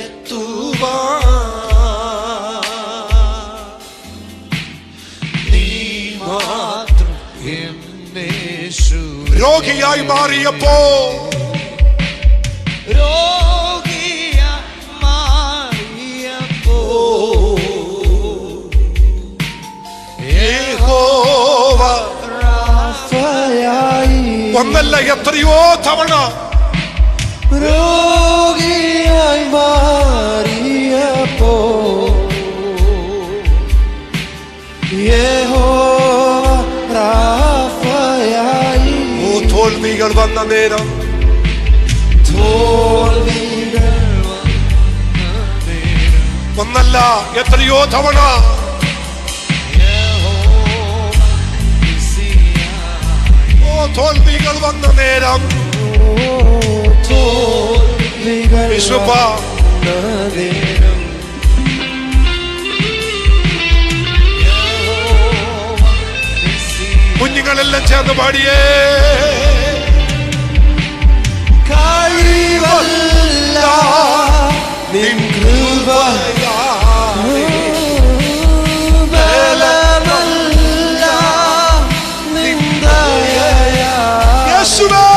എത്തുവാ. രോഗിയായി മാറിയപ്പോ യഹോവ ഒന്നല്ല എത്രയോ തവണ രോഗിയായി മാറിയപ്പോ തോൽവികൾ വന്ന നേരം, ഒന്നല്ല എത്രയോ തവണ തോൽവികൾ വന്ന നേരം, വിശുഭ കുഞ്ഞുങ്ങളെല്ലാം ചേർന്ന് പാടിയേ. കഴിവല്ല നിൻ കൃപ, ബലമല്ല നിൻ ദയയാ. യേശുവേ,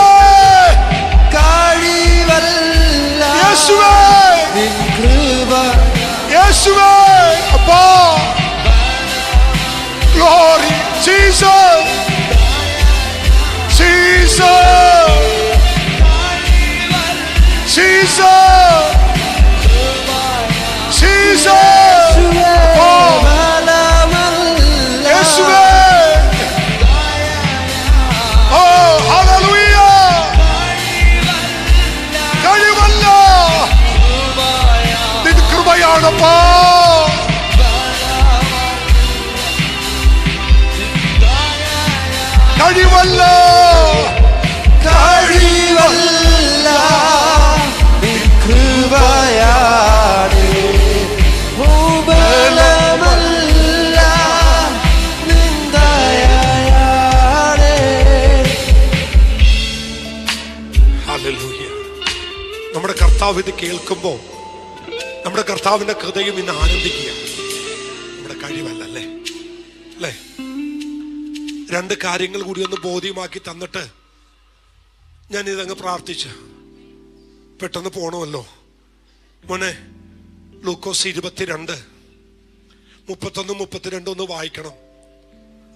കഴിവല്ല യേശുവേ, നിൻ കൃപ, യേശുവേ. അപ്പാ, glory Jesus, Jesus, Jesus, Jesus. ബലമല്ല യേശുവേ. Oh, hallelujah. കഴിവല്ല നിൻ കൃപയാണപ്പാ. കഴിവല്ല, കഴിവല്ല നിൻ കൃപയാണ്. ഓ ബലമല്ല നിൻ ദയയാണ്. ഹല്ലേലൂയ. നമ്മുടെ കർത്താവ് ഇത് കേൾക്കുമ്പോൾ നമ്മുടെ കർത്താവിന്റെ ഹൃദയം ഇന്ന് ആനന്ദിക്കുക. നമ്മുടെ കഴിവല്ല അല്ലേ അല്ലേ? രണ്ട് കാര്യങ്ങൾ കൂടി ഒന്ന് ബോധ്യമാക്കി തന്നിട്ട് ഞാൻ ഇതങ്ങ് പ്രാർത്ഥിച്ച് പെട്ടെന്ന് പോണമല്ലോ. മോനെ, ലൂക്കോസ് 22:31-32 ഒന്ന് വായിക്കണം.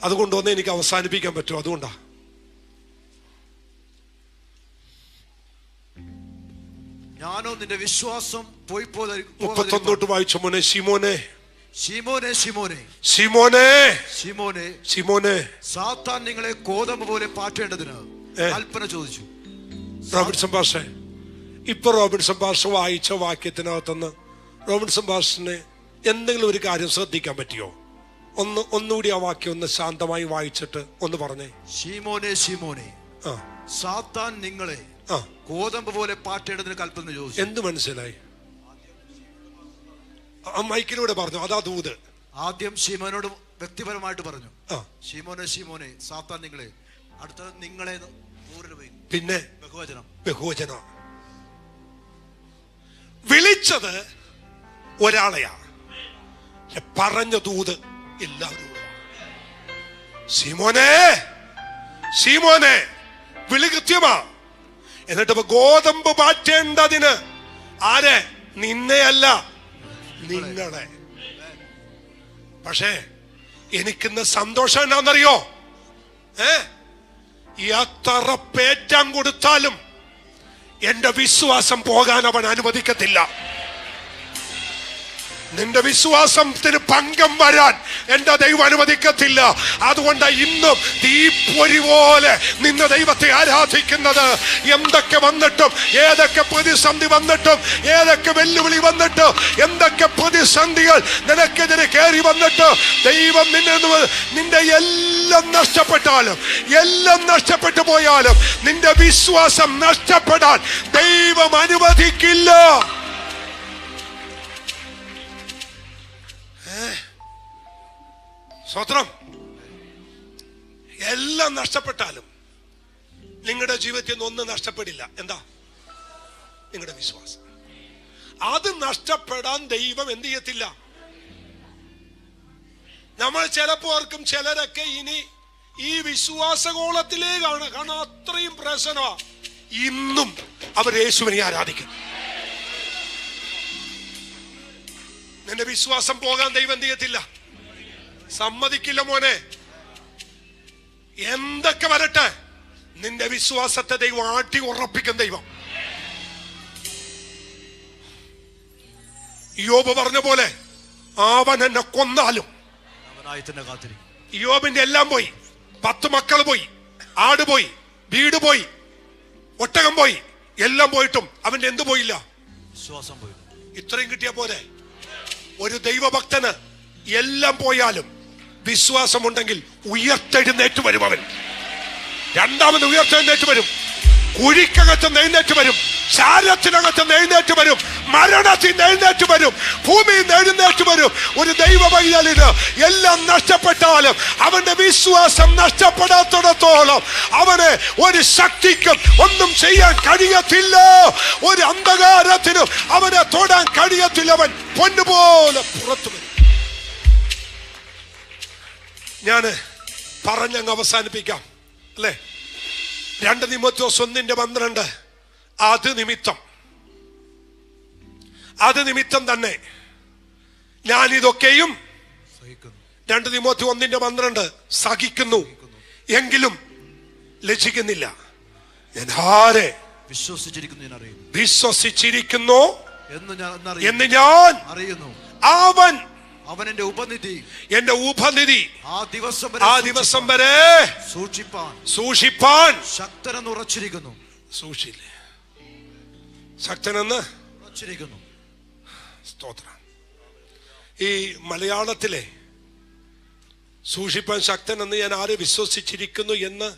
അതുകൊണ്ടൊന്ന് എനിക്ക് അവസാനിപ്പിക്കാൻ പറ്റുമോ? അതുകൊണ്ടാ. ഞാനോ നിന്റെ വിശ്വാസം പോയി 31 വായിച്ച മോനെ. ശിമോനെ, ശിമോനെ, ശിമോനെ, ശിമോനെ, ശിമോനെ, ശിമോനെ, സാത്താൻ നിങ്ങളെ ഗോതമ്പ് പോലെ പാറ്റേണ്ടതിന് കൽപ്പന ചോദിച്ചു. റോബിൻസൺ പാസ്റ്റർ, ഇപ്പൊ റോബിൻസൺ പാസ്റ്റർ വായിച്ച വാക്യത്തിനകത്തുനിന്ന് റോബിൻസൺ പാസ്റ്ററിന് എന്തെങ്കിലും ഒരു കാര്യം ശ്രദ്ധിക്കാൻ പറ്റിയോ? ഒന്നുകൂടി ആ വാക്യം ഒന്ന് ശാന്തമായി വായിച്ചിട്ട് ഒന്ന് പറഞ്ഞേ. ശിമോനെ, ശിമോനെ, സാത്താൻ നിങ്ങളെ ഗോതമ്പ് പോലെ പാറ്റേണ്ടതിന് കൽപ്പന ചോദിച്ചു. എന്ത് മനസ്സിലായി? ആ മൈക്കിലൂടെ പറഞ്ഞു. അതാ ദൂത്. ആദ്യം ശിമോനോട് വ്യക്തിപരമായിട്ട് പറഞ്ഞു, ശിമോനെ, ശിമോനെ, സാത്താൻ നിങ്ങളെ. അടുത്തത് നിങ്ങളെ, പിന്നെ ബഹുവചനം, ബഹുവചനം. വിളിച്ചത് ഒരാളെയാ, പറഞ്ഞ ദൂത് എല്ലാവരും. ശിമോനെ, ശിമോനെ, വിളി കൃത്യമാ. എന്നിട്ട് ഗോതമ്പ് പാറ്റേണ്ടതിന് ആരെ? നിന്നെയല്ല, നിങ്ങളെ. പക്ഷേ എനിക്കിന്ന് സന്തോഷം എന്നാന്നറിയോ? എത്ര പേറ്റാൻ കൊടുത്താലും എന്റെ വിശ്വാസം പോകാൻ അവൻ അനുവദിക്കത്തില്ല. നിന്റെ വിശ്വാസത്തിന് ഭംഗം വരാൻ എന്റെ ദൈവം അനുവദിക്കത്തില്ല. അതുകൊണ്ട് ഇന്നും തീപ്പൊരി പോലെ നിന്റെ ദൈവത്തെ ആരാധിക്കുന്നത്. എന്തൊക്കെ വന്നിട്ടും, ഏതൊക്കെ പ്രതിസന്ധി വന്നിട്ടും, ഏതൊക്കെ വെല്ലുവിളി വന്നിട്ടും, എന്തൊക്കെ പ്രതിസന്ധികൾ നിനക്കെതിരെ കയറി വന്നിട്ട് ദൈവം നിന്റെ എല്ലാം നഷ്ടപ്പെട്ടാലും, എല്ലാം നഷ്ടപ്പെട്ടു പോയാലും നിന്റെ വിശ്വാസം നഷ്ടപ്പെടാൻ ദൈവം അനുവദിക്കില്ല. സ്വത്രം. എല്ലാം നഷ്ടപ്പെട്ടാലും നിങ്ങളുടെ ജീവിതത്തിൽ നിന്ന് ഒന്നും നഷ്ടപ്പെടില്ല. എന്താ? നിങ്ങളുടെ വിശ്വാസം. അത് നഷ്ടപ്പെടാൻ ദൈവം എന്ത് ചെയ്യത്തില്ല. നമ്മൾ ചിലപ്പോൾ ഓർക്കും ചിലരൊക്കെ ഇനി ഈ വിശ്വാസഗോളത്തിലേക്കാണ്, കാരണം അത്രയും പ്രശ്നമാ. ഇന്നും അവർ യേശുവിനെ ആരാധിക്കും. നിന്റെ വിശ്വാസം പോകാൻ ദൈവം എന്ത് ചെയ്യത്തില്ല, സമ്മതിക്കില്ല മോനെ. എന്തൊക്കെ വരട്ടെ, നിന്റെ വിശ്വാസത്തെ ദൈവം ആട്ടി ഉറപ്പിക്കും. ദൈവം യോബ് പറഞ്ഞ പോലെ അവൻ എന്നെ കൊന്നാലും യോബിന്റെ എല്ലാം പോയി. 10 മക്കൾ പോയി, ആട് പോയി, വീട് പോയി, ഒട്ടകം പോയി, എല്ലാം പോയിട്ടും അവന്റെ എന്ത് പോയില്ല? വിശ്വാസം പോയി. ഇത്രയും കിട്ടിയാ പോരെ? ഒരു ദൈവഭക്തന് എല്ലാം പോയാലും വിശ്വാസമുണ്ടെങ്കിൽ ഉയർത്തെഴുന്നേറ്റ് വരും. അവൻ രണ്ടാമത് ഉയർത്തെഴുന്നേറ്റ് വരും. കുഴിക്കകത്ത് എഴുന്നേറ്റ് വരും, ശാരത്തിനകത്ത് എഴുന്നേറ്റ് വരും, മരണത്തിൽ എഴുന്നേറ്റ് വരും, ഭൂമിയിൽ എഴുന്നേറ്റ് വരും. ഒരു ദൈവ പൈതലിന് എല്ലാം നഷ്ടപ്പെട്ടാലും അവന്റെ വിശ്വാസം നഷ്ടപ്പെടാത്തിടത്തോളം അവന് ഒരു ശക്തിക്കും ഒന്നും ചെയ്യാൻ കഴിയത്തില്ല. ഒരു അന്ധകാരത്തിനും അവനെ തൊടാൻ കഴിയത്തില്ല. അവൻ പൊന്നുപോലെ പുറത്തു വരും. ഞാന് പറഞ്ഞങ്ങ് അവസാനിപ്പിക്കാം അല്ലേ? 2 തിമോഥെയോസ് 1:12 അത് നിമിത്തം തന്നെ ഞാനിതൊക്കെയും 2 തിമോഥെയോസ് 1:12 സഹിക്കുന്നു, എങ്കിലും ലജ്ജിക്കുന്നില്ല. ഞാൻ ആരെ വിശ്വസിച്ചിരിക്കുന്നു എന്ന് ഞാൻ അറിയുന്നു. അവൻ എന്റെ ഉപനിധി ആ ദിവസം വരെ സൂക്ഷിപ്പാൻ ശക്തനെന്ന് ഉറച്ചിരിക്കുന്നു. സൂക്ഷില്ലേ? ശക്തനെന്ന് ഉറച്ചിരിക്കുന്നു. സ്തോത്രം. ഈ മലയാളത്തിലെ സൂക്ഷിപ്പാൻ ശക്തനെന്ന് ഞാൻ ആരെ വിശ്വസിച്ചിരിക്കുന്നു എന്ന്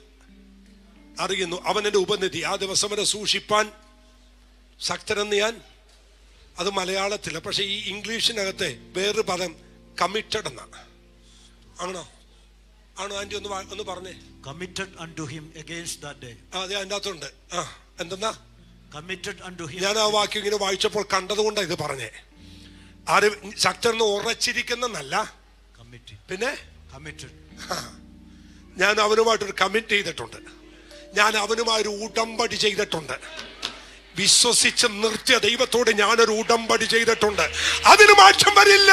അറിയുന്നു. അവൻ എന്റെ ഉപനിധി ആ ദിവസം വരെ സൂക്ഷിപ്പാൻ ശക്തനെന്ന് ഞാൻ. അത് മലയാളത്തില. പക്ഷെ ഈ ഇംഗ്ലീഷിനകത്തെ വേറൊരു പദം കമ്മിറ്റഡ് എന്നാണ്. ആണോ ആന്റി? ഒന്ന് പറഞ്ഞേ. Committed unto him against that day. അതെ, അതിൻ്റെ അകത്തുണ്ട്. എന്തെന്നാ? Committed unto him. ഞാൻ ആ വാക്യം ഇങ്ങനെ വായിച്ചപ്പോൾ കണ്ടതുകൊണ്ടാണ് ഇത് പറഞ്ഞേ. ആര് ശക്തനെന്ന് ഉറച്ചിരിക്കുന്നല്ല, പിന്നെ ഞാൻ അവനുമായിട്ടൊരു കമ്മിറ്റ് ചെയ്തിട്ടുണ്ട്. ഞാൻ അവനുമായൊരു ഉടമ്പടി ചെയ്തിട്ടുണ്ട്. വിശ്വസിച്ച് നിർത്തിയ ദൈവത്തോട് ഞാനൊരു ഉടമ്പടി ചെയ്തിട്ടുണ്ട്. അതിന് മാറ്റം വരില്ല.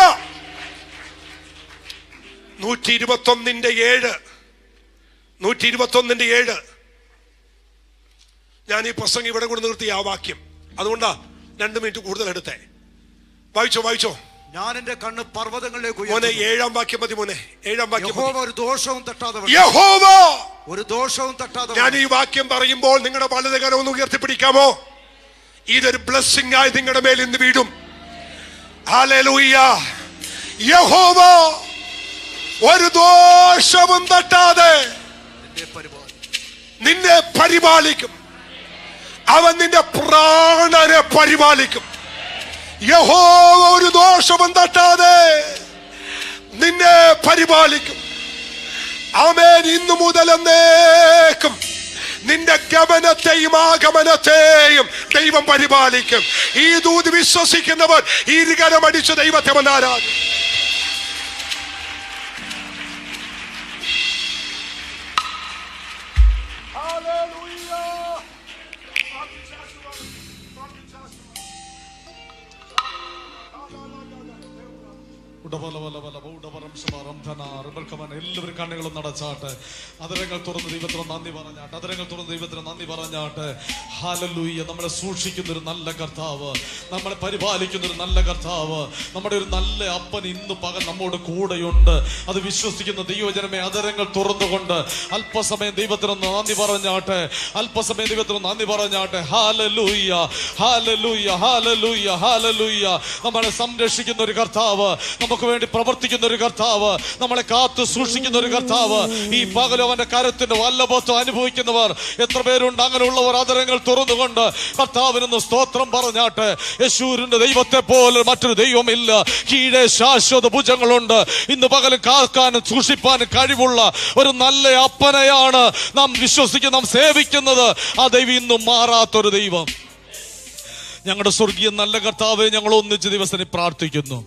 121:7 ഞാൻ ഈ പ്രസംഗം ഇവിടെ കൊണ്ട് നിർത്തി ആ വാക്യം. അതുകൊണ്ടാ 2 മിനിറ്റ് കൂടുതൽ എടുത്തേ. വായിച്ചോ. ഞാൻ എന്റെ കണ്ണ് പർവ്വതങ്ങളിലേക്ക് മോനെ 7-ാം വാക്യം മതി മോനെ. 7-ാം വാക്യം. യഹോവ ഒരു ദോഷവും തട്ടാതെ. ഞാൻ ഈ വാക്യം പറയുമ്പോൾ നിങ്ങളുടെ വലത് കരം ഒന്ന് ഉയർത്തിപ്പിടിക്കാമോ? ഇതൊരു ബ്ലെസ്സിംഗ് ആയി നിങ്ങളുടെ മേൽ ഇന്ന് വീടും. ഹല്ലേലൂയ. യഹോവ ഒരു ദോഷവും തട്ടാതെ നിന്നെ പരിപാലിക്കും. അവൻ നിന്റെ പ്രാണനെ പരിപാലിക്കും. യഹോവ ഒരു ദോഷവും തട്ടാതെ നിന്നെ പരിപാലിക്കും. ആമേൻ. ഇന്നു മുതൽ എന്നേക്കും നിന്റെ ഗമനത്തെയും ആഗമനത്തെയും ദൈവം പരിപാലിക്കും. ഈ ദൂത് വിശ്വസിക്കുന്നവർ ഈ കരമടിച്ച് ദൈവത്തെ ആരാധിക്കും. എല്ലാവരും കണ്ണുകളും നടച്ചാട്ട്, അതരങ്ങൾ തുറന്ന് ദൈവത്തിന് നന്ദി പറഞ്ഞാട്ട്. ഹല്ലേലൂയ. നമ്മളെ സൂക്ഷിക്കുന്ന ഒരു നല്ല കർത്താവ്, നമ്മളെ പരിപാലിക്കുന്ന ഒരു നല്ല കർത്താവ്, നമ്മുടെ ഒരു നല്ല അപ്പൻ ഇന്ന് പകൽ നമ്മോട് കൂടെയുണ്ട്. അത് വിശ്വസിക്കുന്ന ദൈവജനമേ, അതരങ്ങൾ തുറന്നുകൊണ്ട് അല്പസമയം ദൈവത്തിന് നന്ദി പറഞ്ഞാട്ടെ. Hallelujah, hallelujah, hallelujah, hallelujah. നമ്മളെ സംരക്ഷിക്കുന്ന ഒരു കർത്താവ്, നമുക്ക് വേണ്ടി പ്രവർത്തിക്കുന്ന ഒരു കർത്താവ്, നമ്മളെ കാത്തു സൂക്ഷിക്കുന്ന ഒരു കർത്താവ്. ഈ പകലും അവന്റെ കരത്തിന്റെ വല്ലഭത്വം അനുഭവിക്കുന്നവർ എത്ര പേരുണ്ട്? അങ്ങനെയുള്ളവർ അതരങ്ങൾ തുറന്നുകൊണ്ട് കർത്താവിനൊന്ന് സ്തോത്രം പറഞ്ഞാട്ടെ. യേശുവിന്റെ ദൈവത്തെ പോലെ മറ്റൊരു ദൈവമില്ല. കീഴെ ശാശ്വത ഭുജങ്ങളുണ്ട്. ഇന്ന് പകലും കാക്കാനും സൂക്ഷിപ്പാനും കഴിവുള്ള ഒരു നല്ല അപ്പനെയാണ് നാം വിശ്വസിക്കുന്ന, നാം സേവിക്കുന്നത്. ആ ദൈവം ഇന്നും മാറാത്തൊരു ദൈവം. ഞങ്ങളുടെ സ്വർഗീയ നല്ല കർത്താവെ, ഞങ്ങൾ ഒന്നിച്ച് ദിവസം പ്രാർത്ഥിക്കുന്നു.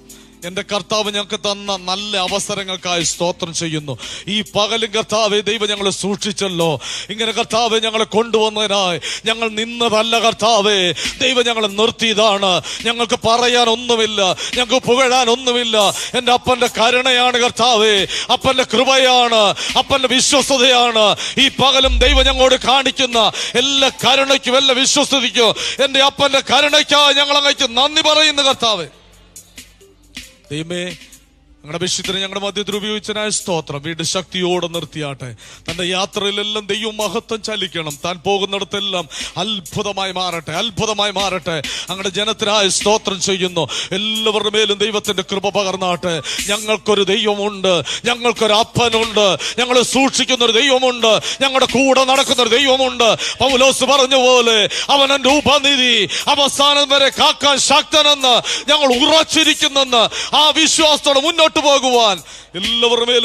എന്റെ കർത്താവ് ഞങ്ങൾക്ക് തന്ന നല്ല അവസരങ്ങൾക്കായി സ്തോത്രം ചെയ്യുന്നു. ഈ പകലും കർത്താവെ ദൈവം ഞങ്ങളെ സൂക്ഷിച്ചല്ലോ. ഇങ്ങനെ കർത്താവെ ഞങ്ങളെ കൊണ്ടുവന്നതിനായി ഞങ്ങൾ നിന്നതല്ല കർത്താവെ, ദൈവം ഞങ്ങളെ നിർത്തിയതാണ്. ഞങ്ങൾക്ക് പറയാൻ ഒന്നുമില്ല, ഞങ്ങൾക്ക് പുകഴാൻ ഒന്നുമില്ല. എൻ്റെ അപ്പന്റെ കരുണയാണ് കർത്താവെ, അപ്പന്റെ കൃപയാണ്, അപ്പന്റെ വിശ്വസ്തതയാണ്. ഈ പകലും ദൈവം ഞങ്ങളോട് കാണിക്കുന്ന എല്ലാ കരുണയ്ക്കും എല്ലാ വിശ്വസ്തതയ്ക്കും എൻ്റെ അപ്പന്റെ കരുണയ്ക്കായി ഞങ്ങൾ അങ്ങേക്ക് നന്ദി പറയുന്നു കർത്താവെ. ദൈവമേ, ഞങ്ങളുടെ വിശുദ്ധനെ ഞങ്ങളുടെ മധ്യത്തിൽ ഉപയോഗിച്ചതിനായ സ്തോത്രം. വീണ്ടും ശക്തിയോടെ നിർത്തിയാട്ടെ. തന്റെ യാത്രയിലെല്ലാം ദൈവം മഹത്വം ചലിക്കണം. താൻ പോകുന്നിടത്തെല്ലാം അത്ഭുതമായി മാറട്ടെ, അത്ഭുതമായി മാറട്ടെ. ഞങ്ങളുടെ ജനത്തിനായ സ്തോത്രം ചെയ്യുന്നു. എല്ലാവരുടെ മേലും ദൈവത്തിന്റെ കൃപ പകർന്നാട്ടെ. ഞങ്ങൾക്കൊരു ദൈവമുണ്ട്, ഞങ്ങൾക്കൊരു അപ്പനുണ്ട്, ഞങ്ങളെ സൂക്ഷിക്കുന്ന ഒരു ദൈവമുണ്ട്, ഞങ്ങളുടെ കൂടെ നടക്കുന്ന ഒരു ദൈവമുണ്ട്. പൗലോസ് പറഞ്ഞ പോലെ അവൻ എന്റെ ഉപനിധി, അവസാനം വരെ കാക്കാൻ ശക്തനെന്ന് ഞങ്ങൾ ഉറച്ചിരിക്കുന്നെന്ന് ആ വിശ്വാസത്തോടെ മുന്നോട്ട് പോകുവാൻ എല്ലാവരുടെ മേലും